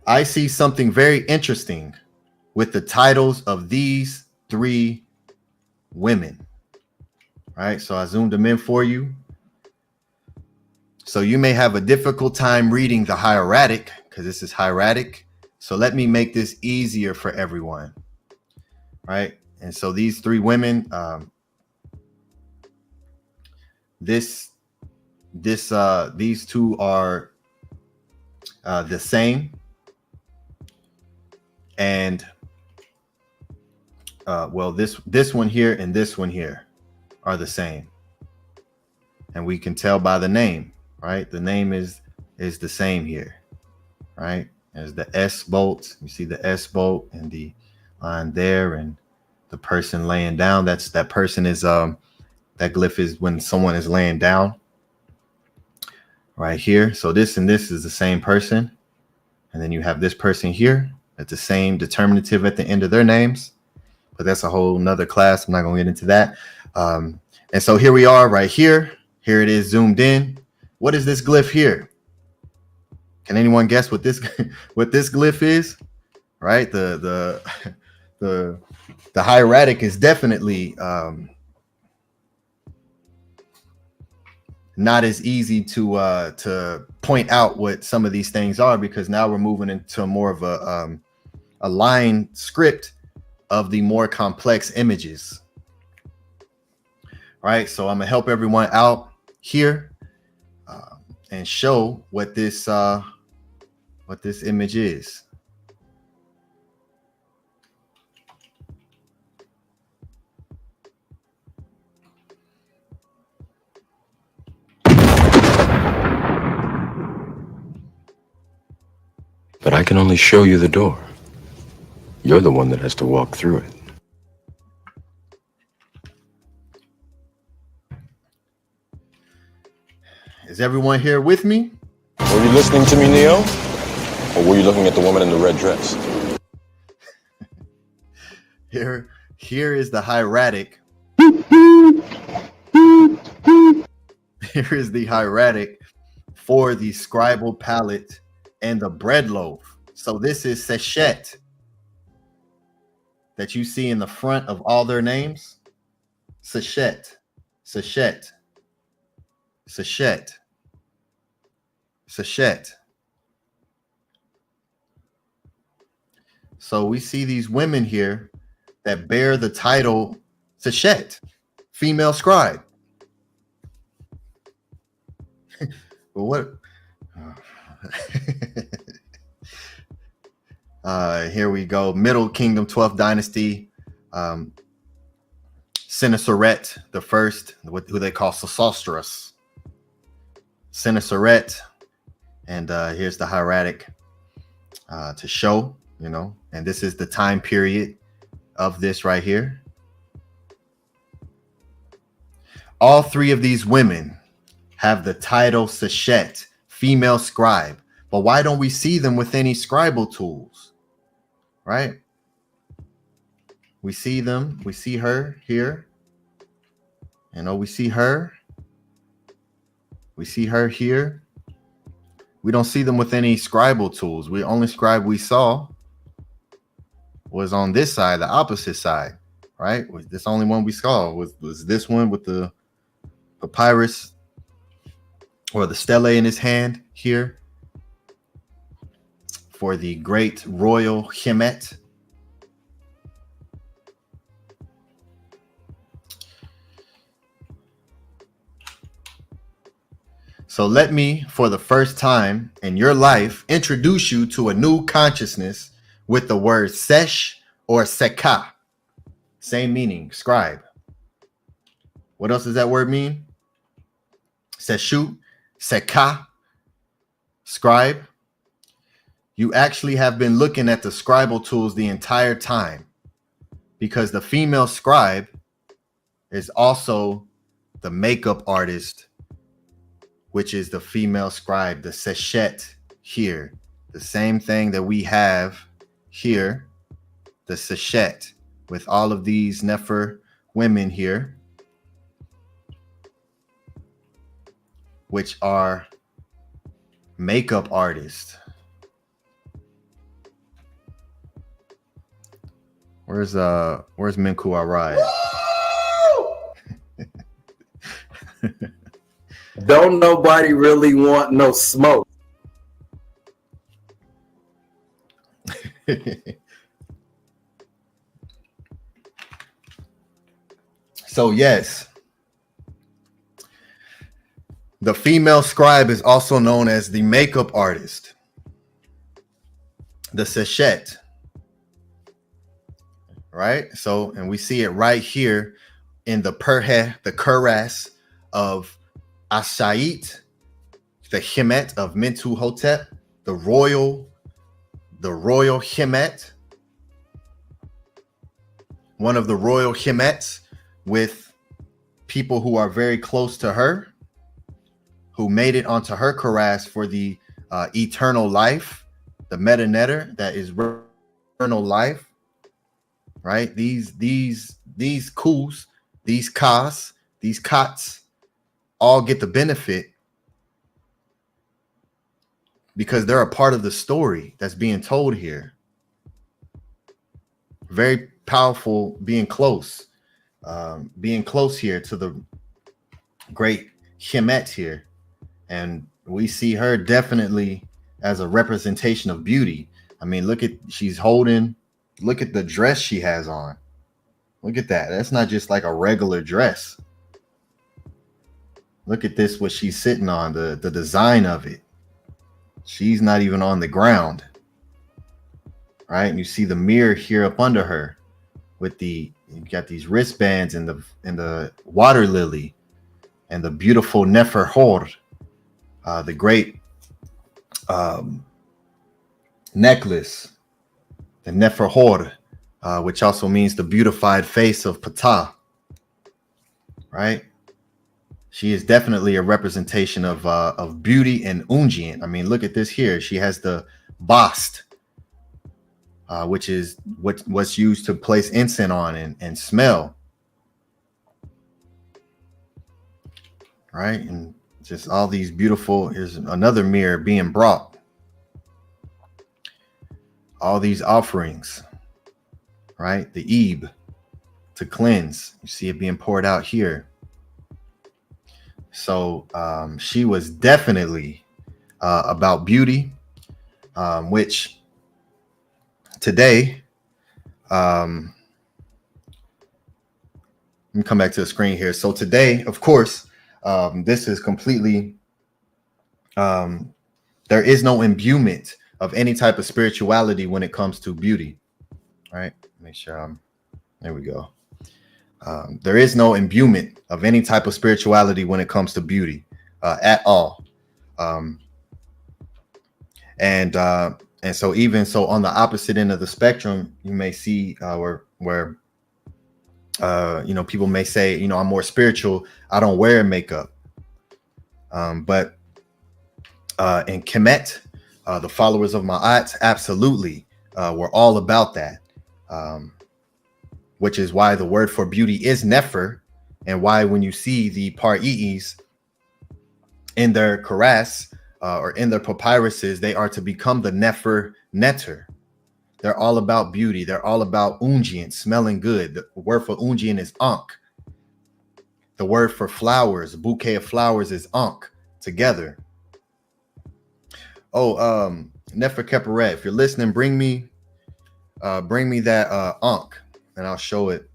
I see something very interesting with the titles of these three women. All right, so I zoomed them in for you. So you may have a difficult time reading the hieratic because this is hieratic. So let me make this easier for everyone. All right, and so these three women, these two are the same, and well, this one here and this one here are the same, and we can tell by the name, right? The name is the same here, right? As the S bolt, you see the S bolt and the line there, and the person laying down. That person is that glyph is when someone is laying down, right here. So this and this is the same person, and then you have this person here at the same determinative at the end of their names, but that's a whole nother class. I'm not gonna get into that. And so here we are right here. Here it is zoomed in. What is this glyph here? Can anyone guess what this what this glyph is? Right, the hieratic is definitely not as easy to point out what some of these things are, because now we're moving into more of a line script of the more complex images. All right, so I'm gonna help everyone out here and show what this image is. But I can only show you the door. You're the one that has to walk through it. Is everyone here with me? Were you listening to me, Neo? Or were you looking at the woman in the red dress? Here is the hieratic. Here is the hieratic for the Scribal palette and the bread loaf. So this is SESHion that you see in the front of all their names. SESHion, SESHion, SESHion, SESHion. So we see these women here that bear the title SESHion, female scribe. But what? Here we go. Middle Kingdom, 12th Dynasty. Sennacherib the first, who they call Sesostris. Sennacherib, and here's the hieratic to show, you know, and this is the time period of this right here. All three of these women have the title SESHion, female scribe, but why don't we see them with any scribal tools? Right? We see them, we see her here. You know, we see her. We see her here. We don't see them with any scribal tools. The only scribe we saw was on this side, the opposite side, right? This only one we saw was this one with the papyrus or the stele in his hand here for the great royal Kemet. So let me, for the first time in your life, introduce you to a new consciousness with the word sesh or sekah. Same meaning, scribe. What else does that word mean? Seshu, sekah, scribe. You actually have been looking at the scribal tools the entire time, because the female scribe is also the makeup artist, which is the female scribe, the seshet here. The same thing that we have here, the seshet, with all of these Nefer women here. which are makeup artists. Where's Menkhu Arai? Don't nobody really want no smoke. So yes, the female scribe is also known as the makeup artist, the seshet, right? So, and we see it right here in the the kuras of Ashait, the Hemet of Mentu Hotep, the royal Hemet, one of the royal Hemets with people who are very close to her, who made it onto her kuras for the eternal life, the meta netter that is eternal life, right? These kus, these kas, these kats all get the benefit because they're a part of the story that's being told here. Very powerful being close here to the great Hemet here. And we see her definitely as a representation of beauty. I mean, look at the dress she has on. Look at that. That's not just like a regular dress. Look at this, what she's sitting on, the design of it. She's not even on the ground, right? And you see the mirror here up under her with you got these wristbands and the water lily and the beautiful Nefer Hor, the great necklace, the Nefer Hor, which also means the beautified face of Ptah, right? She is definitely a representation of beauty and unguent. I mean, look at this here. She has the bast, which is what's used to place incense on and smell, right? And just all these beautiful. Here's another mirror being brought. All these offerings, right? The ebe to cleanse. You see it being poured out here. So she was definitely about beauty, which today, let me come back to the screen here. So today, of course, this is completely, there is no imbuement of any type of spirituality when it comes to beauty, right? Make sure there we go. There is no imbuement of any type of spirituality when it comes to beauty at all. And so even so on the opposite end of the spectrum, you may see where people may say, I'm more spiritual, I don't wear makeup. But in Kemet, the followers of Maat, absolutely, we're all about that. Which is why the word for beauty is Nefer, and why when you see the Par'is in their Kuras or in their papyruses, they are to become the Nefer netter. They're all about beauty. They're all about unguent, smelling good. The word for unguent is ankh. The word for flowers, a bouquet of flowers, is ankh together. Oh, Nefer Keperet, if you're listening, bring me that ankh. And I'll show it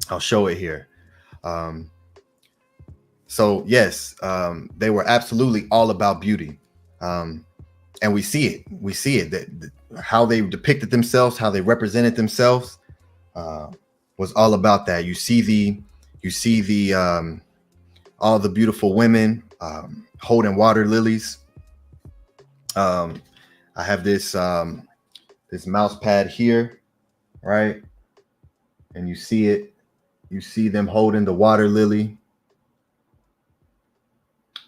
here. So yes, they were absolutely all about beauty. And we see it that how they depicted themselves, how they represented themselves, was all about that. You see the all the beautiful women holding water lilies. I have this mouse pad here, right? And you see them holding the water lily.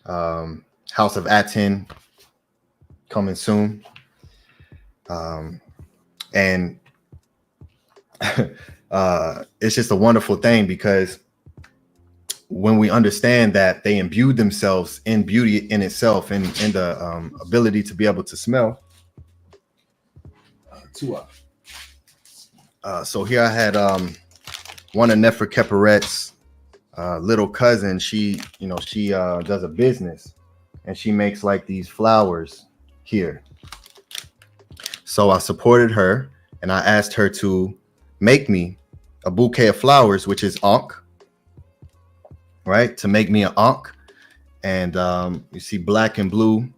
House of Aten coming soon. And it's just a wonderful thing because when we understand that they imbued themselves in beauty in itself and in the ability to be able to smell. So here I had one of Nefer Keperet's little cousin. She does a business and she makes like these flowers here. So I supported her and I asked her to make me a bouquet of flowers, which is ankh, right? To make me an ankh. And you see black and blue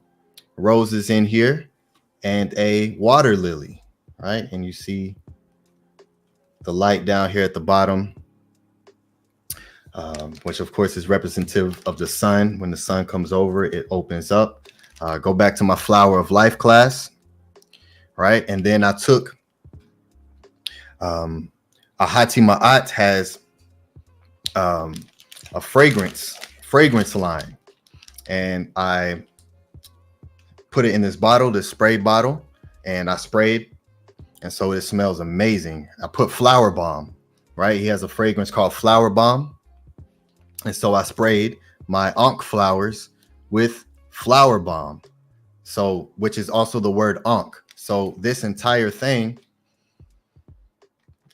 roses in here and a water lily, right? And you see the light down here at the bottom, which of course is representative of the sun. When the sun comes over, it opens up. Go back to my flower of life class, right? And then I took Ahati Maat has a fragrance line, and I put it in this bottle, this spray bottle, and I sprayed, and so it smells amazing. I put flower bomb, right? He has a fragrance called flower bomb, and so I sprayed my ankh flowers with flower bomb, so which is also the word ankh. So this entire thing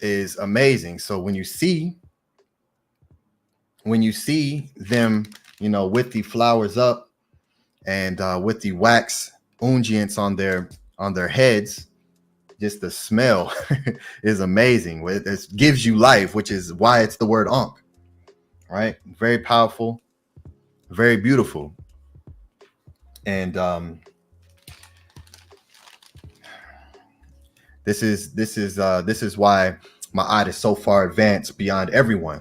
is amazing. So when you see them, you know, with the flowers up and with the wax unguents on their heads, just the smell is amazing. It gives you life, which is why it's the word ankh, right? Very powerful, very beautiful. And this is why my art is so far advanced beyond everyone,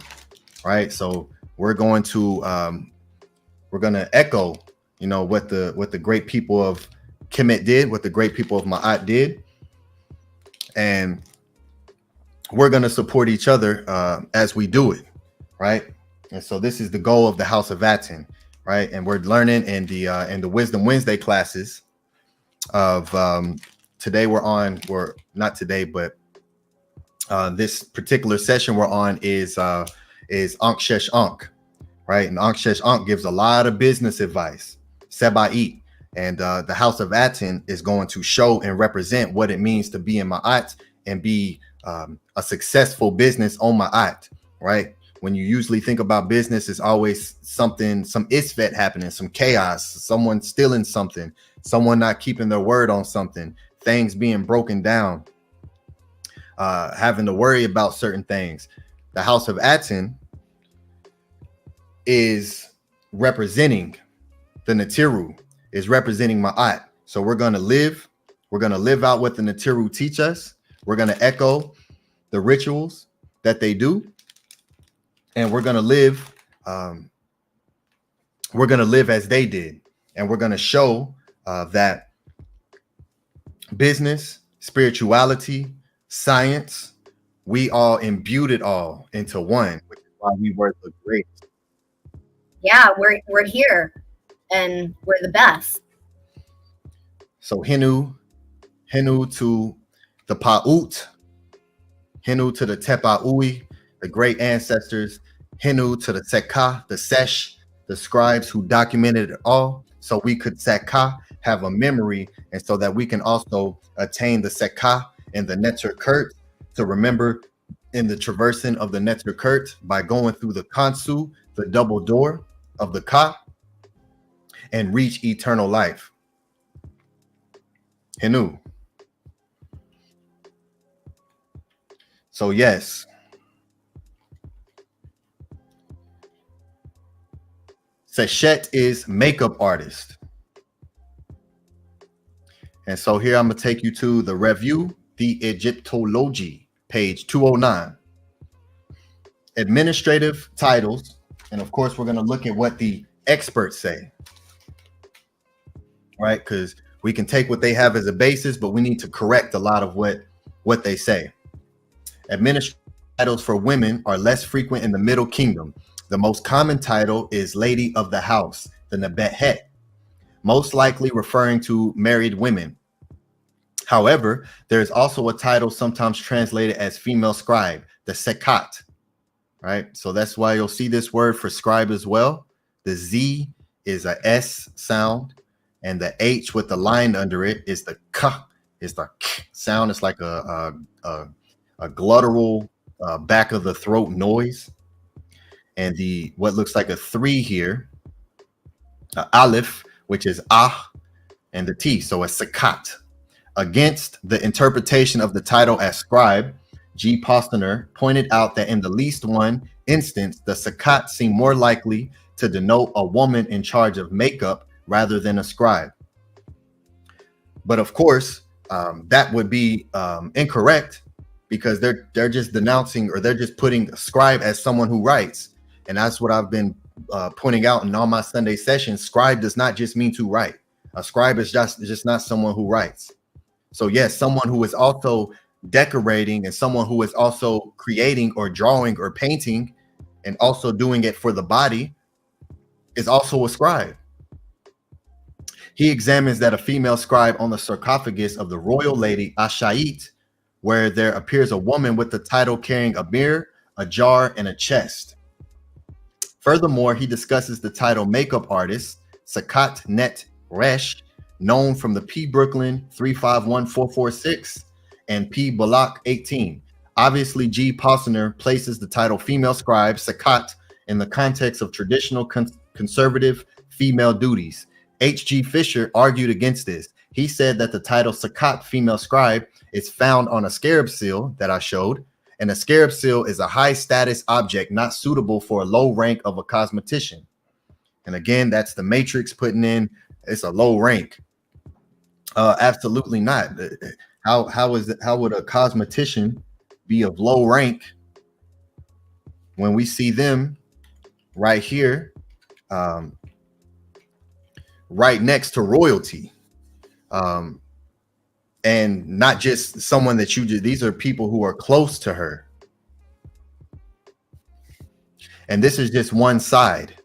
right? So we're going to echo, you know, what the great people of Kemet did, what the great people of Ma'at did, and we're going to support each other as we do it, right? And so this is the goal of the House of Aten, right? And we're learning in the Wisdom Wednesday classes of today. Not today, but this particular session we're on is Ankh Shesh Ankh, right? And Ankh Shesh Ankh gives a lot of business advice, Seba'it. And the House of Aten is going to show and represent what it means to be in Ma'at and be a successful business on Ma'at, right? When you usually think about business, it's always something, some isvet happening, some chaos, someone stealing something, someone not keeping their word on something, things being broken down, having to worry about certain things. The House of Aten is representing the Natiru, is representing Ma'at. So we're going to live out what the Natiru teach us. We're going to echo the rituals that they do. And we're going to live as they did. And we're going to show that business, spirituality, science, we all imbued it all into one, which is why we were the greatest. Yeah, we're here and we're the best. So Hinu to the Pa'ut, Hinu to the Tepa'ui, the great ancestors, Hinu to the Sekah, the Sesh, the scribes who documented it all, so we could Sekah have a memory, and so that we can also attain the Sekah and the Neter Kurt, to remember in the traversing of the Neter Kurt by going through the Kansu, the double door of the Ka, and reach eternal life. Hinu. So yes, Seshet is makeup artist. And so here I'm going to take you to the Revue d'Egyptologie, page 209. Administrative titles. And of course, we're going to look at what the experts say. Right? Because we can take what they have as a basis, but we need to correct a lot of what they say. Administrative titles for women are less frequent in the Middle Kingdom. The most common title is Lady of the House, the Nebet Het, most likely referring to married women. However, there is also a title sometimes translated as female scribe, the Sekat, right? So that's why you'll see this word for scribe as well. The Z is a S sound, and the H with the line under it is the K, is the K sound. It's like a glottal back of the throat noise. And the what looks like a 3 here, Aleph, which is Ah, and the T, so a sakat. Against the interpretation of the title as scribe, G. Postner pointed out that in the least one instance, the sakat seemed more likely to denote a woman in charge of makeup rather than a scribe. But of course, that would be incorrect, because they're just denouncing, or they're just putting a scribe as someone who writes. And that's what I've been pointing out in all my Sunday sessions. Scribe does not just mean to write. A scribe is just not someone who writes. So yes, someone who is also decorating, and someone who is also creating or drawing or painting and also doing it for the body is also a scribe. He examines that a female scribe on the sarcophagus of the royal lady Ashait, where there appears a woman with the title carrying a mirror, a jar, and a chest. Furthermore, he discusses the title makeup artist Sakat Net Resh, known from the P Brooklyn 351446 and P Balak 18. Obviously, G. Posner places the title female scribe Sakat in the context of traditional conservative female duties. H.G. Fisher argued against this. He said that the title Sakat female scribe is found on a scarab seal that I showed, and a scarab seal is a high status object not suitable for a low rank of a cosmetician. And again, that's the Matrix putting in, it's a low rank. Absolutely not. How would a cosmetician be of low rank when we see them right here, right next to royalty, and not just someone that these are people who are close to her. And this is just one side.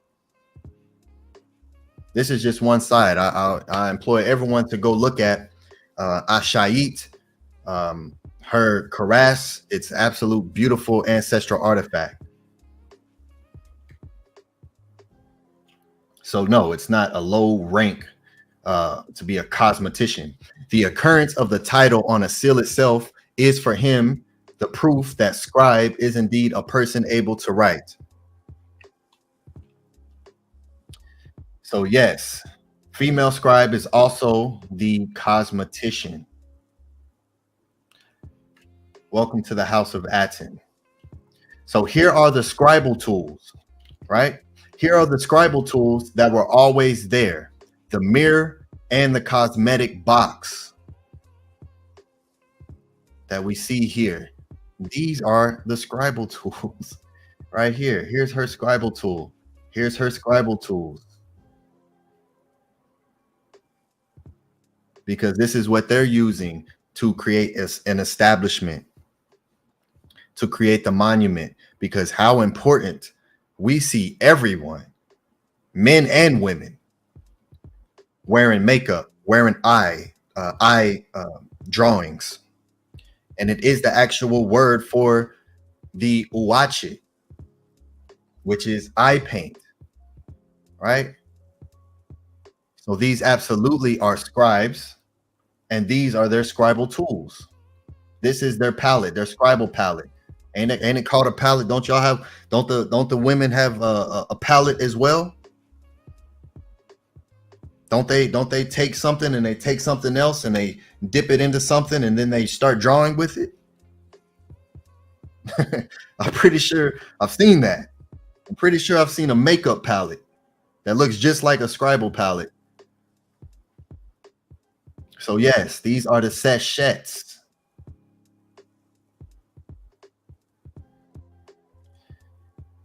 This is just one side. I employ everyone to go look at Ashait, her Karas. It's absolute beautiful ancestral artifact. So no, it's not a low rank to be a cosmetician. The occurrence of the title on a seal itself is for him the proof that scribe is indeed a person able to write. So yes, female scribe is also the cosmetician. Welcome to the House of Aten. So here are the scribal tools, right? Here are the scribal tools that were always there: the mirror and the cosmetic box that we see here. These are the scribal tools right here. Here's her scribal tool. Here's her scribal tools. Because this is what they're using to create an establishment, to create the monument. Because how important, we see everyone, men and women, wearing makeup, wearing eye drawings. And it is the actual word for the uache, which is eye paint, right? So these absolutely are scribes, and these are their scribal tools. This is their palette, their scribal palette. Ain't it called a palette? Don't y'all have? Don't the women have a palette as well? Don't they take something and they take something else and they dip it into something and then they start drawing with it? I'm pretty sure I've seen that. I'm pretty sure I've seen a makeup palette that looks just like a scribal palette. So yes, these are the seshets.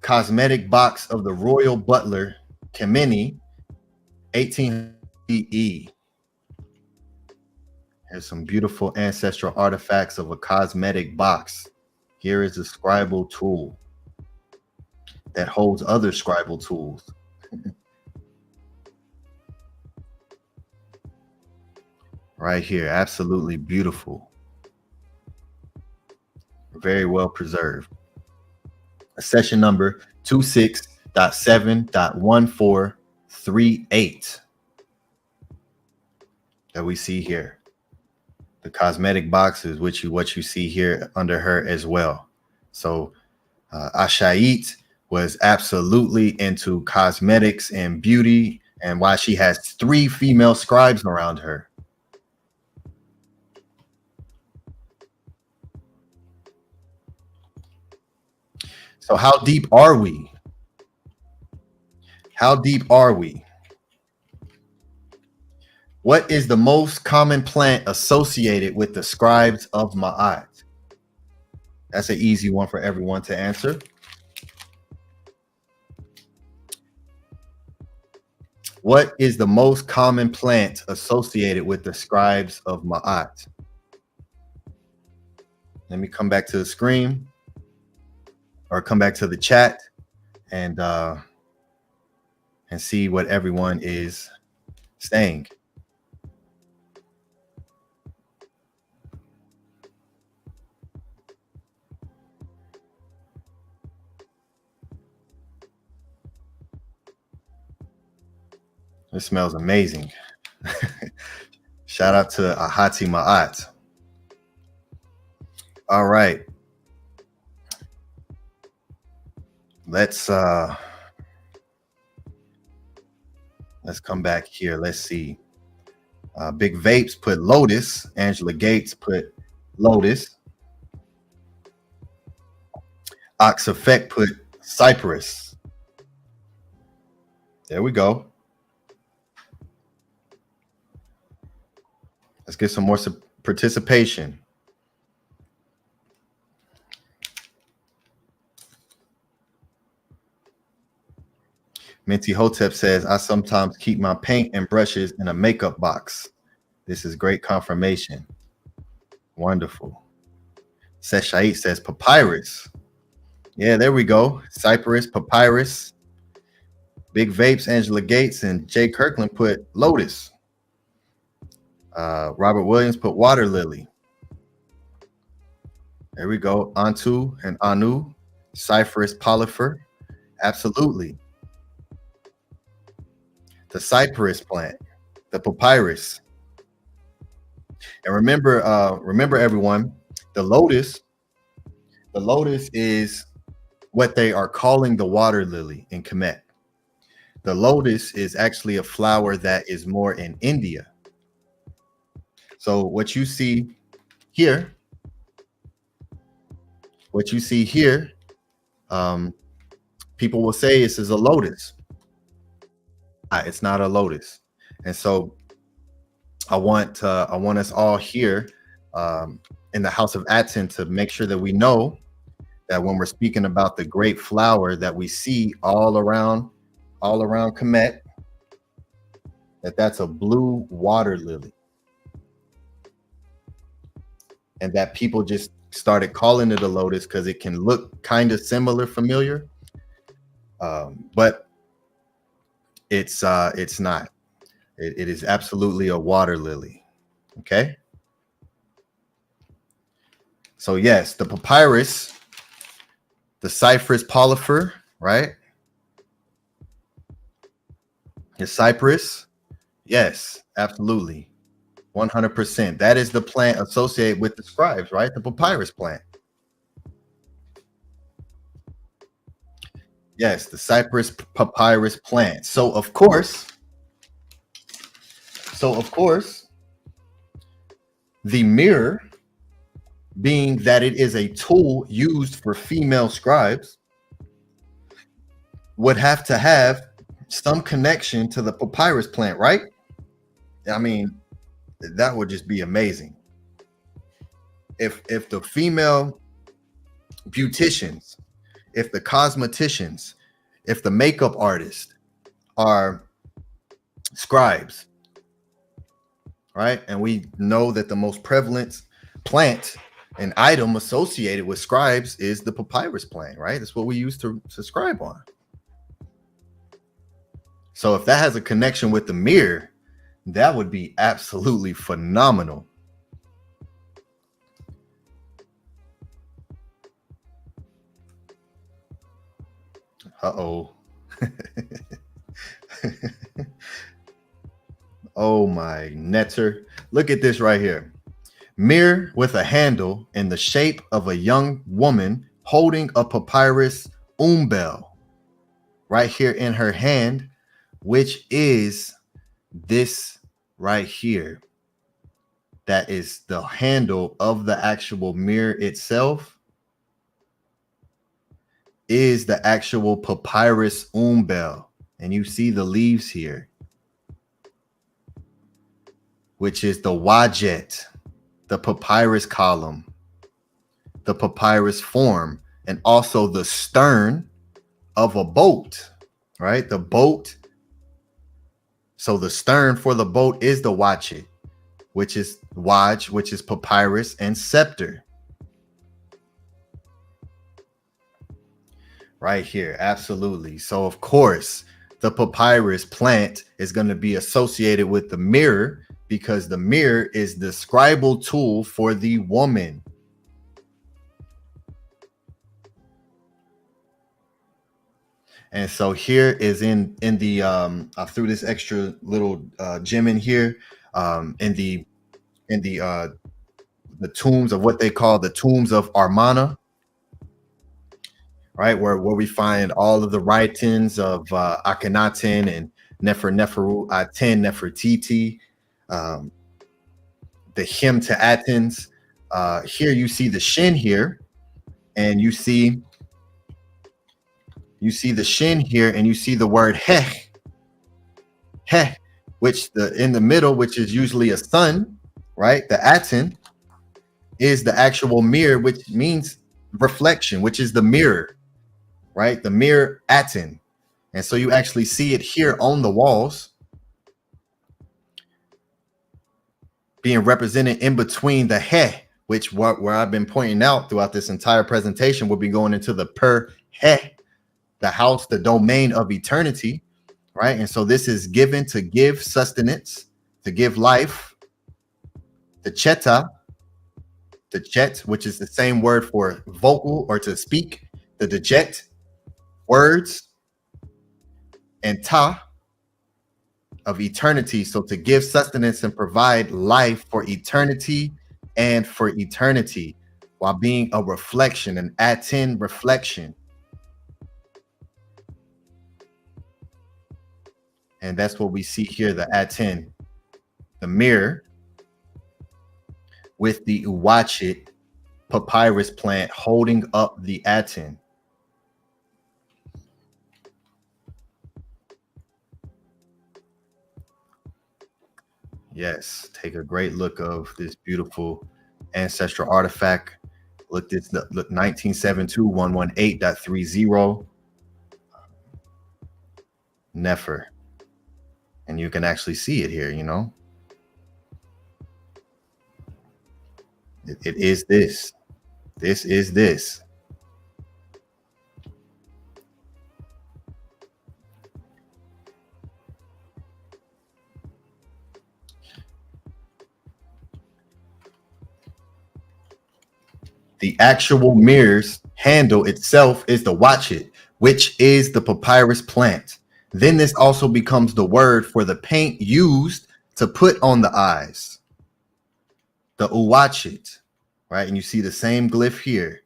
Cosmetic box of the royal butler Kemetic, 1800 CE. Here's some beautiful ancestral artifacts of a cosmetic box. Here is a scribal tool that holds other scribal tools. Right here, absolutely beautiful. Very well preserved. session number 26.7.1438 that we see here. The cosmetic boxes, which what you see here under her as well. So Ashait was absolutely into cosmetics and beauty, and why she has 3 female scribes around her. So how deep are we? How deep are we? What is the most common plant associated with the scribes of Maat? That's an easy one for everyone to answer. What is the most common plant associated with the scribes of Maat? Let me come back to the screen, or come back to the chat, and see what everyone is saying. It smells amazing. Shout out to Ahati Maat. All right. Let's come back here. Let's see. Big Vapes put Lotus. Angela Gates put Lotus. Ox Effect put Cypress. There we go. Let's get some more participation. Minty Hotep says, I sometimes keep my paint and brushes in a makeup box. This is great confirmation. Wonderful. Seshait says papyrus. Yeah, there we go. Cypress, papyrus. Big Vapes, Angela Gates, and Jay Kirkland put lotus. Robert Williams put water lily. There we go. Antu and Anu. Cypress, polyfer. Absolutely. The cypress plant, the papyrus. And remember everyone, the lotus is what they are calling the water lily in Kemetic. The lotus is actually a flower that is more in India. So what you see here, people will say this is a lotus. It's not a lotus. And so I want us all here in the House of Aten to make sure that we know that when we're speaking about the great flower that we see all around Kemet, that's a blue water lily. And that people just started calling it a lotus because it can look kind of familiar. But it's not. It is absolutely a water lily. Okay. So yes, the papyrus, the cypress polyfer, right? The cypress, yes, absolutely, 100%. That is the plant associated with the scribes, right? The papyrus plant. Yes, the cypress papyrus plant. So of course, the mirror, being that it is a tool used for female scribes, would have to have some connection to the papyrus plant, right? I mean, that would just be amazing. If the female beauticians, if the cosmeticians, if the makeup artists are scribes, right? And we know that the most prevalent plant and item associated with scribes is the papyrus plant, right? That's what we use to scribe on. So if that has a connection with the mirror, that would be absolutely phenomenal. Uh-oh. Oh my netter. Look at this right here. Mirror with a handle in the shape of a young woman holding a papyrus umbel right here in her hand, which is this right here. That is the handle of the actual mirror itself, is the actual papyrus umbel. And you see the leaves here, which is the wajet, the papyrus column, the papyrus form, and also the stern of a boat, right? The boat. So the stern for the boat is the wajet, which is waj, which is papyrus, and scepter. Right here, absolutely. So of course, the papyrus plant is going to be associated with the mirror, because the mirror is the scribal tool for the woman. And so here is in the I threw this extra little gem in here, in the tombs of what they call the tombs of Armana, right, where we find all of the writings of Akhenaten and Neferu Aten Nefertiti, the hymn to Athens. Here you see the shin here, and you see the shin here, and you see the word heh, which in the middle, which is usually a sun, right? The Aten is the actual mirror, which means reflection, which is the mirror, right? The mirror Aten. And so you actually see it here on the walls, being represented in between the heh, which where I've been pointing out throughout this entire presentation, will be going into the per heh, the house, the domain of eternity, right? And so this is given to give sustenance, to give life. The cheta, the chet, which is the same word for vocal or to speak, the dejet, words, and ta, of eternity. So to give sustenance and provide life for eternity and for eternity, while being a reflection, an Aten reflection. And that's what we see here, the Aten, the mirror with the Uwachet papyrus plant holding up the Aten. Yes, take a great look of this beautiful ancestral artifact. Look 1972.118.30 Nefer. And you can actually see it here, you know. It is this. This is this. The actual mirror's handle itself is the watchet, which is the papyrus plant. Then this also becomes the word for the paint used to put on the eyes, the uwachet, right? And you see the same glyph here,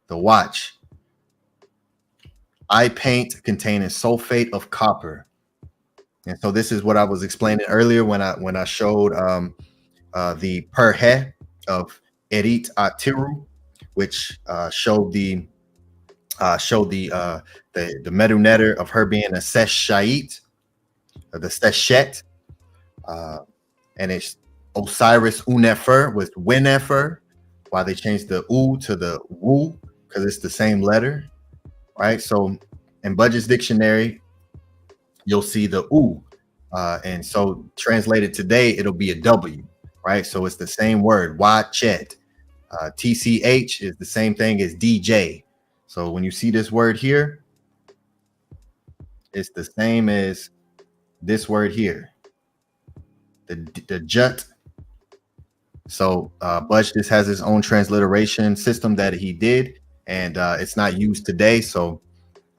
the watch. Eye paint containing sulfate of copper. And so this is what I was explaining earlier when I showed the perhe of ETH Atiru, which showed the medu netter of her being a seshait, or the seshet, and it's Osiris Hunefer with Hunefer. Why they changed the u to the wu, because it's the same letter, right? So in Budget's dictionary, you'll see the u, and so translated today, it'll be a w, right? So it's the same word, wachet. TCH is the same thing as DJ. So when you see this word here, it's the same as this word here, the jut. So Budge just has his own transliteration system that he did, and it's not used today. So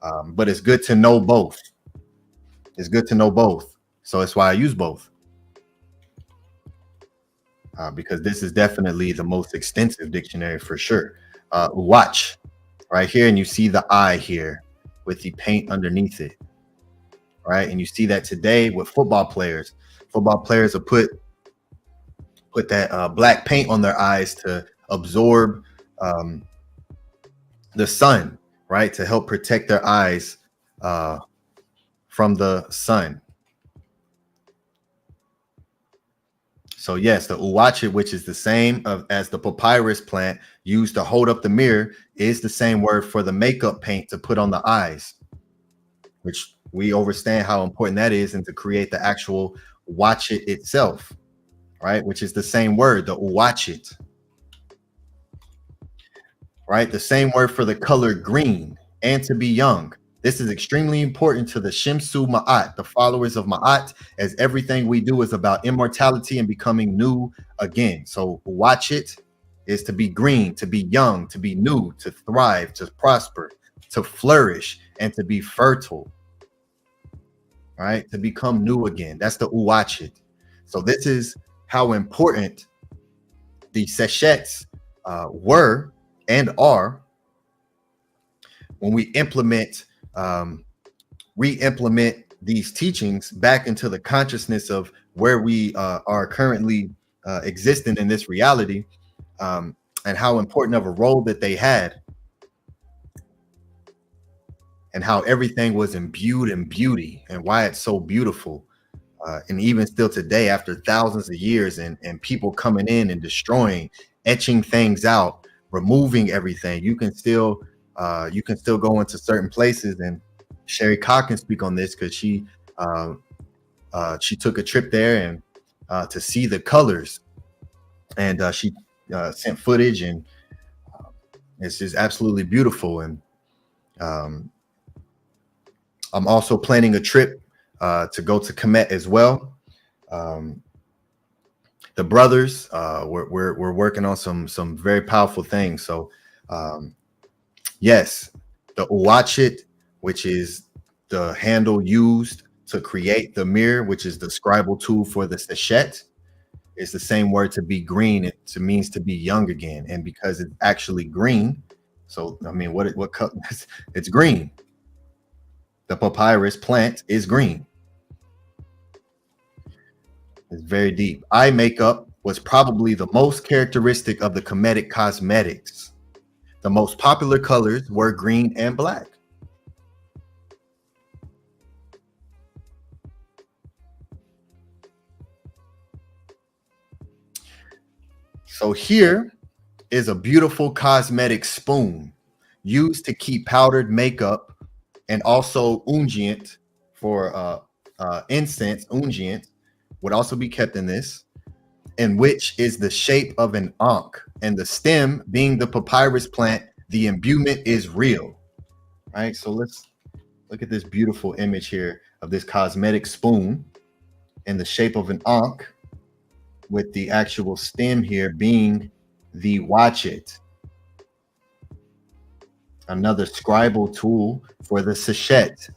But it's good to know both. It's good to know both. So that's why I use both. Because this is definitely the most extensive dictionary for sure. Watch right here, and you see the eye here with the paint underneath it, right? And you see that today with football players. Football players will put that black paint on their eyes to absorb the sun, right? To help protect their eyes from the sun. So yes, the uwachit, which is the same as the papyrus plant used to hold up the mirror, is the same word for the makeup paint to put on the eyes, which we understand how important that is, and to create the actual watchit itself, right? Which is the same word, the uwachit, right? The same word for the color green and to be young. This is extremely important to the Shimsu Ma'at, the followers of Ma'at, as everything we do is about immortality and becoming new again. So watch it is to be green, to be young, to be new, to thrive, to prosper, to flourish, and to be fertile, right? To become new again. That's the uwachit. So this is how important the seshets were and are when we re-implement these teachings back into the consciousness of where we are currently existing in this reality, and how important of a role that they had, and how everything was imbued in beauty, and why it's so beautiful. And even still today, after thousands of years, and people coming in and destroying, etching things out, removing everything, you can still go into certain places, and Sherry Cock can speak on this because she took a trip there and to see the colors, and she sent footage, and it's just absolutely beautiful. And I'm also planning a trip to go to Kemet as well. The brothers, we're working on some very powerful things. So yes, the uwachit, which is the handle used to create the mirror, which is the scribal tool for the seshet, is the same word to be green. It means to be young again, and because it's actually green, so I mean, what color? It's green. The papyrus plant is green. It's very deep. Eye makeup was probably the most characteristic of the Kemetic cosmetics. The most popular colors were green and black. So here is a beautiful cosmetic spoon used to keep powdered makeup, and also unguent for incense. Unguent would also be kept in this, in which is the shape of an ankh, and the stem being the papyrus plant. The imbuement is real, right? So let's look at this beautiful image here of this cosmetic spoon in the shape of an ankh, with the actual stem here being the watchet, another scribal tool for the seshet.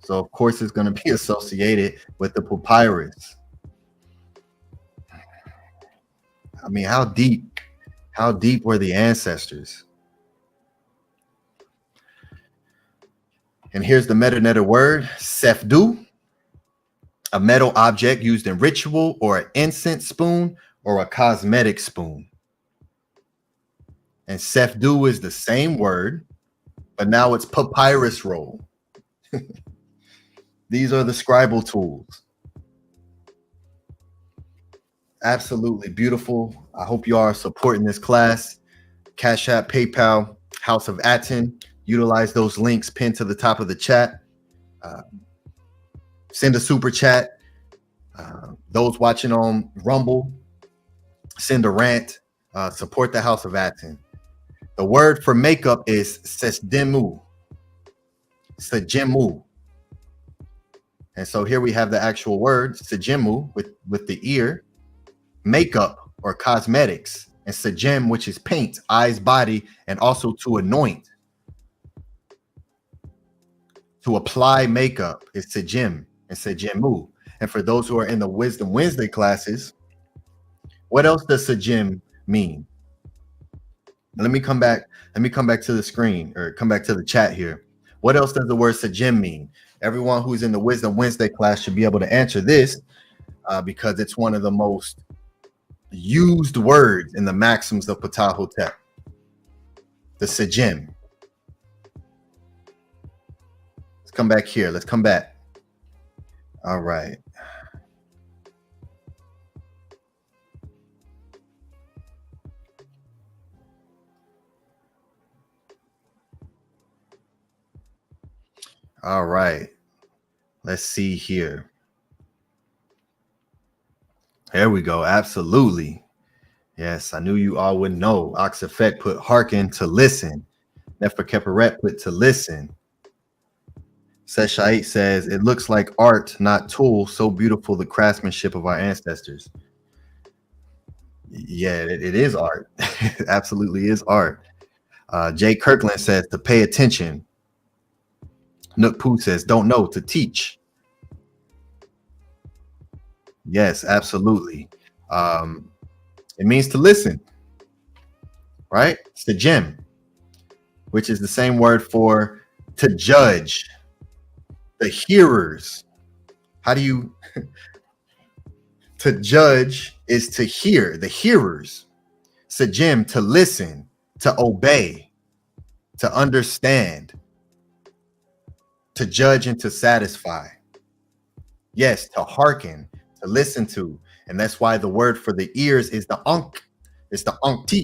So of course it's going to be associated with the papyrus. I mean, how deep were the ancestors? And here's the meta word, sefdu, a metal object used in ritual, or an incense spoon, or a cosmetic spoon. And sefdu is the same word, but now it's papyrus roll. These are the scribal tools. Absolutely beautiful. I hope you are supporting this class. Cash App, PayPal, House of Aten. Utilize those links pinned to the top of the chat. Send a super chat. Those watching on Rumble, send a rant. Support the House of Aten. The word for makeup is sesdemu. Sejemu. And so here we have the actual word, sejemu, with the ear, makeup or cosmetics, and sejem, which is paint, eyes, body, and also to anoint. To apply makeup is sejim and sejemu. And for those who are in the Wisdom Wednesday classes, what else does sejim mean? Let me come back to the screen, or come back to the chat here. What else does the word sejim mean? Everyone who's in the Wisdom Wednesday class should be able to answer this because it's one of the most used words in the maxims of PTAH Hotep. The sejim. Let's come back here. Let's come back. All right. All right. Let's see here. There we go. Absolutely. Yes, I knew you all would know. Oxafet put hearken to listen. Nefer Keperet put to listen. Seshait says, it looks like art, not tool. So beautiful, the craftsmanship of our ancestors. Yeah, it is art. It absolutely is art. Jay Kirkland says, to pay attention. Nook Poo says, don't know, to teach. Yes, absolutely. It means to listen, right? It's the gem, which is the same word for to judge. The hearers. How do you to judge is to hear, the hearers. Sejim, to listen, to obey, to understand, to judge and to satisfy. Yes, to hearken, to listen to. And that's why the word for the ears is the ankh. It's the ankti.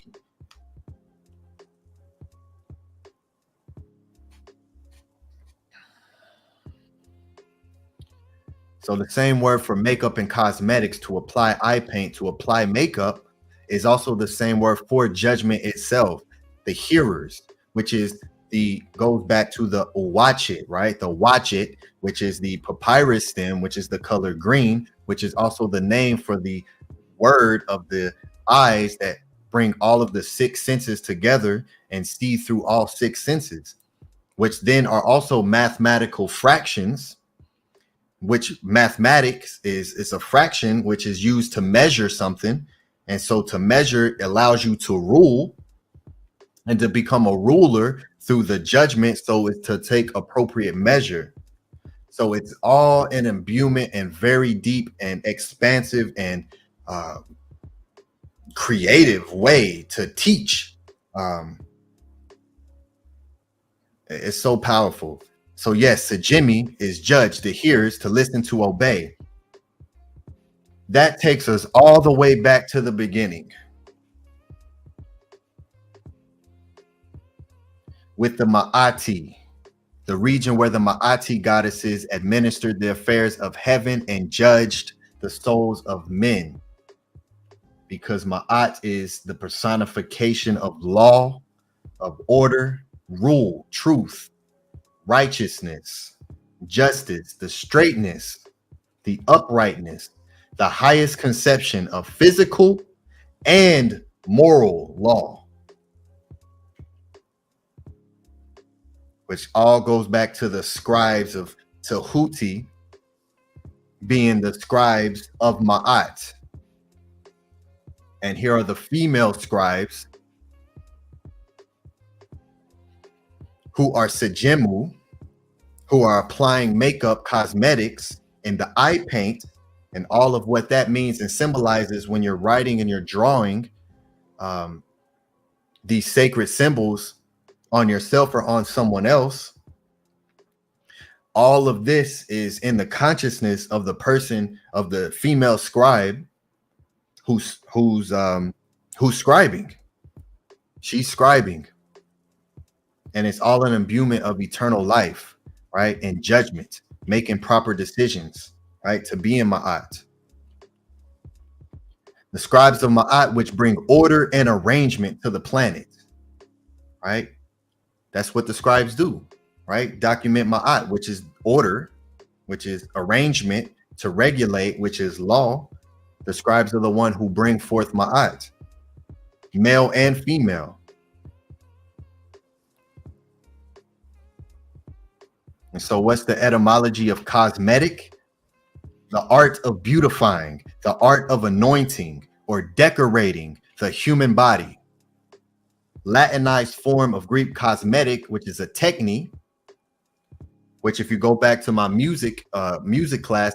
So the same word for makeup and cosmetics, to apply eye paint, to apply makeup, is also the same word for judgment itself. The hearers, which is goes back to the watchet, right? The watchet, which is the papyrus stem, which is the color green, which is also the name for the word of the eyes that bring all of the six senses together and see through all six senses, which then are also mathematical fractions, which mathematics is a fraction which is used to measure something. And so to measure allows you to rule and to become a ruler through the judgment. So it's to take appropriate measure. So it's all an imbuement and very deep and expansive and creative way to teach. It's so powerful. So yes, Sejimi is judge, the hearers, to listen, to obey. That takes us all the way back to the beginning with the Maati, the region where the Maati goddesses administered the affairs of heaven and judged the souls of men. Because Maat is the personification of law, of order, rule, truth, righteousness, justice, the straightness, the uprightness, the highest conception of physical and moral law, which all goes back to the scribes of Tehuti being the scribes of Maat. And here are the female scribes who are Sejemu, who are applying makeup, cosmetics, and the eye paint, and all of what that means and symbolizes when you're writing and you're drawing these sacred symbols on yourself or on someone else. All of this is in the consciousness of the person, of the female scribe who's scribing. She's scribing. And it's all an imbuement of eternal life, right? And judgment, making proper decisions, right? To be in Ma'at. The scribes of Ma'at, which bring order and arrangement to the planet, right? That's what the scribes do, right? Document Ma'at, which is order, which is arrangement, to regulate, which is law. The scribes are the one who bring forth Ma'at, male and female. And so what's the etymology of cosmetic? The art of beautifying, the art of anointing or decorating the human body. Latinized form of Greek cosmetic, which is a techne, which if you go back to my music class,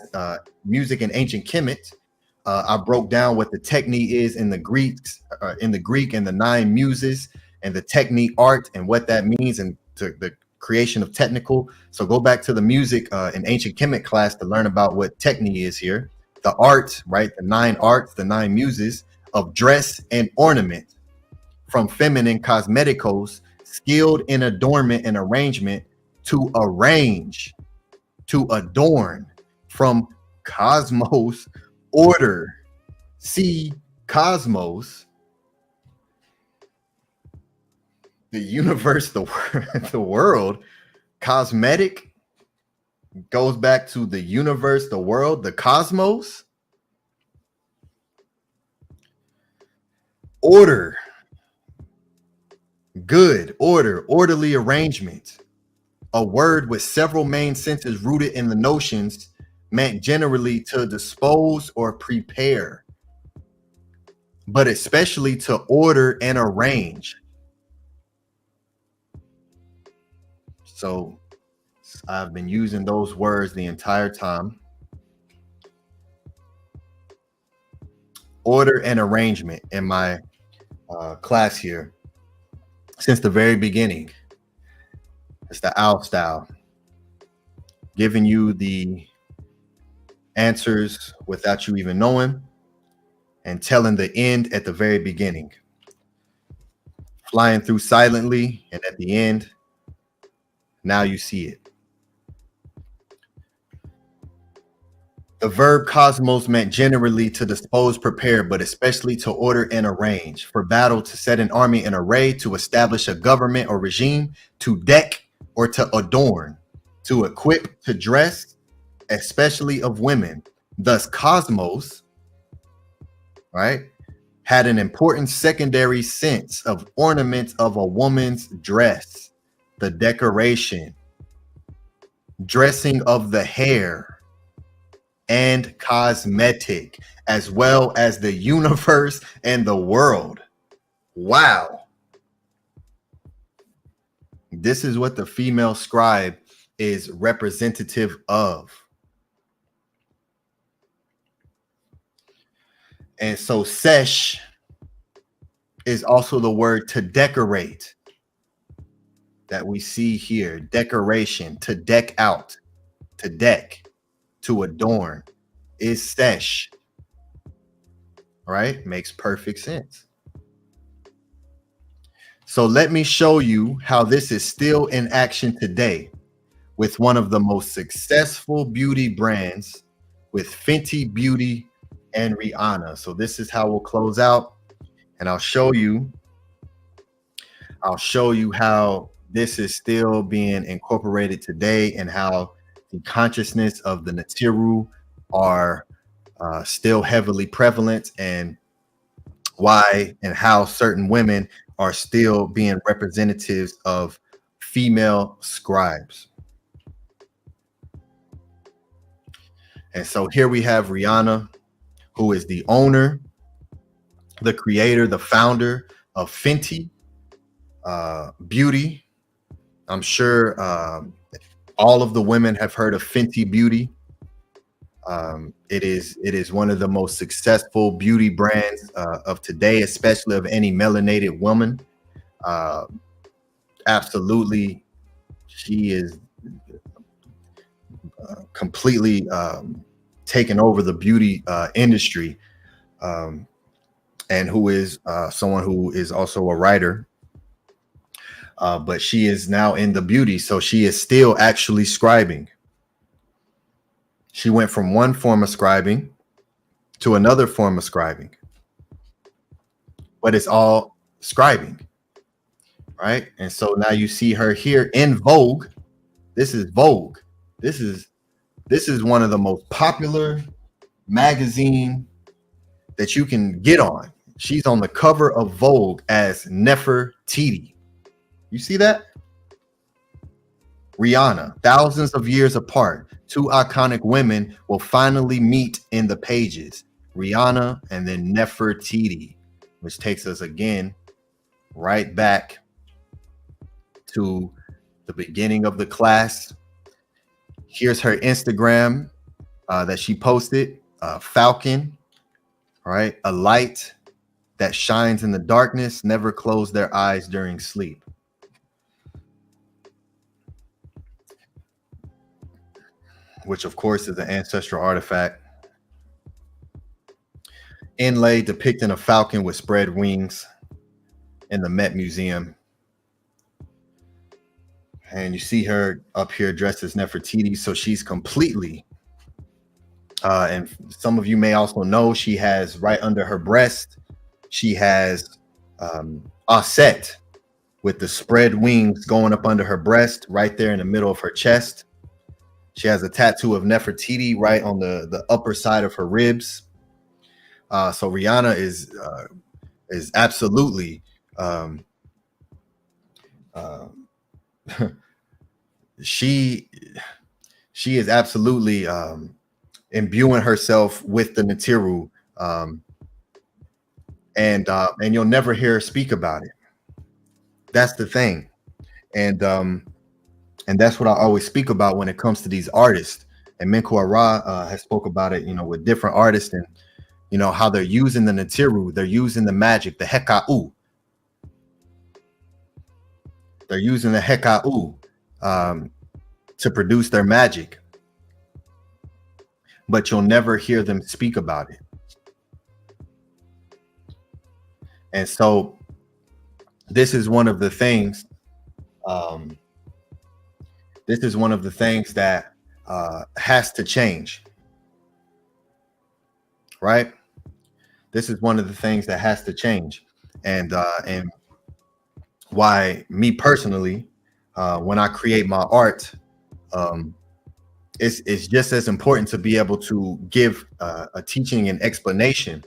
music in ancient Kemet, I broke down what the techne is in the Greek and the 9 muses and the techne art and what that means and the creation of technical. So go back to the music in ancient Kemet class to learn about what techne is here. The art, right? The 9 arts, the 9 muses of dress and ornament, from feminine cosmeticos, skilled in adornment and arrangement, to arrange, to adorn, from cosmos, order, see cosmos, the universe, the world. Cosmetic goes back to the universe, the world, the cosmos. Order, good, order, orderly arrangement. A word with several main senses rooted in the notions meant generally to dispose or prepare, but especially to order and arrange. So I've been using those words the entire time. Order and arrangement in my class here since the very beginning. It's the OWL style, giving you the answers without you even knowing and telling the end at the very beginning. Flying through silently, and at the end, now you see it. The verb cosmos meant generally to dispose, prepare, but especially to order and arrange. For battle, to set an army in array, to establish a government or regime, to deck or to adorn, to equip, to dress, especially of women. Thus, cosmos, right, had an important secondary sense of ornament of a woman's dress, the decoration, dressing of the hair, and cosmetic, as well as the universe and the world. Wow. This is what the female scribe is representative of. And so sesh is also the word to decorate that we see here. Decoration, to deck out, to deck, to adorn is sesh. Right? Makes perfect sense. So let me show you how this is still in action today with one of the most successful beauty brands, with Fenty Beauty and Rihanna. So this is how we'll close out, and I'll show you how this is still being incorporated today and how the consciousness of the Natiru are still heavily prevalent, and why and how certain women are still being representatives of female scribes. And so here we have Rihanna, who is the owner, the creator, the founder of Fenty Beauty. I'm sure all of the women have heard of Fenty Beauty. It is one of the most successful beauty brands of today, especially of any melanated woman. Absolutely, she is completely taken over the beauty industry, and who is someone who is also a writer. But she is now in the beauty, so she is still actually scribing. She went from one form of scribing to another form of scribing, but it's all scribing, right? And so now you see her here in Vogue. This is Vogue. This is one of the most popular magazine that you can get on. She's on the cover of Vogue as Nefertiti. You see that? Rihanna, thousands of years apart, two iconic women will finally meet in the pages. Rihanna and then Nefertiti, which takes us again right back to the beginning of the class. Here's her Instagram that she posted. Falcon, right? A light that shines in the darkness, never close their eyes during sleep. Which, of course, is an ancestral artifact. Inlay depicting a falcon with spread wings in the Met Museum. And you see her up here dressed as Nefertiti. So she's completely, and some of you may also know, she has right under her breast, she has Aset with the spread wings going up under her breast, right there in the middle of her chest. She has a tattoo of Nefertiti right on the upper side of her ribs. So Rihanna is absolutely she is absolutely imbuing herself with the Natiru, and you'll never hear her speak about it. That's the thing, and that's what I always speak about when it comes to these artists. And Menkhu has spoke about it, with different artists, and how they're using the Natiru, they're using the magic, the Heka'u. They're using the Heka'u to produce their magic, but you'll never hear them speak about it. And so this is one of the things. This is one of the things that has to change, right? This is one of the things that has to change, and why me personally, when I create my art, it's just as important to be able to give a teaching and explanation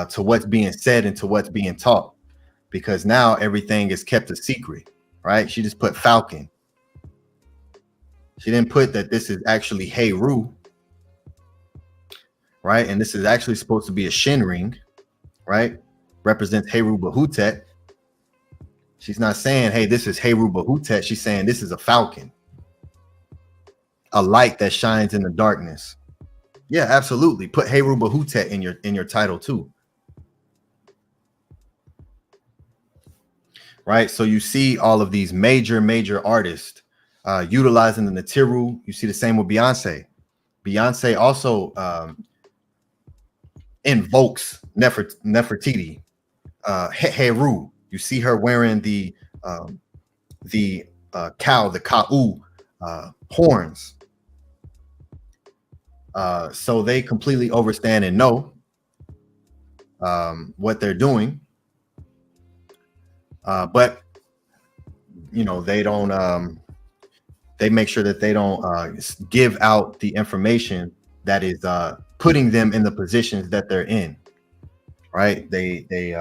to what's being said and to what's being taught, because now everything is kept a secret, right? She just put Falcon. She didn't put that this is actually Heru, right? And this is actually supposed to be a Shin ring, right? Represents Heru Bahutet. She's not saying, hey, this is Heru Bahutet. She's saying this is a falcon, a light that shines in the darkness. Yeah, absolutely. Put Heru Bahutet in your title too. Right? So you see all of these major artists utilizing the Natiru. You see the same with Beyonce. Beyonce also invokes Nefertiti, Heru. You see her wearing the cow, the Ka'u horns. So they completely understand and know what they're doing. But they don't. They make sure that they don't give out the information that is putting them in the positions that they're in. Right? They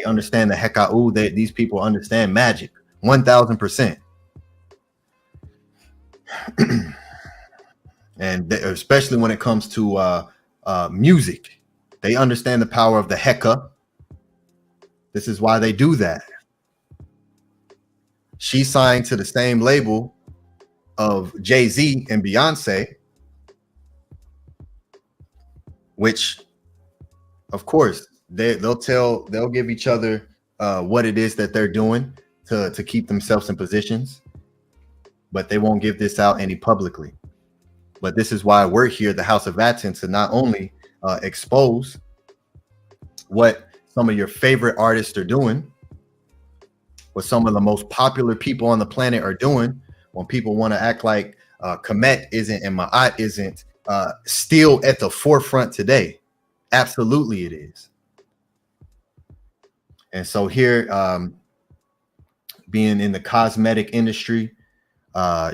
understand the Heka'u. These people understand magic 1000%. And especially when it comes to music, they understand the power of the Heka. This is why they do that. She signed to the same label of Jay-Z and Beyonce, which, of course, they'll give each other what it is that they're doing to keep themselves in positions, but they won't give this out any publicly. But this is why we're here, the House of Aten, to not only expose what some of your favorite artists are doing, what some of the most popular people on the planet are doing, when people want to act like Kemet isn't and Maat isn't still at the forefront today. Absolutely it is. And so here, being in the cosmetic industry,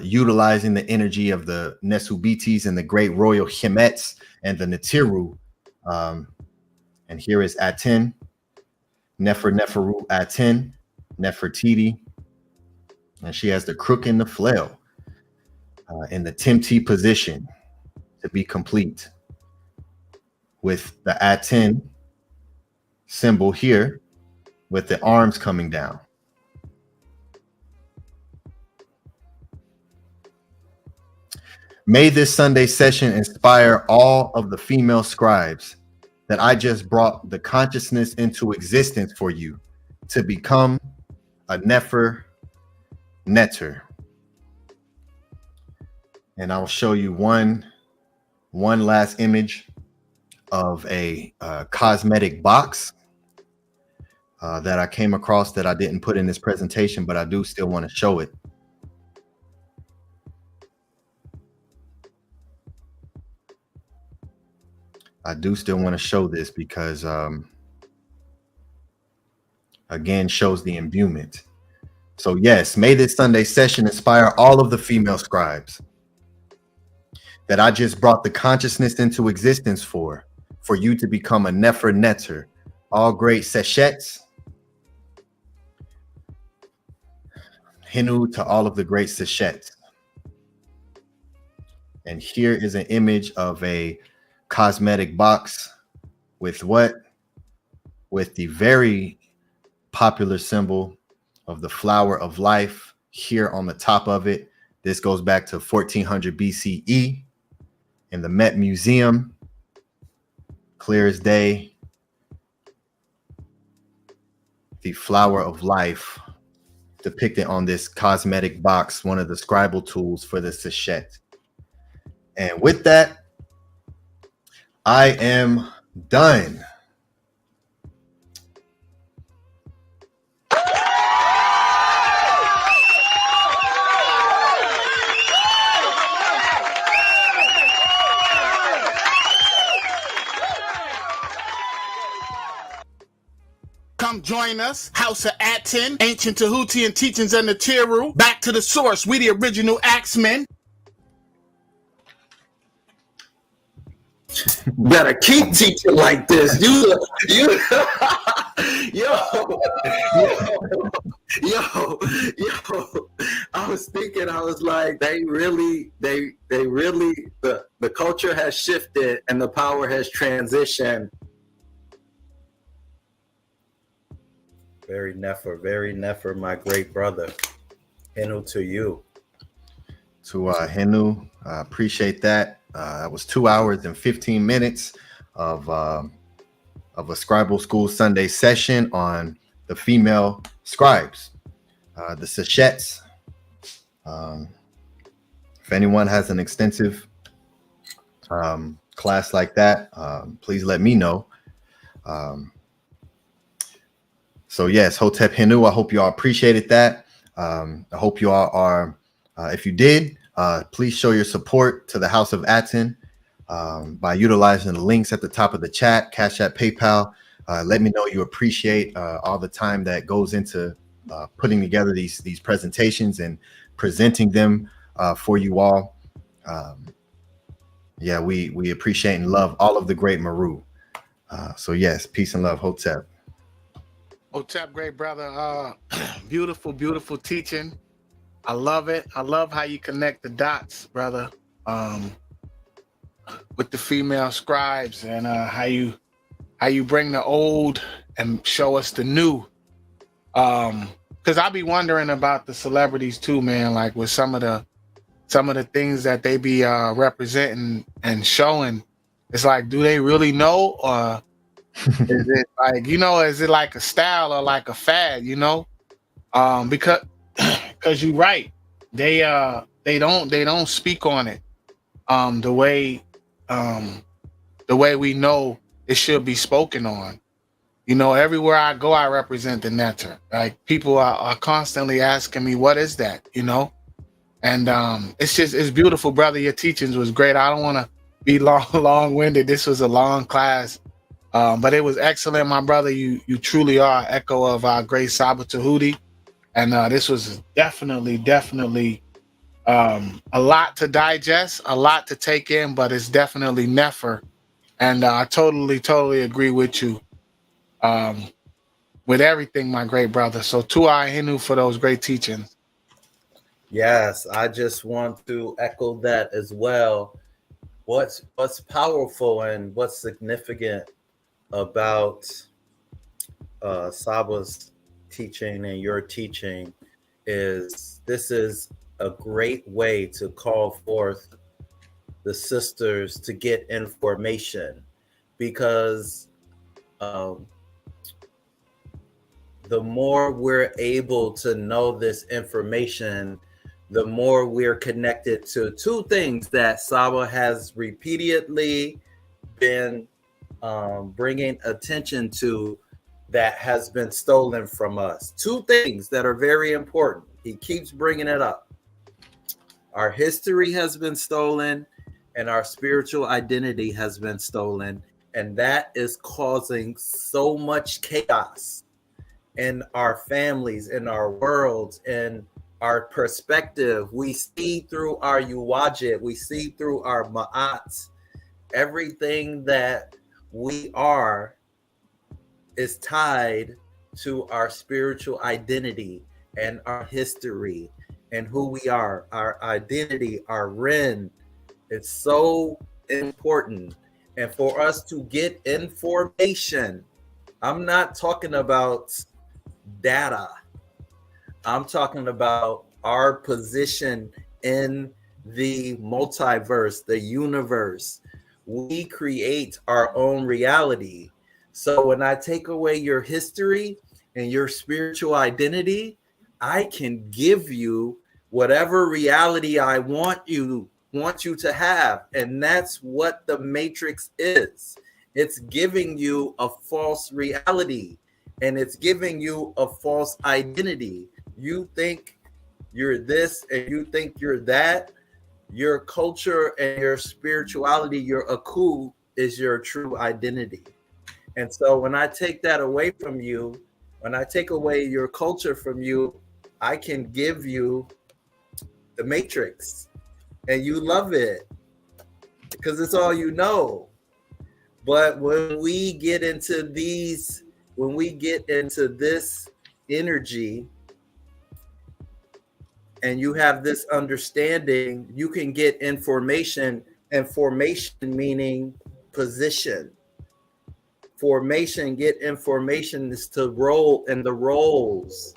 utilizing the energy of the Nesubitis and the great royal Hemets and the Natiru. And here is Aten, Neferu Aten, Nefertiti, and she has the crook and the flail. in the Timti position to be complete, with the Aten symbol here with the arms coming down. May this Sunday session inspire all of the female scribes that I just brought the consciousness into existence for you to become a Nefer Netter. And I'll show you one last image of a cosmetic box that I came across that I didn't put in this presentation, but I do still want to show it. I do still want to show this because, again, shows the imbuement. So yes, may this Sunday session inspire all of the female scribes that I just brought the consciousness into existence for you to become a Nefer Netter, all great Seshets. Hinu to all of the great Seshets. And here is an image of a cosmetic box with what? With the very popular symbol of the flower of life here on the top of it. This goes back to 1400 BCE in the Met Museum. Clear as day. The flower of life depicted on this cosmetic box, one of the scribal tools for the Seshet. And with that, I am done. Come join us, House of Aten, Ancient Tehuti and Teachings and the Tiru. Back to the source, we the original Axemen. Better keep teaching like this. You I was thinking, I was like, they really, the culture has shifted and the power has transitioned. Very Nefer, my great brother. Henu to you. To Henu, I appreciate that. That was 2 hours and 15 minutes of a Scribal School Sunday session on the female scribes, the Seshets. If anyone has an extensive class like that, please let me know. So yes, Hotep Henu, I hope you all appreciated that. I hope you all are, if you did, please show your support to the House of Aten by utilizing the links at the top of the chat, Cash App, PayPal. Let me know you appreciate all the time that goes into putting together these presentations and presenting them for you all. Yeah, we appreciate and love all of the great Meru. So yes, peace and love, Hotep. Hotep, great brother. Beautiful, beautiful teaching. I love it. I love how you connect the dots, brother, with the female scribes, and how you bring the old and show us the new. Because I be wondering about the celebrities too, man. Like with some of the things that they be representing and showing, it's like, do they really know, or is it like, is it like a style or like a fad, because you're right, they don't speak on it the way we know it should be spoken on. Everywhere I go, I represent the Netter. Like people are constantly asking me, what is that, and it's beautiful, brother. Your teachings was great. I don't want to be long-winded. This was a long class. But it was excellent, my brother. You truly are an echo of our great Saba Tehuti. And this was definitely a lot to digest, a lot to take in, but it's definitely Nefer. And I totally agree with you with everything, my great brother. So to our Hinu for those great teachings. Yes, I just want to echo that as well. What's powerful and what's significant about Saba's teaching and your teaching is this is a great way to call forth the sisters to get information, because the more we're able to know this information, the more we're connected to two things that Saba has repeatedly been bringing attention to that has been stolen from us. Two things that are very important. He keeps bringing it up. Our history has been stolen and our spiritual identity has been stolen. And that is causing so much chaos in our families, in our worlds, in our perspective. We see through our Uwajid, we see through our Ma'ats. Everything that we are is tied to our spiritual identity and our history and who we are, our identity, our Ren. It's so important. And for us to get information, I'm not talking about data. I'm talking about our position in the multiverse, the universe. We create our own reality. So when I take away your history and your spiritual identity, I can give you whatever reality I want you to have. And that's what the matrix is. It's giving you a false reality and it's giving you a false identity. You think you're this and you think you're that. Your culture and your spirituality, your aku, is your true identity. And so when I take that away from you, when I take away your culture from you, I can give you the matrix and you love it because it's all you know. But when we get into this energy and you have this understanding, you can get information, and formation meaning position. Formation, get information is to roll in the roles.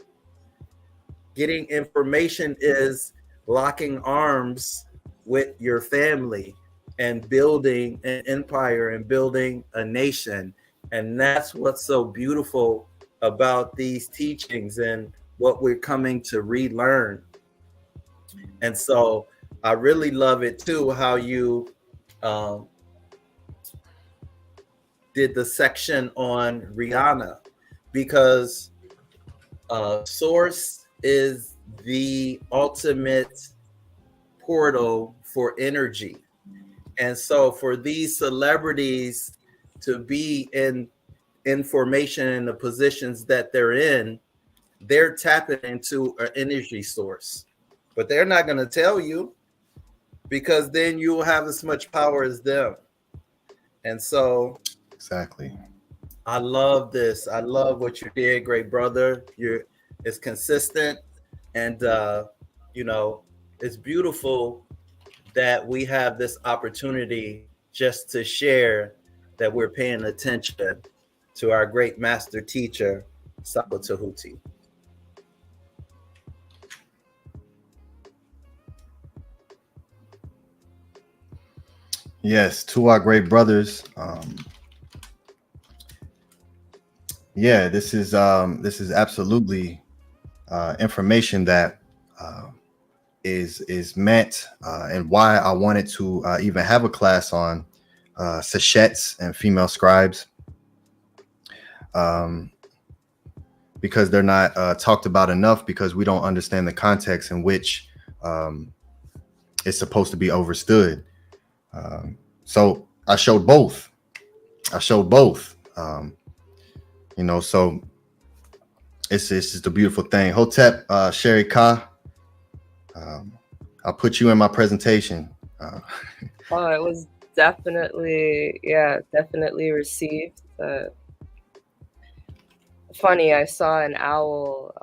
Getting information is locking arms with your family and building an empire and building a nation. And that's what's so beautiful about these teachings and what we're coming to relearn. And so I really love it too, how you did the section on Rihanna, because Source is the ultimate portal for energy. And so for these celebrities to be in information in the positions that they're in, they're tapping into an energy source. But they're not going to tell you, because then you will have as much power as them. And so exactly, I love this. I love what you did, great brother. It's consistent, and it's beautiful that we have this opportunity just to share that we're paying attention to our great master teacher, Saba Tehuti. Yes, to our great brothers. Yeah, this is absolutely information that is meant, and why I wanted to even have a class on sachets and female scribes, because they're not talked about enough, because we don't understand the context in which it's supposed to be understood. So I showed both. So it's just a beautiful thing. Hotep, Sherry Ka, I'll put you in my presentation. Oh, it was definitely received. Funny, I saw an owl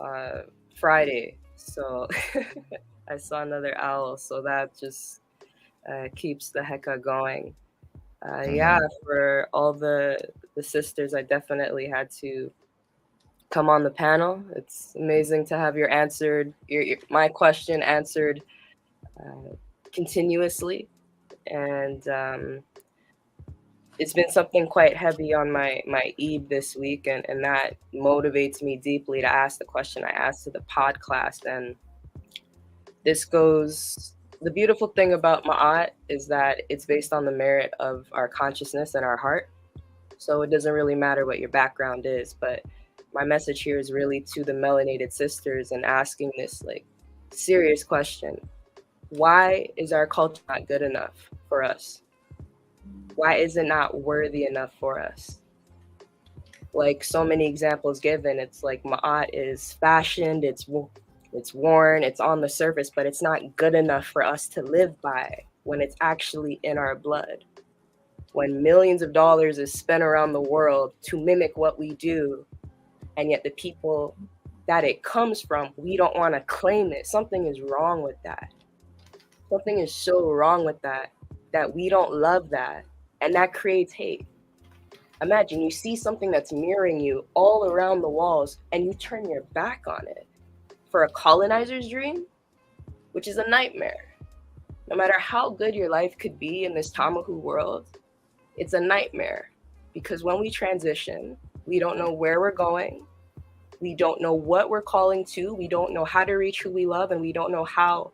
Friday, so I saw another owl, so that just keeps the hecka going. Yeah, for all the sisters, I definitely had to come on the panel. It's amazing to have your my question answered continuously, and it's been something quite heavy on my eve this week, and that motivates me deeply to ask the question I asked to the pod class. And this goes, the beautiful thing about Maat is that it's based on the merit of our consciousness and our heart. So it doesn't really matter what your background is, but my message here is really to the melanated sisters and asking this like serious question. Why is our culture not good enough for us? Why is it not worthy enough for us? Like so many examples given, it's like Maat is fashioned, it's worn, it's on the surface, but it's not good enough for us to live by when it's actually in our blood. When millions of dollars is spent around the world to mimic what we do, and yet the people that it comes from, we don't want to claim it. Something is wrong with that. Something is so wrong with that we don't love that. And that creates hate. Imagine you see something that's mirroring you all around the walls and you turn your back on it for a colonizer's dream, which is a nightmare. No matter how good your life could be in this Tamahu world, it's a nightmare, because when we transition, we don't know where we're going. We don't know what we're calling to. We don't know how to reach who we love, and we don't know how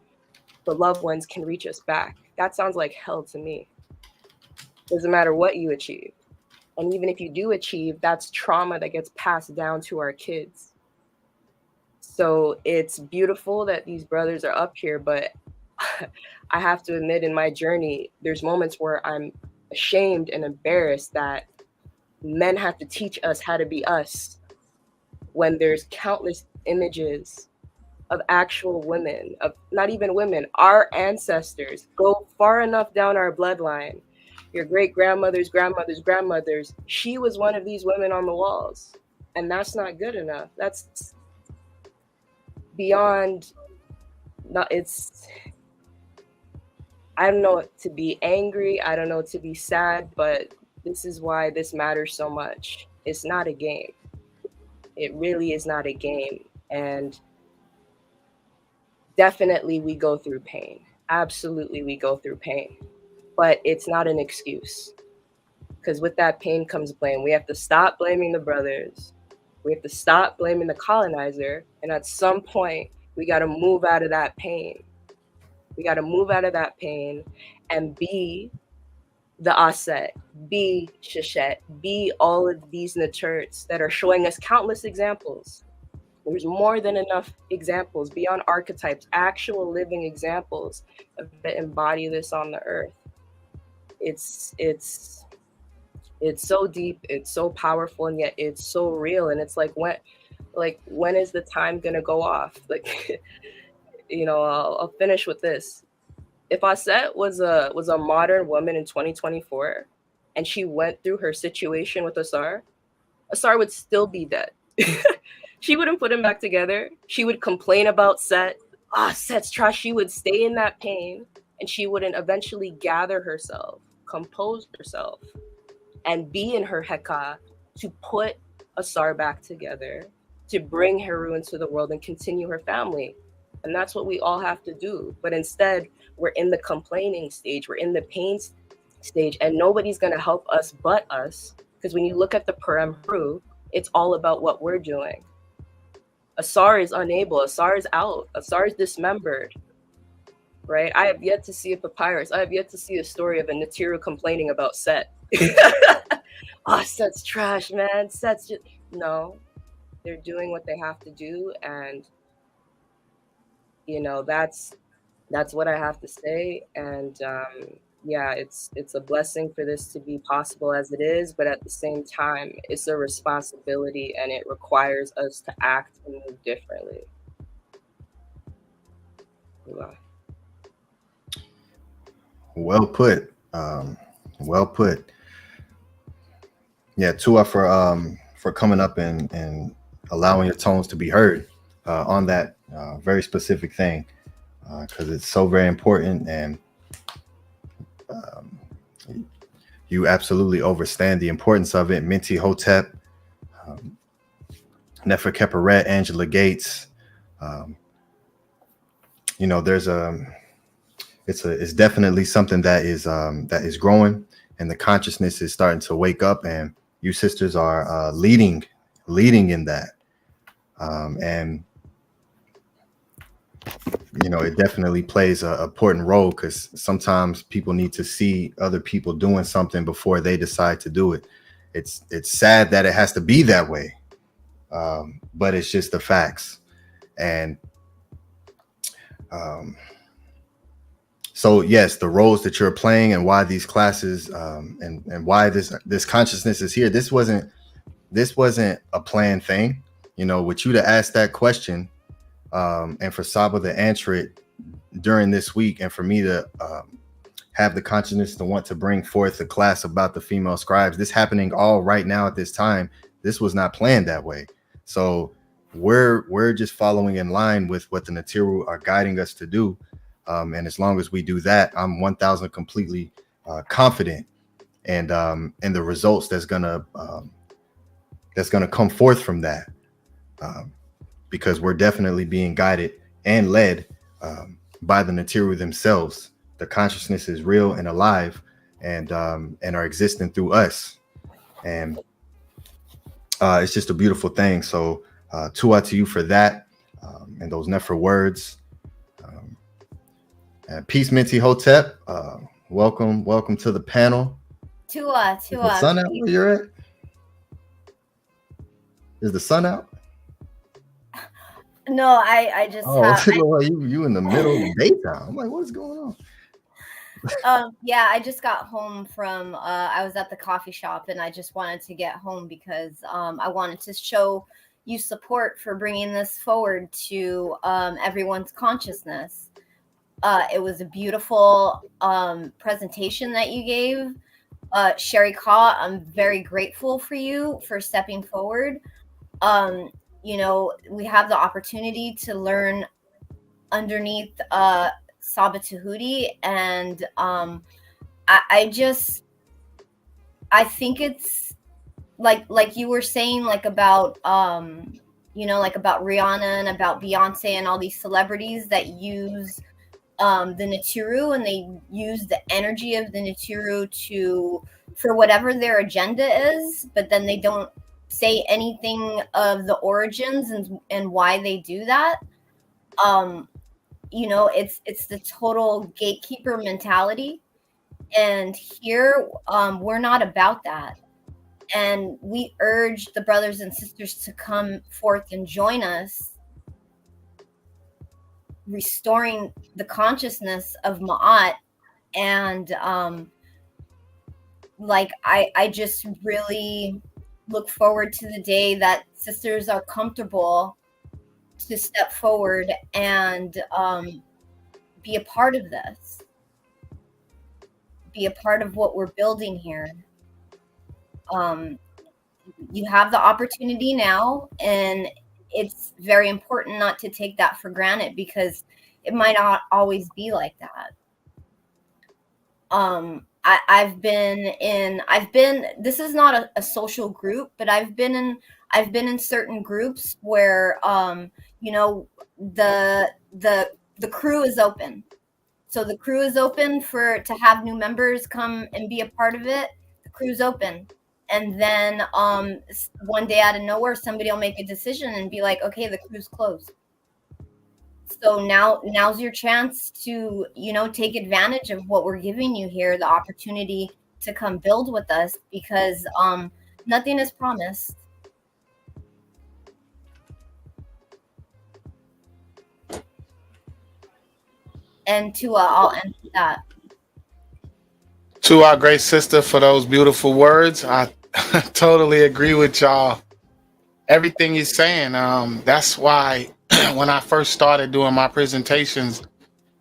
the loved ones can reach us back. That sounds like hell to me. Doesn't matter what you achieve. And even if you do achieve, that's trauma that gets passed down to our kids. So it's beautiful that these brothers are up here, but I have to admit, in my journey, there's moments where I'm ashamed and embarrassed that men have to teach us how to be us, when there's countless images of actual women, of not even women, our ancestors go far enough down our bloodline. Your great grandmother's grandmother's grandmothers, she was one of these women on the walls. And that's not good enough. That's beyond, I don't know to be angry, I don't know to be sad, but this is why this matters so much. It's not a game. It really is not a game. And definitely we go through pain. Absolutely we go through pain. But it's not an excuse. Because with that pain comes blame. We have to stop blaming the brothers. We have to stop blaming the colonizer. And at some point, we got to move out of that pain. We got to move out of that pain and be the Aset, be Sheshet, be all of these Naturts that are showing us countless examples. There's more than enough examples beyond archetypes, actual living examples that embody this on the earth. It's so deep, it's so powerful, and yet it's so real. And it's like when is the time gonna go off? Like, you know, I'll finish with this. If Aset was a modern woman in 2024 and she went through her situation with Asar would still be dead. She wouldn't put him back together. She would complain about Set. Set's trash. She would stay in that pain, and she wouldn't eventually gather herself, compose herself, and be in her Heka to put Asar back together, to bring Heru into the world and continue her family. And that's what we all have to do. But instead, we're in the complaining stage. We're in the pain stage, and nobody's going to help us but us. Because when you look at the Purim Heru, it's all about what we're doing. Asar is unable. Asar is out. Asar is dismembered. Right? I have yet to see a papyrus. I have yet to see a story of a Natiru complaining about Set. Set's trash, man. Set's just... No. They're doing what they have to do, and you know, that's what I have to say. And yeah, it's a blessing for this to be possible as it is, but at the same time, it's a responsibility, and it requires us to act and move differently. Yeah. Well put. Well put. Yeah, Tua, for coming up and allowing your tones to be heard on that very specific thing. because it's so very important, and you absolutely understand the importance of it. Minty Hotep, Nefer Keperet, Angela Gates. You know, there's it's definitely something that is growing, and the consciousness is starting to wake up, and you sisters are leading in that. And you know, it definitely plays an important role, because sometimes people need to see other people doing something before they decide to do it. It's sad that it has to be that way, but it's just the facts. And so yes, the roles that you're playing, and why these classes, and why this consciousness is here. This wasn't a planned thing, you know. With you to ask that question, and for Saba to answer it during this week, and for me to have the consciousness to want to bring forth a class about the female scribes, this happening all right now at this time, this was not planned that way. So we're just following in line with what the Natiru are guiding us to do. And as long as we do that, I'm 1000 completely confident, and the results that's gonna come forth from that, because we're definitely being guided and led by the Natiru themselves. The consciousness is real and alive, and are existing through us, and it's just a beautiful thing. So Tua to you for that, and those Nefer words. And peace, Minty Hotep. Welcome to the panel. Tua. Is the sun out where you're at? Is the sun out? No, I just you in the middle of the daytime. I'm like, what's going on? Yeah, I just got home from I was at the coffee shop, and I just wanted to get home because I wanted to show you support for bringing this forward to everyone's consciousness. It was a beautiful presentation that you gave. Sherry Kaw, I'm very grateful for you for stepping forward. You know, we have the opportunity to learn underneath Saba Tehuti, and I think it's like you were saying, like about you know, like about Rihanna and about Beyonce and all these celebrities that use the Natiru, and they use the energy of the Natiru for whatever their agenda is, but then they don't say anything of the origins and why they do that. You know, it's the total gatekeeper mentality, and here we're not about that. And we urge the brothers and sisters to come forth and join us, restoring the consciousness of Maat. And like I just really look forward to the day that sisters are comfortable to step forward and be a part of this, be a part of what we're building here. You have the opportunity now, and it's very important not to take that for granted, because it might not always be like that. I've been this is not a social group, but I've been in certain groups where you know, the crew is open. So the crew is open to have new members come and be a part of it. The crew's open. And then one day out of nowhere, somebody will make a decision and be like, okay, the crew's closed. So now's your chance to, you know, take advantage of what we're giving you here, the opportunity to come build with us, because nothing is promised. And I'll end with that. To our great sister for those beautiful words. I totally agree with y'all. Everything you're saying. That's why when I first started doing my presentations,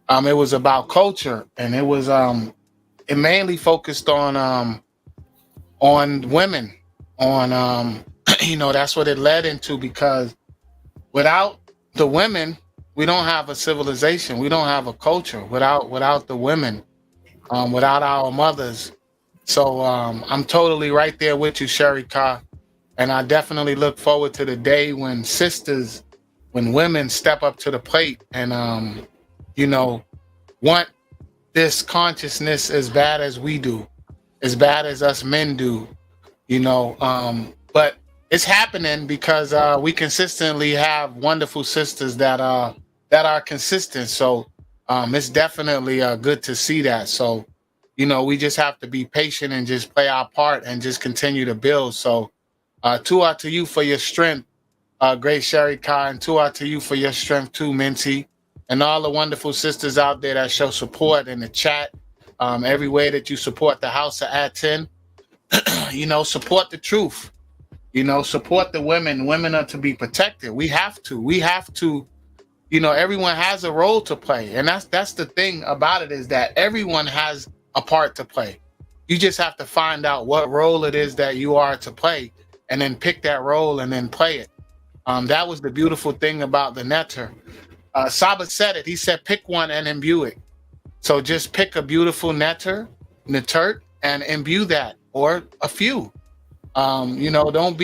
it was about culture, and it was it mainly focused on women, on you know, that's what it led into, because without the women, we don't have a civilization. We don't have a culture without the women, without our mothers. So I'm totally right there with you, Sherika. And I definitely look forward to the day when when women step up to the plate and, you know, want this consciousness as bad as we do, as bad as us men do, you know. But it's happening because we consistently have wonderful sisters that are consistent. So it's definitely good to see that. So, you know, we just have to be patient and just play our part and just continue to build. So Tua to you for your strength, great Sherry Kai, and Tua to you for your strength too, Minty, and all the wonderful sisters out there that show support in the chat. Every way that you support the House of Aten, you know, support the truth. You know, support the women. Women are to be protected. We have to, you know, everyone has a role to play. And that's the thing about it, is that everyone has a part to play. You just have to find out what role it is that you are to play and then pick that role and then play it. That was the beautiful thing about the netter. Saba said it. He said, pick one and imbue it. So just pick a beautiful netter, and imbue that, or a few. You know,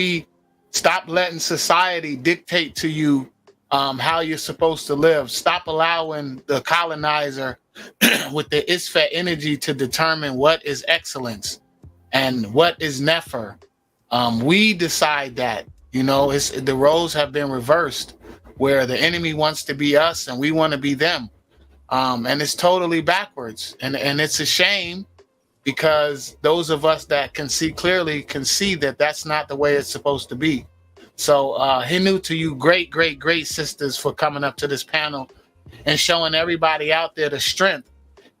stop letting society dictate to you how you're supposed to live. Stop allowing the colonizer with the Isfet energy to determine what is excellence and what is nefer. We decide that, you know, the roles have been reversed, where the enemy wants to be us and we want to be them. And it's totally backwards. And it's a shame, because those of us that can see clearly can see that that's not the way it's supposed to be. So Hinu to you, great, great, great sisters, for coming up to this panel and showing everybody out there the strength.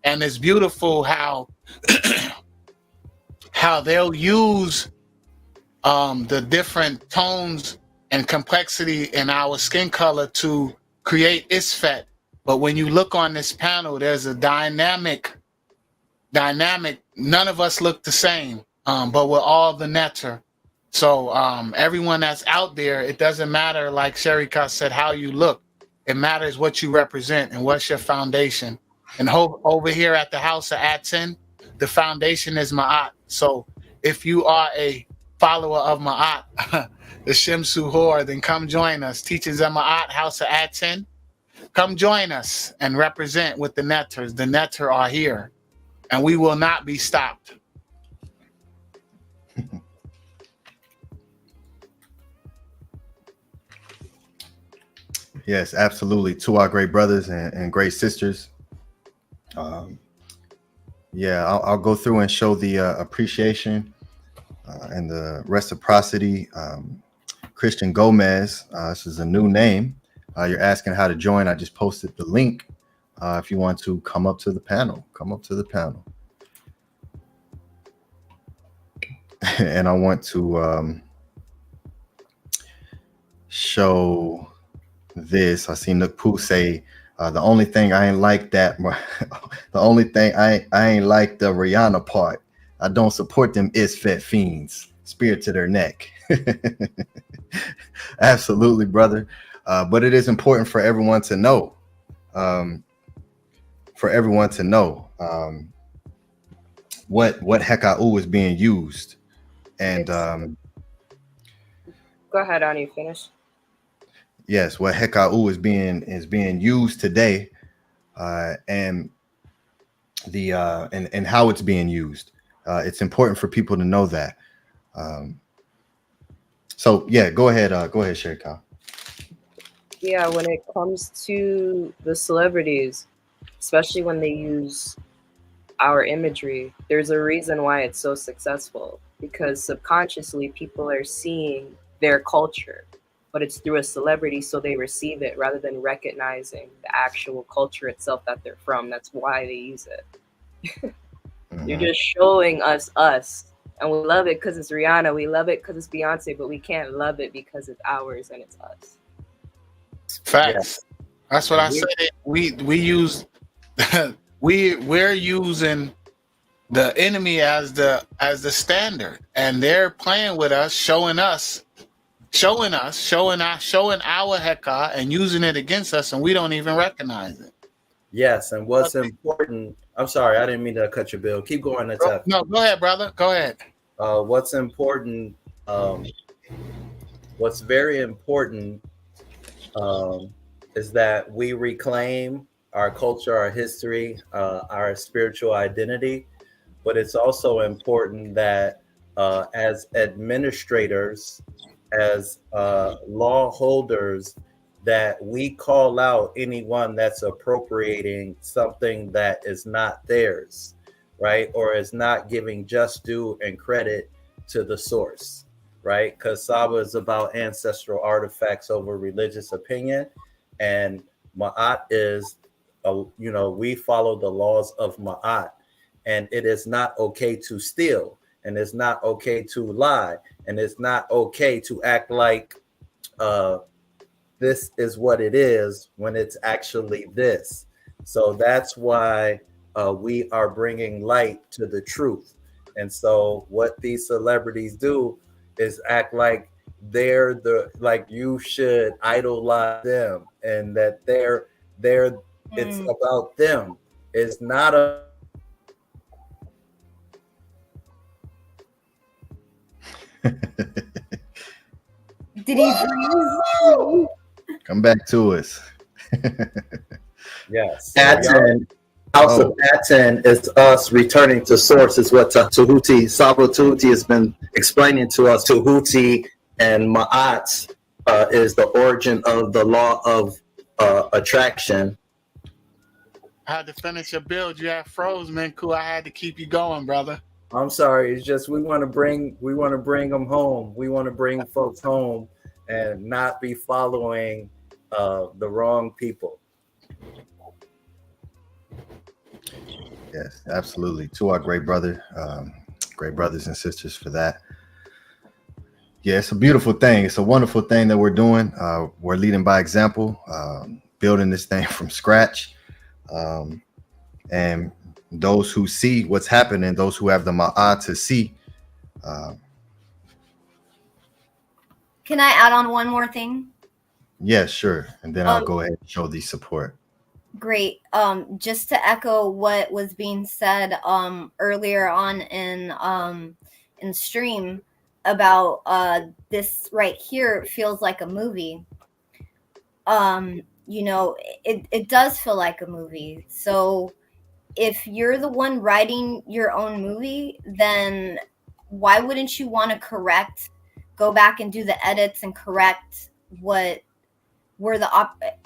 And it's beautiful how how they'll use the different tones and complexity in our skin color to create Isfet. But when you look on this panel, there's a dynamic. None of us look the same, but we're all the netter. So everyone that's out there, it doesn't matter, like Sherika said, how you look. It matters what you represent and what's your foundation. And over here at the House of Aten, the foundation is Maat. So if you are a follower of Maat, the Shemsu Hor, then come join us. Teachers of Maat, House of Aten, come join us and represent with the netters. The netter are here, and we will not be stopped. Yes, absolutely. To our great brothers and great sisters. Yeah, I'll go through and show the appreciation and the reciprocity. Christian Gomez, this is a new name. You're asking how to join. I just posted the link. If you want to come up to the panel, come up to the panel. And I want to show this. I see Nukpu say, the only thing I ain't like that, the only thing I ain't like the Rihanna part. I don't support them Isfet fiends. Spear to their neck. Absolutely, brother. But it is important for everyone to know. What Heka'u is being used. And go ahead, Ani, finish. Yes, what Heka'u is being used today, and how it's being used. It's important for people to know that. So yeah, go ahead, Sherika. Yeah, when it comes to the celebrities, especially when they use our imagery, there's a reason why it's so successful, because subconsciously people are seeing their culture, but it's through a celebrity, so they receive it rather than recognizing the actual culture itself that they're from. That's why they use it. You're just showing us, and we love it because it's Rihanna, we love it because it's Beyonce, but we can't love it because it's ours and it's us. Facts. Yeah. That's what I said. We use we're using the enemy as the standard, and they're playing with us, showing us showing us, showing our heka and using it against us, and we don't even recognize it. Yes, and what's important, I'm sorry, I didn't mean to cut your bill. Keep going, Natef. No, go ahead, brother. Go ahead. What's important, what's very important is that we reclaim our culture, our history, our spiritual identity. But it's also important that as administrators, as law holders, that we call out anyone that's appropriating something that is not theirs, right? Or is not giving just due and credit to the source, right? Because Saba is about ancestral artifacts over religious opinion. And Ma'at is, we follow the laws of Ma'at. And it is not okay to steal. And it's not okay to lie. And it's not okay to act like this is what it is when it's actually this. So that's why we are bringing light to the truth. And so what these celebrities do is act like they're like you should idolize them, and that it's about them. It's not a Did he freeze? Come back to us. Yes. Aten, House of Aten is us returning to source, is what Tehuti, Saba Tehuti has been explaining to us. Tehuti and Ma'at is the origin of the law of attraction. I had to finish your build. You had froze, Menkhu. I had to keep you going, brother. I'm sorry. It's just we want to bring them home. We want to bring folks home and not be following the wrong people. Yes, absolutely. To our great brothers and sisters for that. Yeah, it's a beautiful thing. It's a wonderful thing that we're doing. We're leading by example, building this thing from scratch. And those who see what's happening, those who have the ma'at to see. Can I add on one more thing? Yeah, sure. And then I'll go ahead and show the support. Great. Just to echo what was being said earlier on in stream about this right here feels like a movie. It does feel like a movie. So if you're the one writing your own movie, then why wouldn't you want to go back and do the edits and correct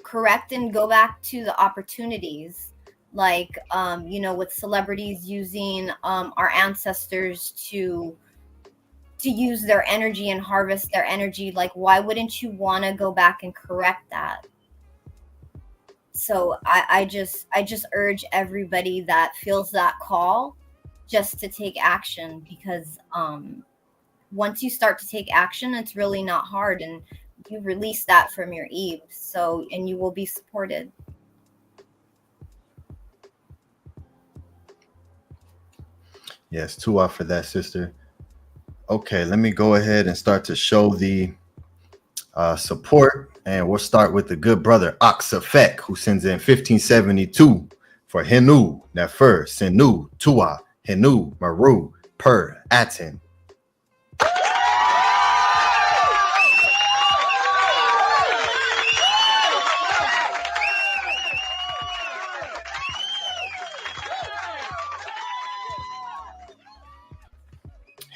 correct and go back to the opportunities, like with celebrities using our ancestors to use their energy and harvest their energy. Like, why wouldn't you want to go back and correct that? So I just urge everybody that feels that call just to take action, because once you start to take action, it's really not hard, and you release that from your Eve. So, and you will be supported. Yes, Tua for that, sister. Okay, let me go ahead and start to show the support. And we'll start with the good brother Oxafek, who sends in 1572 for Henu, Nefer, Senu, Tua, Henu, Maru, Per, Aten.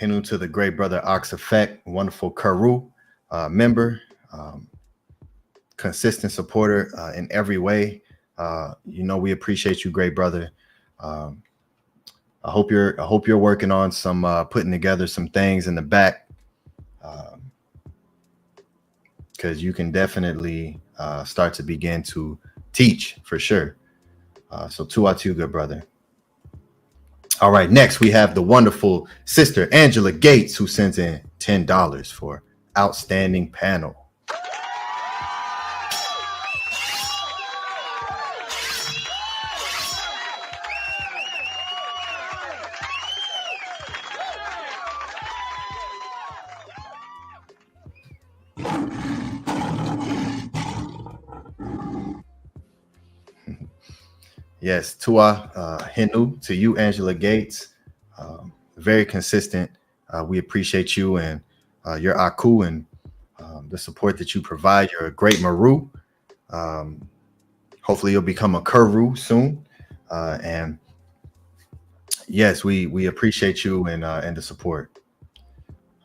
Henu to the great brother Oxafek, wonderful Karu member. Consistent supporter in every way. We appreciate you, great brother. I hope you're working on some putting together some things in the back, because you can definitely start to begin to teach for sure. So Tua to you, good brother. All right, next we have the wonderful sister Angela Gates, who sends in $10 for outstanding panel. Yes, Tua Hinu, to you, Angela Gates. Very consistent. We appreciate you and your Aku and the support that you provide. You're a great Maru. Hopefully you'll become a Kuru soon. And yes, we appreciate you and the support.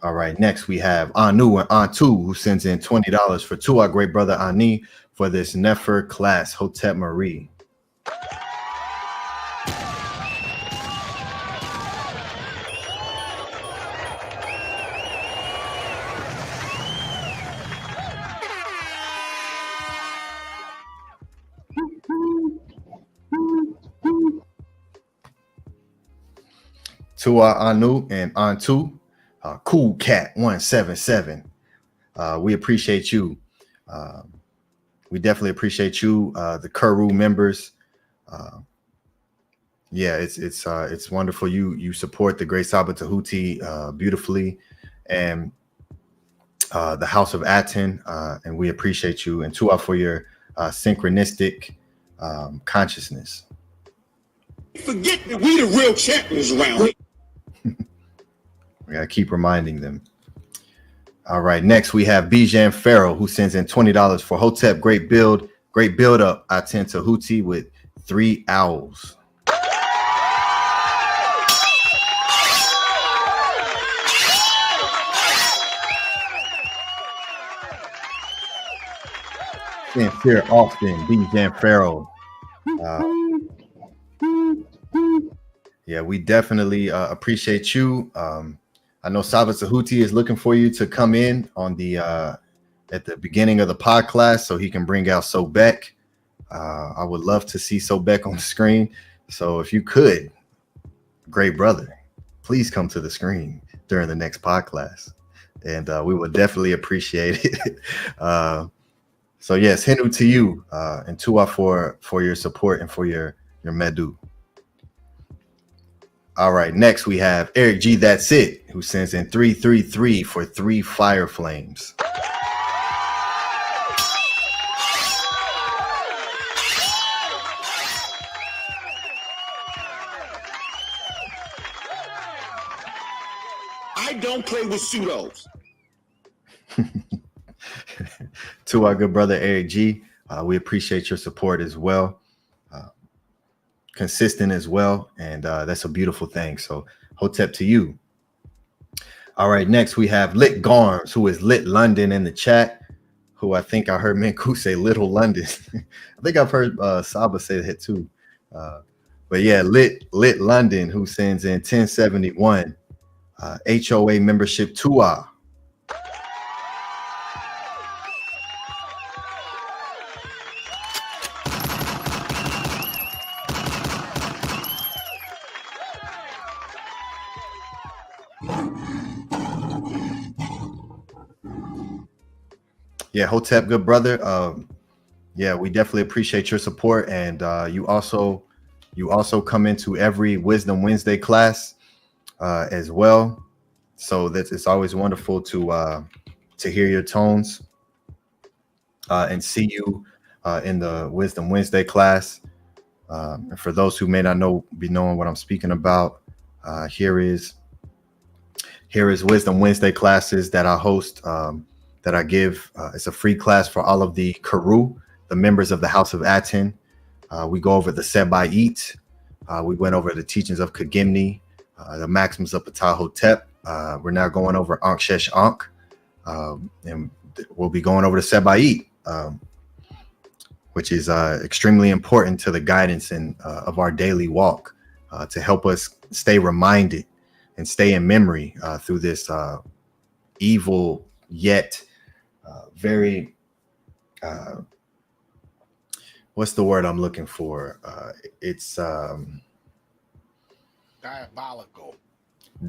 All right, next we have Anu and Antu, who sends in $20 for to our great brother Ani for this Nefer class, Hotep Meri. To our Anu and Antu, Cool Cat 177. We appreciate you. We definitely appreciate you, the Kuru members. Yeah, it's wonderful. You support the Great Saba Tehuti beautifully, and the House of Aten, and we appreciate you. And Tua for your synchronistic consciousness. Forget that we the real champions around here. We gotta keep reminding them. All right, next we have Bijan Farrell, who sends in $20 for Hotep. Great build up. Aten Tehuti with 3 owls. Sincere Austin, Bijan Farrell. Yeah, we definitely appreciate you. I know Saba Tehuti is looking for you to come in on the at the beginning of the pod class so he can bring out Sobek. I would love to see Sobek on the screen. So if you could, great brother, please come to the screen during the next pod class. And we would definitely appreciate it. So yes, Hindu to you and Tua for your support and for your Medu. All right, next we have Eric G. That's It, who sends in 333 for 3 fire flames. I don't play with pseudos. To our good brother Eric G, we appreciate your support as well. Consistent as well, and that's a beautiful thing. So Hotep to you. All right, next we have Lit Garms, who is Lit London in the chat, who I think I heard Menkhu say Little London. I think I've heard Saba say that too. But yeah, Lit London, who sends in 1071 HOA membership to our. Yeah, Hotep, good brother. Yeah, we definitely appreciate your support, and you also come into every Wisdom Wednesday class as well. So it's always wonderful to hear your tones and see you in the Wisdom Wednesday class. And for those who may not be knowing what I'm speaking about, here is Wisdom Wednesday classes that I host. That I give. It's a free class for all of the Kuru, the members of the House of Aten. We go over the Seba'it. We went over the teachings of Kagimni, the maxims of Ptah Hotep. We're now going over Ankh Shesh Ankh, and we'll be going over the Seba'it, which is extremely important to the guidance of our daily walk, to help us stay reminded and stay in memory through this evil yet very what's the word I'm looking for? It's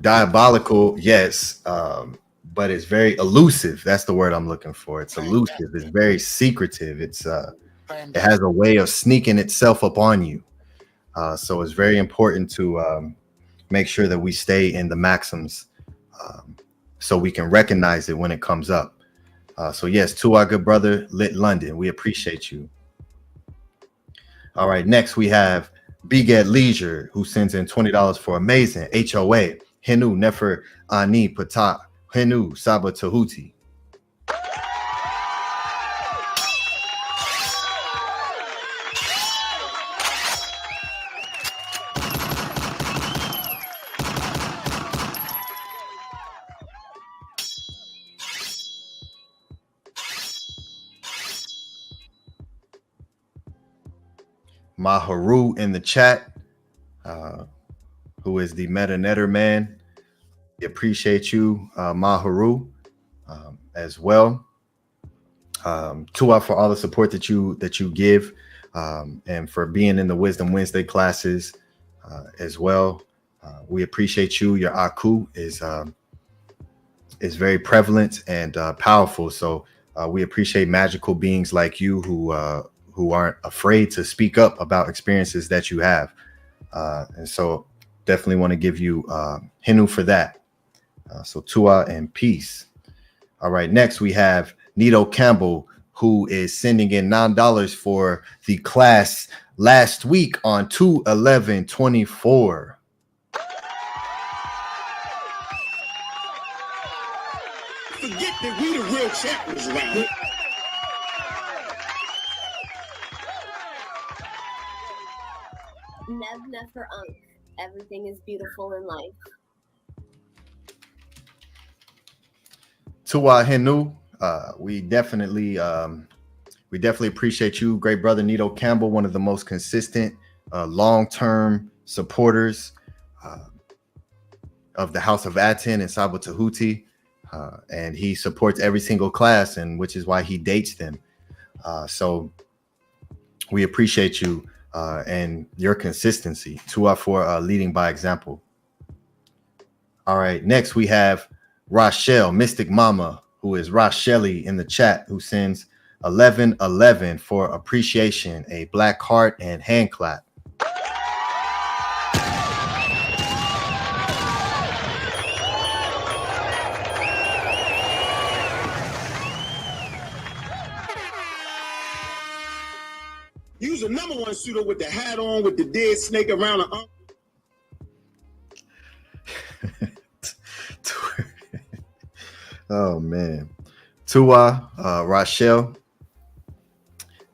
diabolical, yes, but it's very elusive. That's the word I'm looking for. It's elusive. It's very secretive. It has a way of sneaking itself up on you. So it's very important to make sure that we stay in the maxims so we can recognize it when it comes up. So yes, to our good brother Lit London, we appreciate you. All right, next we have Big at Leisure, who sends in $20 for amazing. HOA. Henu Nefer Ani Pata. Henu Saba Tehuti. Maharu in the chat, who is the Meta Netter man. We appreciate you, Maharu, as well. Tua, for all the support that you give, and for being in the Wisdom Wednesday classes as well. We appreciate you. Your Aku is very prevalent and powerful. So we appreciate magical beings like you who aren't afraid to speak up about experiences that you have. And so definitely want to give you Hinu for that. So Tua and peace. All right, next we have Nito Campbell, who is sending in $9 for the class last week on 2/11/24. Forget that we the real champions around here. Nev for Unk. Everything is beautiful in life. Tua Henu, we definitely appreciate you, great brother Nito Campbell, one of the most consistent, long-term supporters of the House of Aten and Saba Tehuti, and he supports every single class, and which is why he dates them. So we appreciate you and your consistency. Tua for leading by example. All right, next we have Rochelle, Mystic Mama, who is Rochelle in the chat, who sends 1111 for appreciation, a black heart and hand clap. Use a #1 suitor with the hat on, with the dead snake around the arm. Oh man, Tua, Rochelle.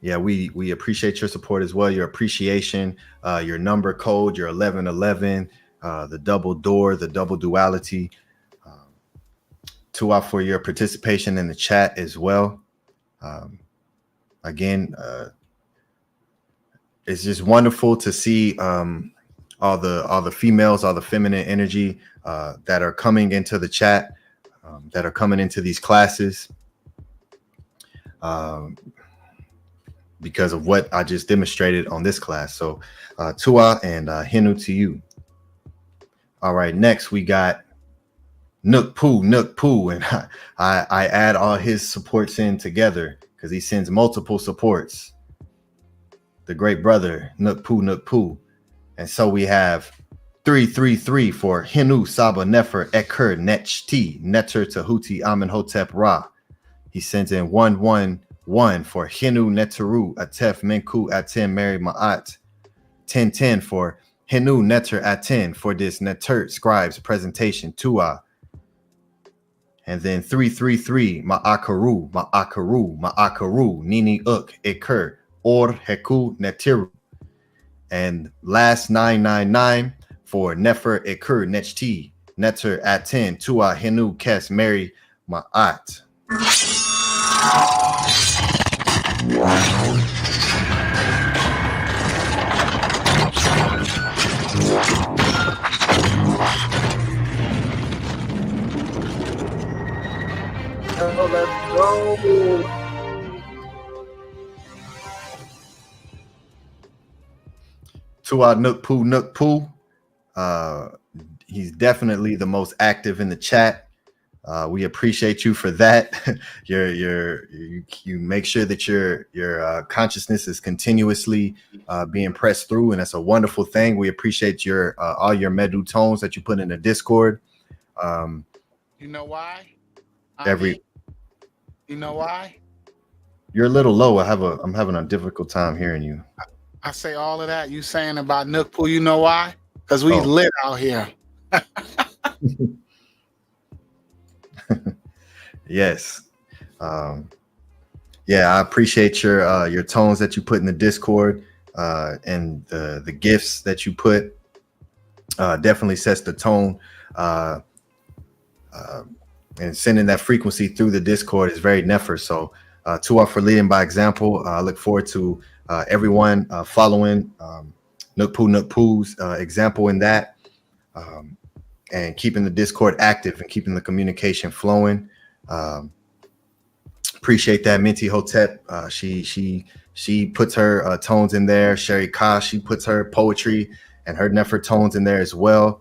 Yeah, we appreciate your support as well. Your appreciation, your number code, your 1111, the double door, the double duality. Tua for your participation in the chat as well. Again, it's just wonderful to see all the females, all the feminine energy that are coming into the chat. That are coming into these classes because of what I just demonstrated on this class. So Tua and Hinu to you. All right, next we got Nook Poo, and I add all his supports in together because he sends multiple supports. The great brother Nook Poo. And so we have 333 for Hinu Saba Nefer Eker Nechti Neter Tehuti Amenhotep Ra. He sends in 111 for Hinu Neteru Atef Menkhu Aten Meri Maat. 1010 for Hinu Neter Aten for this Netert Scribes presentation Tua. And then 333 Ma'akaru Nini Uk Eker Or Heku Netiru. And last 999 for Nefer Ekur Nechti Neter Aten Tua Hinu Kes Meri Maat. Oh, let's go. Tua Nook Poo. He's definitely the most active in the chat. We appreciate you for that. You make sure that your consciousness is continuously being pressed through, and that's a wonderful thing. We appreciate your all your Medu tones that you put in the Discord. You know why? You know why? You're a little low. I'm having a difficult time hearing you. I say all of that. You saying about Nookpoo, you know why? Because we lit out here. Yes. Yeah, I appreciate your tones that you put in the Discord, and the gifts that you put. Definitely sets the tone. And sending that frequency through the Discord is very nefer. So Tua for leading by example. I look forward to everyone following Nookpoo's example in that, and keeping the Discord active and keeping the communication flowing. Appreciate that. Minty Hotep, she puts her tones in there. Sherry Ka, she puts her poetry and her nefer tones in there as well.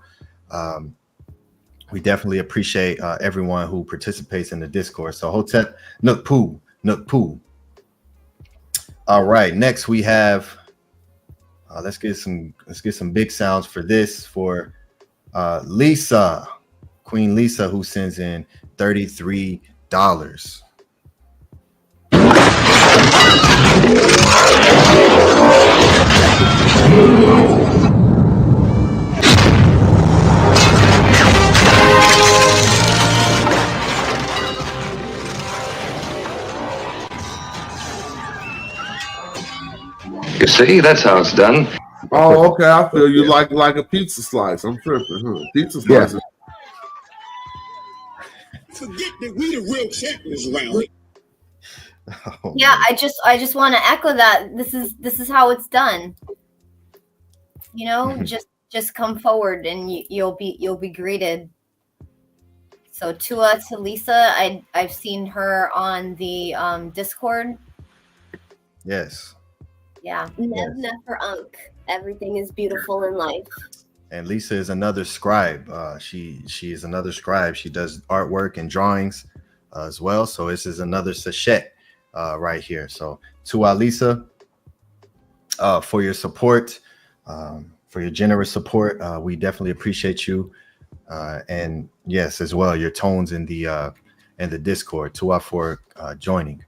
We definitely appreciate everyone who participates in the Discord. So Hotep, Nookpoo. All right, next we have let's get some big sounds for this for Lisa, Queen Lisa, who sends in $33. You see, that's how it's done. Oh, okay. I feel you like a pizza slice. I'm tripping, huh? Pizza slice. Forget that we the real champions around here. Yeah, I just want to echo that. This is how it's done. You know, just come forward and you'll be greeted. So Tua to Lisa, I've seen her on the Discord. Yes. Yeah. Nev for Unk. Everything is beautiful in life. And Lisa is another scribe. She is another scribe. She does artwork and drawings as well. So this is another sachet right here. So to Lisa, for your support, for your generous support, we definitely appreciate you. And yes, as well, your tones in the Discord. To for joining.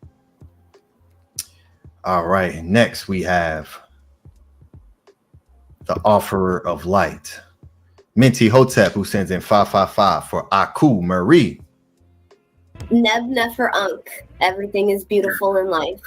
All right, next we have the Offerer of Light, Minty Hotep, who sends in 555 for Aku Meri. Nev for Unk. Everything is beautiful in life.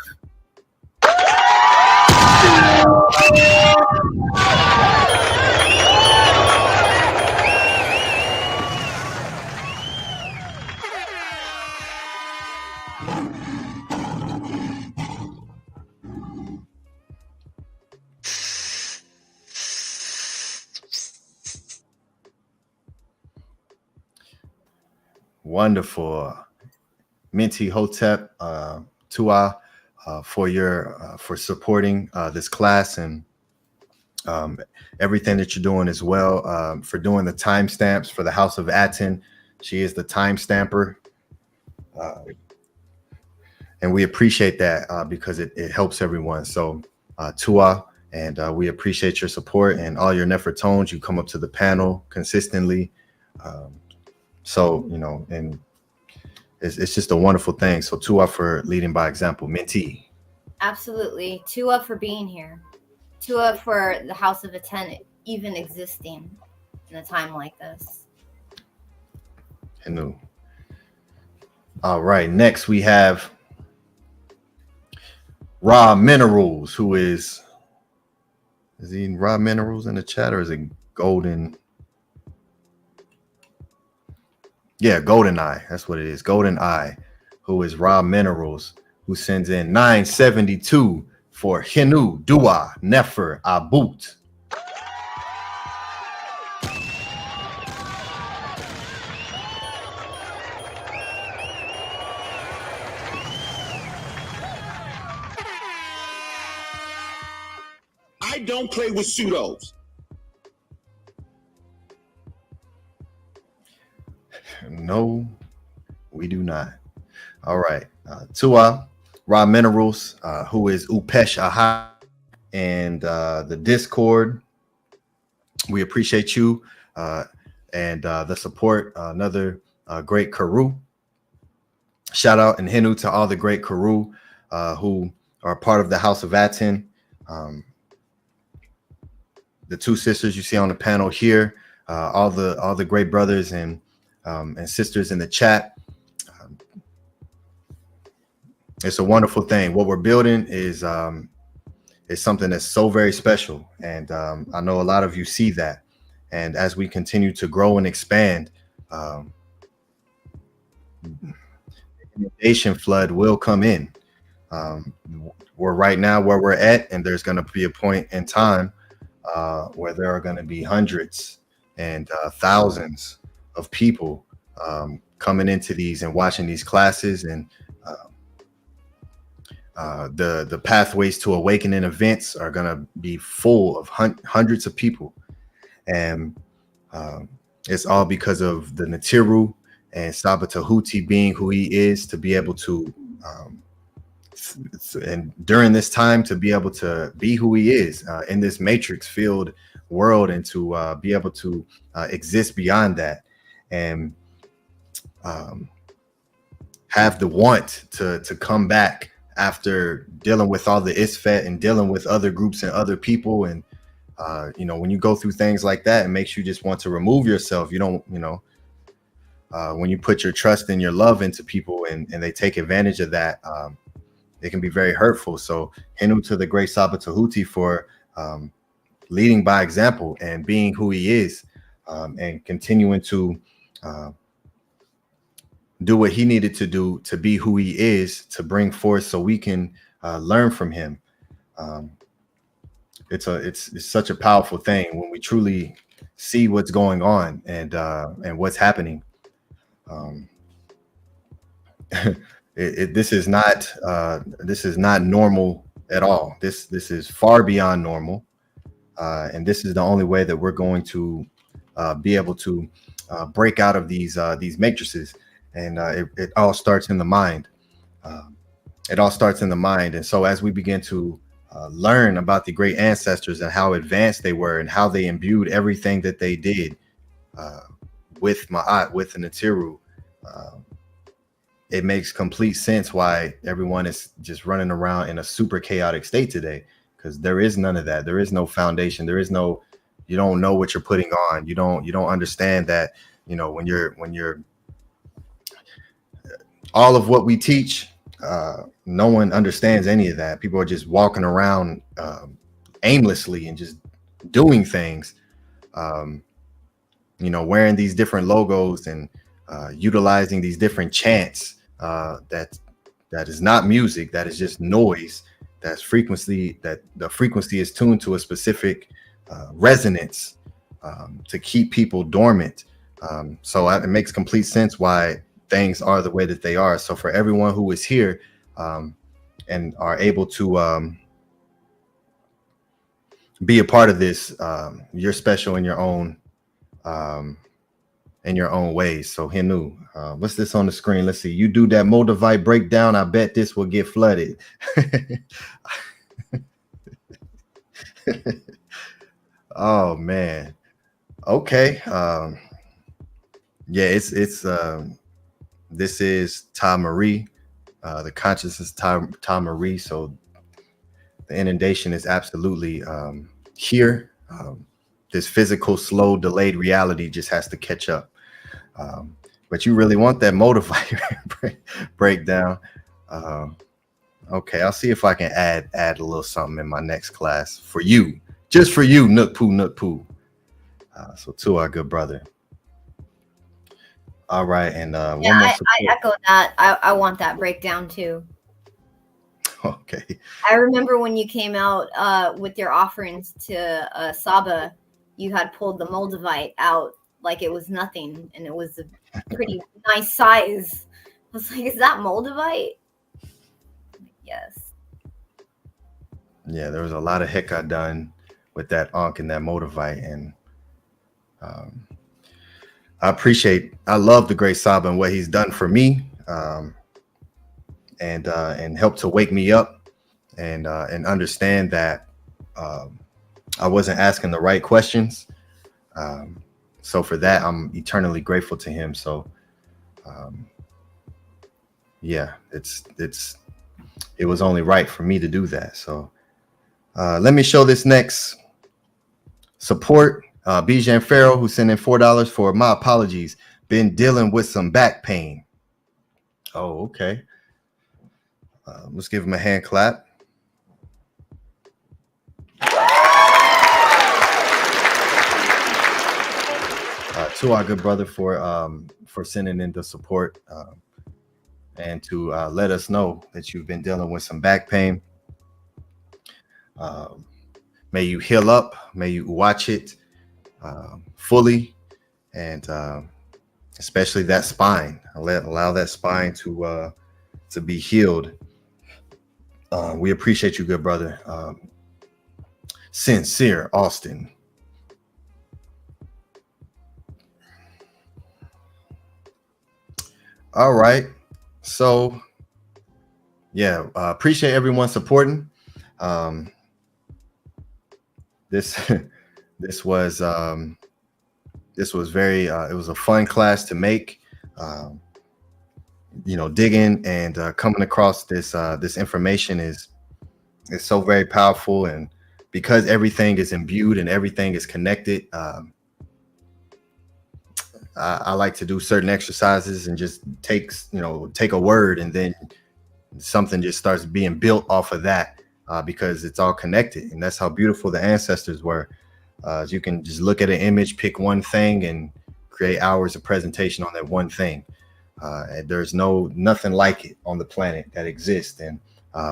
Wonderful. Minty Hotep, Tua, for supporting this class and everything that you're doing as well, for doing the timestamps for the House of Aten. She is the timestamper, and we appreciate that because it helps everyone. So Tua, and we appreciate your support and all your nefer tones. You come up to the panel consistently. So, you know, and it's just a wonderful thing. So Tua for leading by example. Minty. Absolutely. Tua for being here. Tua for the House of Aten even existing in a time like this. Hello. All right. Next we have Raw Minerals, who is he Raw Minerals in the chat, or is it Golden? Yeah, Golden Eye. That's what it is. Golden Eye, who is Raw Minerals, who sends in 972 for Hinu Dua Nefer Abut. I don't play with pseudos. No, we do not. All right. Tua, Raw Minerals, who is Upesh Aha, and the Discord. We appreciate you and the support. Another great Karu. Shout out and Hinu to all the great Karu who are part of the House of Aten. the two sisters you see on the panel here, all the great brothers and sisters in the chat. It's a wonderful thing. What we're building is something that's so very special, and I know a lot of you see that. And as we continue to grow and expand, inundation flood will come in. We're right now where we're at, and there's going to be a point in time where there are going to be hundreds and thousands of people coming into these and watching these classes, and the pathways to awakening events are going to be full of hundreds of people. And it's all because of the Natiru and Saba Tehuti being who he is, to be able to and during this time to be able to be who he is in this matrix filled world, and to be able to exist beyond that, and have the want to come back after dealing with all the ISFET and dealing with other groups and other people. And you know, when you go through things like that, it makes you just want to remove yourself. You don't, you know, when you put your trust and your love into people and they take advantage of that, it can be very hurtful. So Henu to the great Saba Tehuti for leading by example and being who he is, and continuing to do what he needed to do to be who he is, to bring forth so we can learn from him. It's such a powerful thing when we truly see what's going on and what's happening. This is not normal at all. This is far beyond normal, and this is the only way that we're going to be able to break out of these matrices. And it all starts in the mind. It all starts in the mind. And so as we begin to learn about the great ancestors and how advanced they were and how they imbued everything that they did with Maat, with the Natiru, it makes complete sense why everyone is just running around in a super chaotic state today, because there is none of that. There is no foundation. There is no, you don't know what you're putting on. You don't understand that, you know, when you're all of what we teach, no one understands any of that. People are just walking around aimlessly and just doing things, you know, wearing these different logos and utilizing these different chants that is not music, that is just noise, that's frequency, that the frequency is tuned to a specific resonance to keep people dormant. So it makes complete sense why things are the way that they are. So for everyone who is here and are able to be a part of this, you're special in your own ways. So Henu, what's this on the screen? Let's see. You do that Moldavite breakdown, I bet this will get flooded. Oh man. Okay. Yeah, it's this is Ta Meri, the consciousness Ta Meri. So the inundation is absolutely here. This physical, slow, delayed reality just has to catch up. But you really want that Moldavite breakdown. Okay, I'll see if I can add a little something in my next class for you, just for you, Nook Poo. So to our good brother. All right, and one more I support. echo that. I want that breakdown too. Okay. I remember when you came out with your offerings to Saba, you had pulled the Moldavite out like it was nothing, and it was a pretty nice size. I was like, is that Moldavite? Yes. Yeah, there was a lot of hiccup done with that Ankh and that Moldavite, and I love the great Saba and what he's done for me, and helped to wake me up and understand that I wasn't asking the right questions. So for that, I'm eternally grateful to him. So yeah, it was only right for me to do that. So let me show this next support. Bijan Farrell, who sent in $4 for my apologies. Been dealing with some back pain. Oh, okay. Let's give him a hand clap. To our good brother for sending in the support and to let us know that you've been dealing with some back pain. May you heal up. May you watch it fully, and especially that spine. Allow that spine to be healed. We appreciate you, good brother. Sincere Austin. All right. So yeah, appreciate everyone supporting. This was very it was a fun class to make. Digging and coming across this information is so very powerful, and because everything is imbued and everything is connected, I like to do certain exercises and just take a word, and then something just starts being built off of that, because it's all connected. And that's how beautiful the ancestors were. You can just look at an image, pick one thing, and create hours of presentation on that one thing. And there's nothing like it on the planet that exists. And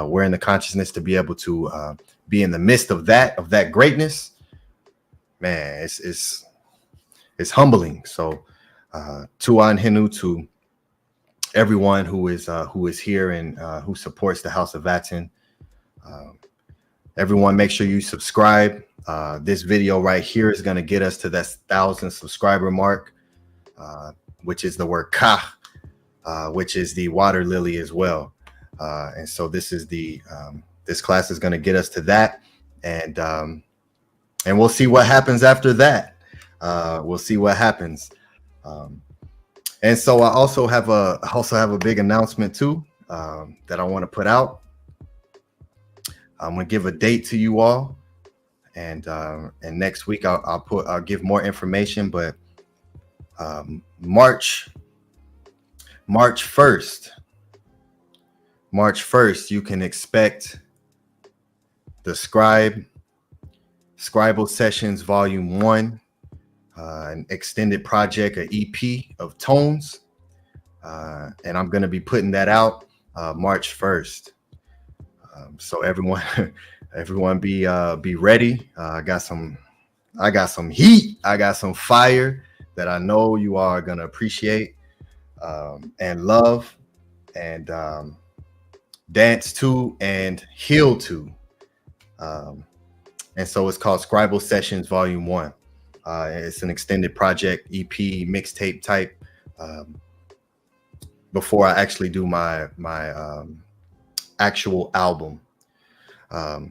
we're in the consciousness to be able to be in the midst of that greatness. Man, it's humbling. So Tuan Hinu to everyone who is here and who supports the House of Aten. Everyone, make sure you subscribe. This video right here is going to get us to that 1,000 subscriber mark, which is the word Ka, which is the water lily as well. And so this is this class is going to get us to that, and we'll see what happens after that. We'll see what happens. And so I also have a big announcement too, that I want to put out. I'm going to give a date to you all, and next week I'll give more information. But March 1st, you can expect the Scribal Sessions Volume 1, an extended project, an EP of tones, and I'm going to be putting that out March 1st. So everyone be ready. I got some heat. I got some fire that I know you are going to appreciate and love and dance to and heal to. And so it's called Scribal Sessions Volume 1. It's an extended project, EP, mixtape type, before I actually do my actual album.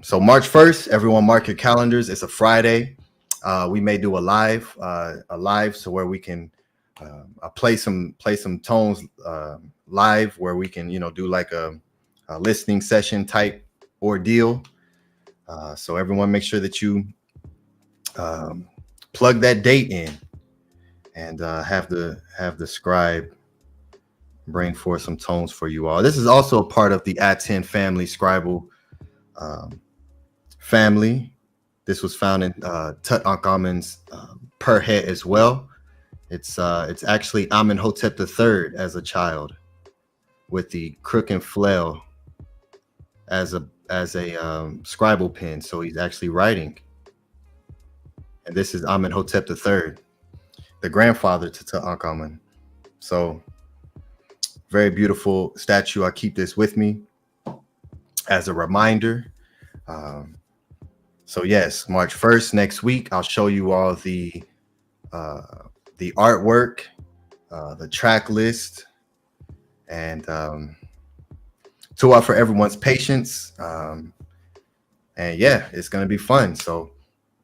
So March 1st, everyone mark your calendars. It's a Friday. We may do a live, so where we can play some tones live, where we can do like a listening session type ordeal. So everyone, make sure that you plug that date in, and have the scribe bring forth some tones for you all. This is also a part of the Aten family, Scribal family. This was found in TUTANKHAMUN's per head as well. It's actually Amenhotep III as a child, with the crook and flail as a scribal pen. So he's actually writing. And this is Amenhotep III, the grandfather to Tutankhamun. So very beautiful statue. I keep this with me as a reminder. So yes, March 1st, next week, I'll show you all the artwork, the track list, and to offer everyone's patience. And yeah, it's gonna be fun. So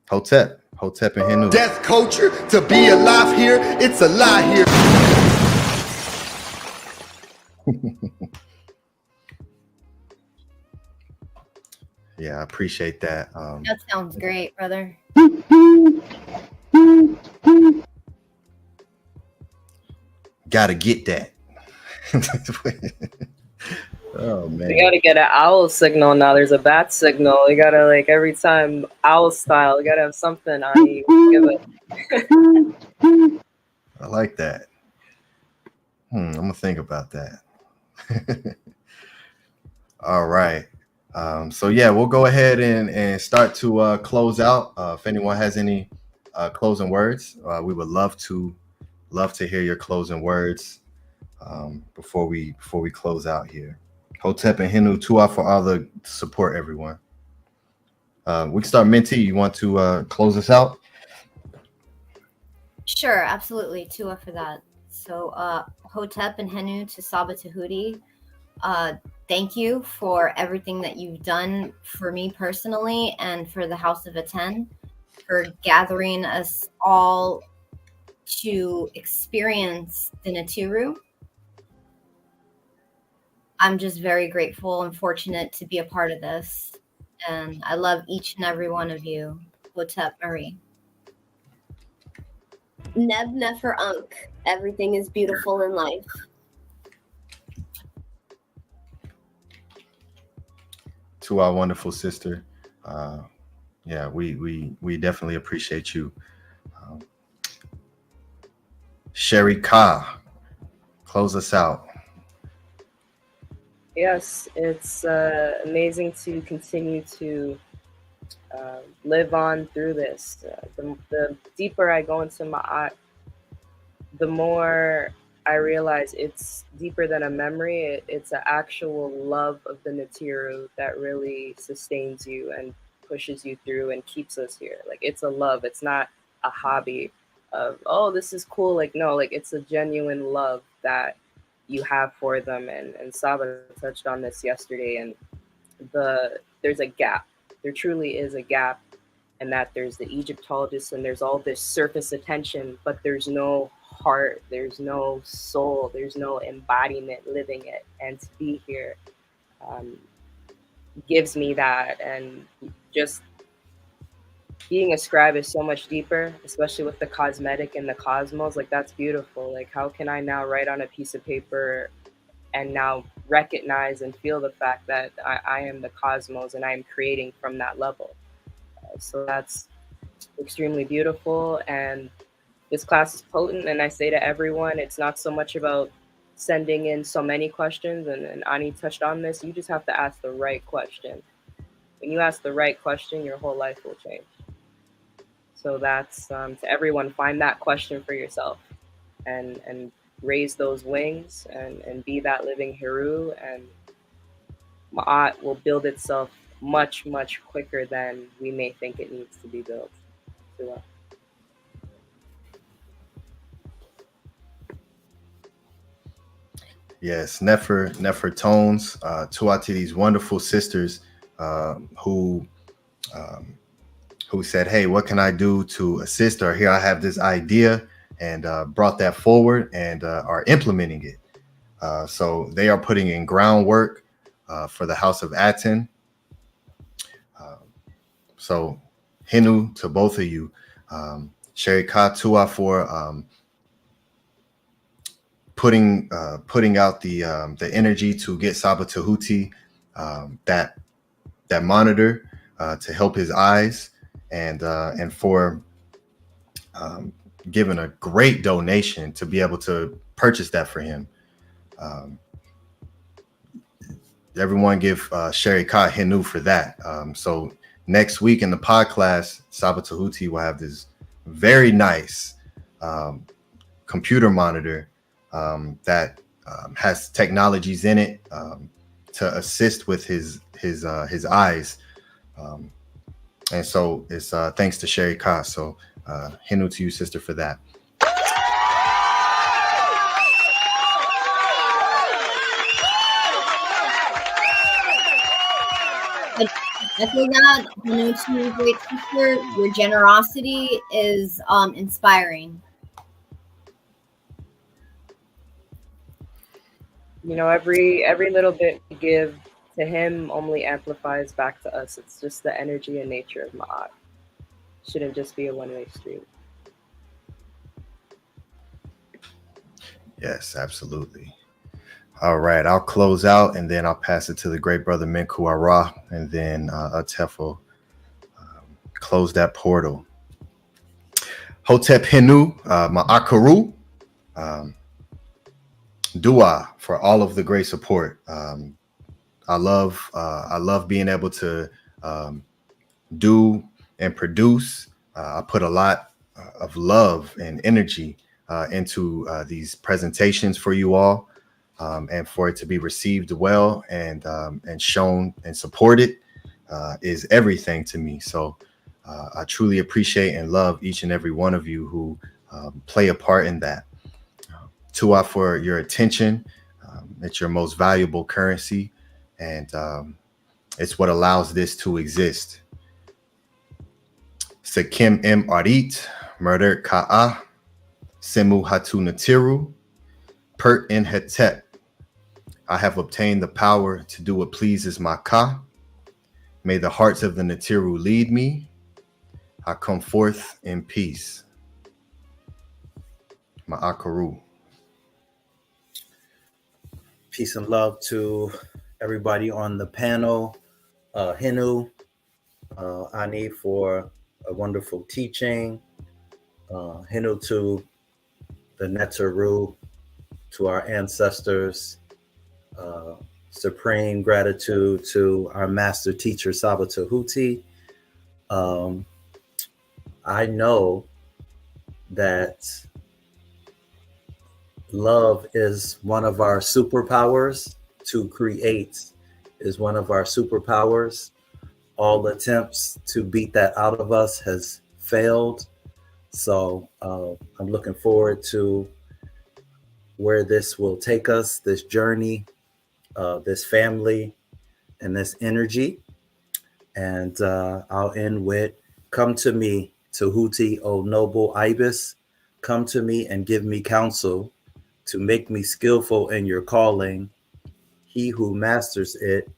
Hotep and Henu. Death culture, to be alive here, it's a lie here. Yeah, I appreciate that. That sounds great, brother. Gotta get that. Oh man. We gotta get an owl signal now. There's a bat signal. We gotta, like, every time owl style. We gotta have something on you. Give it. I like that. I'm gonna think about that. All right. So yeah, we'll go ahead and start to close out. If anyone has any closing words, we would love to hear your closing words before we close out here. Hotep and Henu, Tua for all the support, everyone. We can start. Minty, you want to close us out? Sure, absolutely. Tua for that. So Hotep and Henu to Saba Tehuti, thank you for everything that you've done for me personally and for the House of Aten, for gathering us all to experience the Natiru. I'm just very grateful and fortunate to be a part of this. And I love each and every one of you. Hotep, Meri. Neb Nefer Unk. Everything is beautiful in life. To our wonderful sister. Yeah, we definitely appreciate you. Sherry Ka, close us out. Yes, it's amazing to continue to live on through this. The deeper I go into Maat, the more I realize it's deeper than a memory. It's an actual love of the Natiru that really sustains you and pushes you through and keeps us here. Like, it's a love. It's not a hobby of, oh, this is cool. Like, no, like, it's a genuine love that you have for them. And Saba touched on this yesterday, and there's a gap. There truly is a gap, and that there's the Egyptologists and there's all this surface attention, but there's no heart, there's no soul, there's no embodiment living it. And to be here gives me that. And just being a scribe is so much deeper, especially with the cosmetic and the cosmos. Like, that's beautiful. Like, how can I now write on a piece of paper and now recognize and feel the fact that I am the cosmos and I am creating from that level? So that's extremely beautiful. And this class is potent. And I say to everyone, it's not so much about sending in so many questions. And Ani touched on this. You just have to ask the right question. When you ask the right question, your whole life will change. So that's to everyone, find that question for yourself and raise those wings and be that living Heru, and Ma'at will build itself much, much quicker than we may think it needs to be built. Yes, Nefer Tones, to these wonderful sisters who said, hey, what can I do to assist? Or here I have this idea, and brought that forward and are implementing it. So they are putting in groundwork for the House of Aten. So Henu to both of you. Sherry Katua for putting out the energy to get Saba Tehuti that monitor to help his eyes, and for giving a great donation to be able to purchase that for him. Everyone give Sherry Ka Henu for that. So next week in the pod class, Saba Tehuti will have this very nice computer monitor that has technologies in it to assist with his eyes. And so it's thanks to Sherry Ka. So Henu to you, sister, for that. After that, Henu to you, great sister. Your generosity is inspiring. You know, every little bit we give to him only amplifies back to us. It's just the energy and nature of Maat. Shouldn't just be a one-way street. Yes, absolutely. All right, I'll close out and then I'll pass it to the great brother Menkhu Ara, and then Atefo close that portal. Hotep Henu, Ma'akaru, Dua for all of the great support. I love being able to do and produce. I put a lot of love and energy into these presentations for you all, and for it to be received well and shown and supported is everything to me. So I truly appreciate and love each and every one of you who play a part in that. Tua for your attention. It's your most valuable currency, and it's what allows this to exist. Sekim M. Arit, Murder Ka'a, Semu Hatu Natiru, Pert in Hetep. I have obtained the power to do what pleases my Ka. May the hearts of the Natiru lead me. I come forth in peace. Ma'akaru. Peace and love to everybody on the panel. Henu, Ani for a wonderful teaching. Henu to the Netaru, to our ancestors. Supreme gratitude to our master teacher, Saba Tehuti. I know that love is one of our superpowers. To create is one of our superpowers. All attempts to beat that out of us has failed. So I'm looking forward to where this will take us, this journey, this family, and this energy. And I'll end with, come to me, Tehuti, O noble ibis, come to me and give me counsel to make me skillful in your calling. He who masters it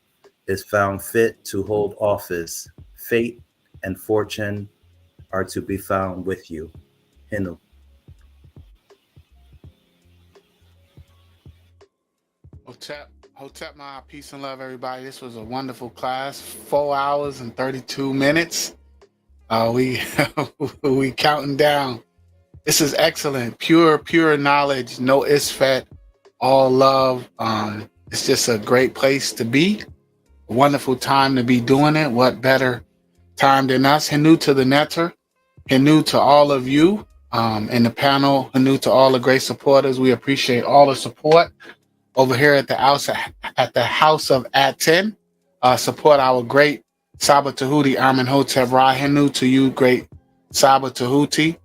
is found fit to hold office. Fate and fortune are to be found with you. Hinu. Hotep, my peace and love, everybody. This was a wonderful class. 4 hours and 32 minutes. We counting down. This is excellent. Pure knowledge. No isfet. All love. It's just a great place to be. A wonderful time to be doing it. What better time than us? Henu to the netter. Henu to all of you in the panel. Henu to all the great supporters. We appreciate all the support over here at the House of Aten. Support our great Saba Tehuti, Amenhotep Ra. Henu to you, great Saba Tehuti.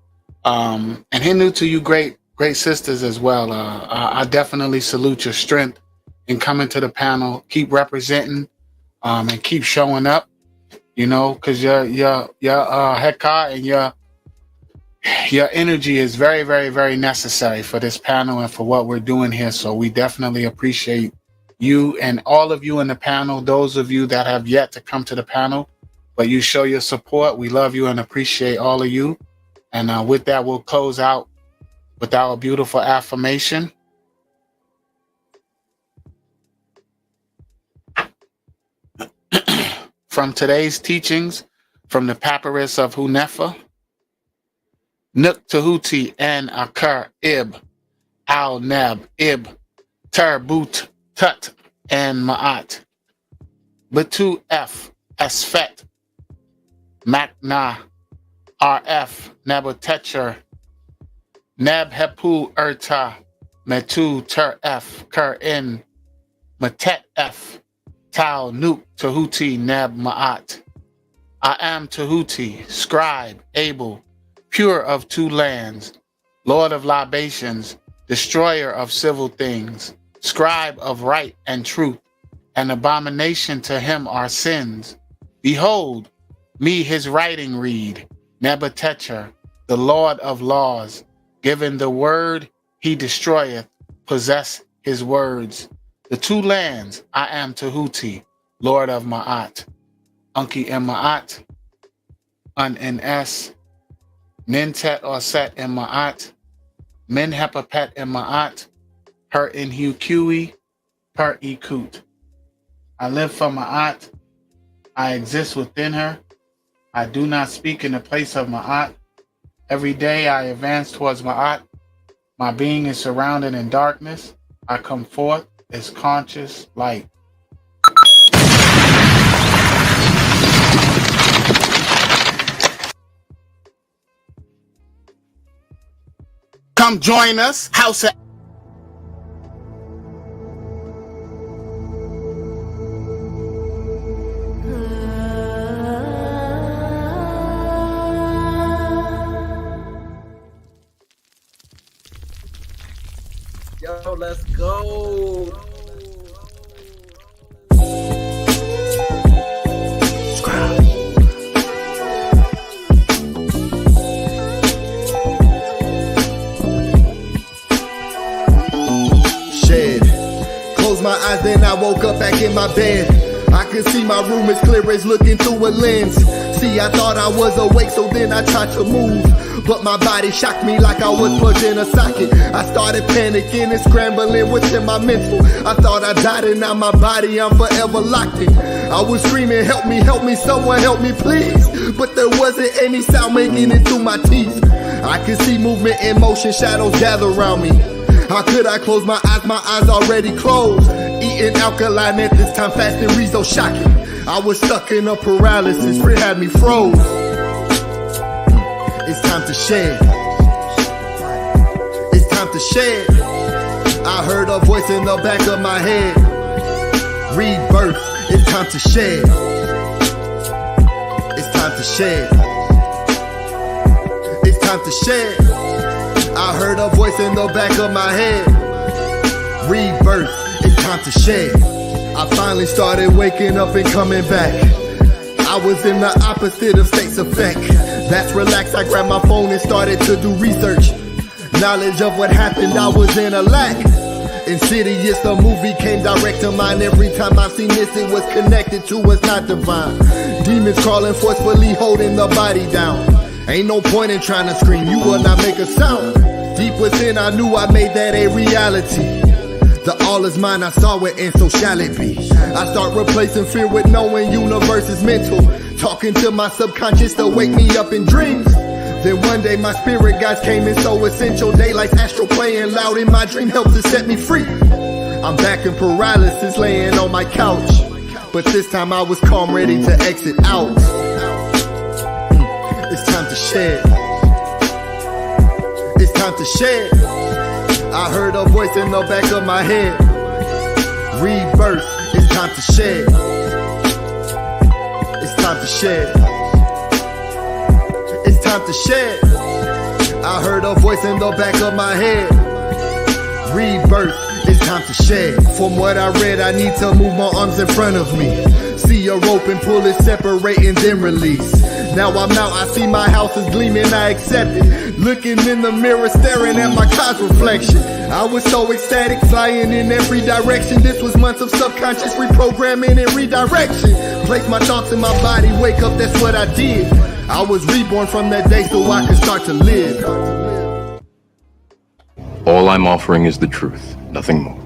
And Henu to you, great sisters as well. I definitely salute your strength in coming to the panel. Keep representing and keep showing up, you know, because your heka and your energy is very, very, very necessary for this panel and for what we're doing here. So we definitely appreciate you and all of you in the panel, those of you that have yet to come to the panel, but you show your support. We love you and appreciate all of you. And with that, we'll close out with our beautiful affirmation. From today's teachings, from the Papyrus of HUNEFER, Nuk Tehuti and AFFIRMATION, Al Neb Ib, Terbut Tut and Maat, Batu F Asfet, Makna RF Nabotecher, Neb Hepu Erta, Metu Ter F Ker In, Matet F, Tau Nuk Tehuti Neb Maat. I am Tehuti, scribe, able, pure of two lands, Lord of libations, destroyer of civil things, scribe of right and truth, an abomination to him are sins. Behold, me his writing read, Nebuchadnezzar, the Lord of laws, given the word he destroyeth, possess his words. The two lands I am Tehuti, Lord of Maat, Unki and Maat, Un and S, Nintet or Set and Maat, Menhepapet and Maat, Per in Hu Kui, Per Ikut. I live for Maat. I exist within her. I do not speak in the place of Maat. Every day I advance towards Maat. My being is surrounded in darkness. I come forth as conscious light. Come join us, House of Yo, let's go. Shed. Closed my eyes, then I woke up back in my bed. I could see my room as clear as looking through a lens. See, I thought I was awake, so then I tried to move. But my body shocked me like I was plugged in a socket. I started panicking and scrambling within my mental. I thought I died and now my body, I'm forever locked in. I was screaming, help me, someone help me please. But there wasn't any sound making it through my teeth. I could see movement in motion, shadows gather around me. How could I close my eyes already closed. Eating alkaline at this time, fasting reads so shocking. I was stuck in a paralysis, it had me froze. It's time to shed. It's time to shed. I heard a voice in the back of my head. Rebirth. It's time to shed. It's time to shed. It's time to shed. I heard a voice in the back of my head. Rebirth. It's time to shed. I finally started waking up and coming back. I was in the opposite of state's effect. That's relaxed, I grabbed my phone and started to do research. Knowledge of what happened, I was in a lack. Insidious, the movie came direct to mind. Every time I've seen this, it was connected to what's not divine. Demons crawling forcefully, holding the body down. Ain't no point in trying to scream, you will not make a sound. Deep within, I knew I made that a reality. The all is mine, I saw it, and so shall it be. I start replacing fear with knowing universe is mental. Talking to my subconscious to wake me up in dreams. Then one day my spirit guides came in so essential. Daylight's astral playing loud in my dream helped to set me free. I'm back in paralysis laying on my couch. But this time I was calm, ready to exit out. It's time to shed. It's time to shed. I heard a voice in the back of my head. Rebirth. It's time to shed. It's time to shed. It's time to shed. I heard a voice in the back of my head. Rebirth. It's time to shed. From what I read, I need to move my arms in front of me. See a rope and pull it, separate and then release. Now I'm out, I see my house is gleaming, I accept it. Looking in the mirror, staring at my car's reflection. I was so ecstatic, flying in every direction. This was months of subconscious reprogramming and redirection. Place my thoughts in my body, wake up, that's what I did. I was reborn from that day so I could start to live. All I'm offering is the truth, nothing more.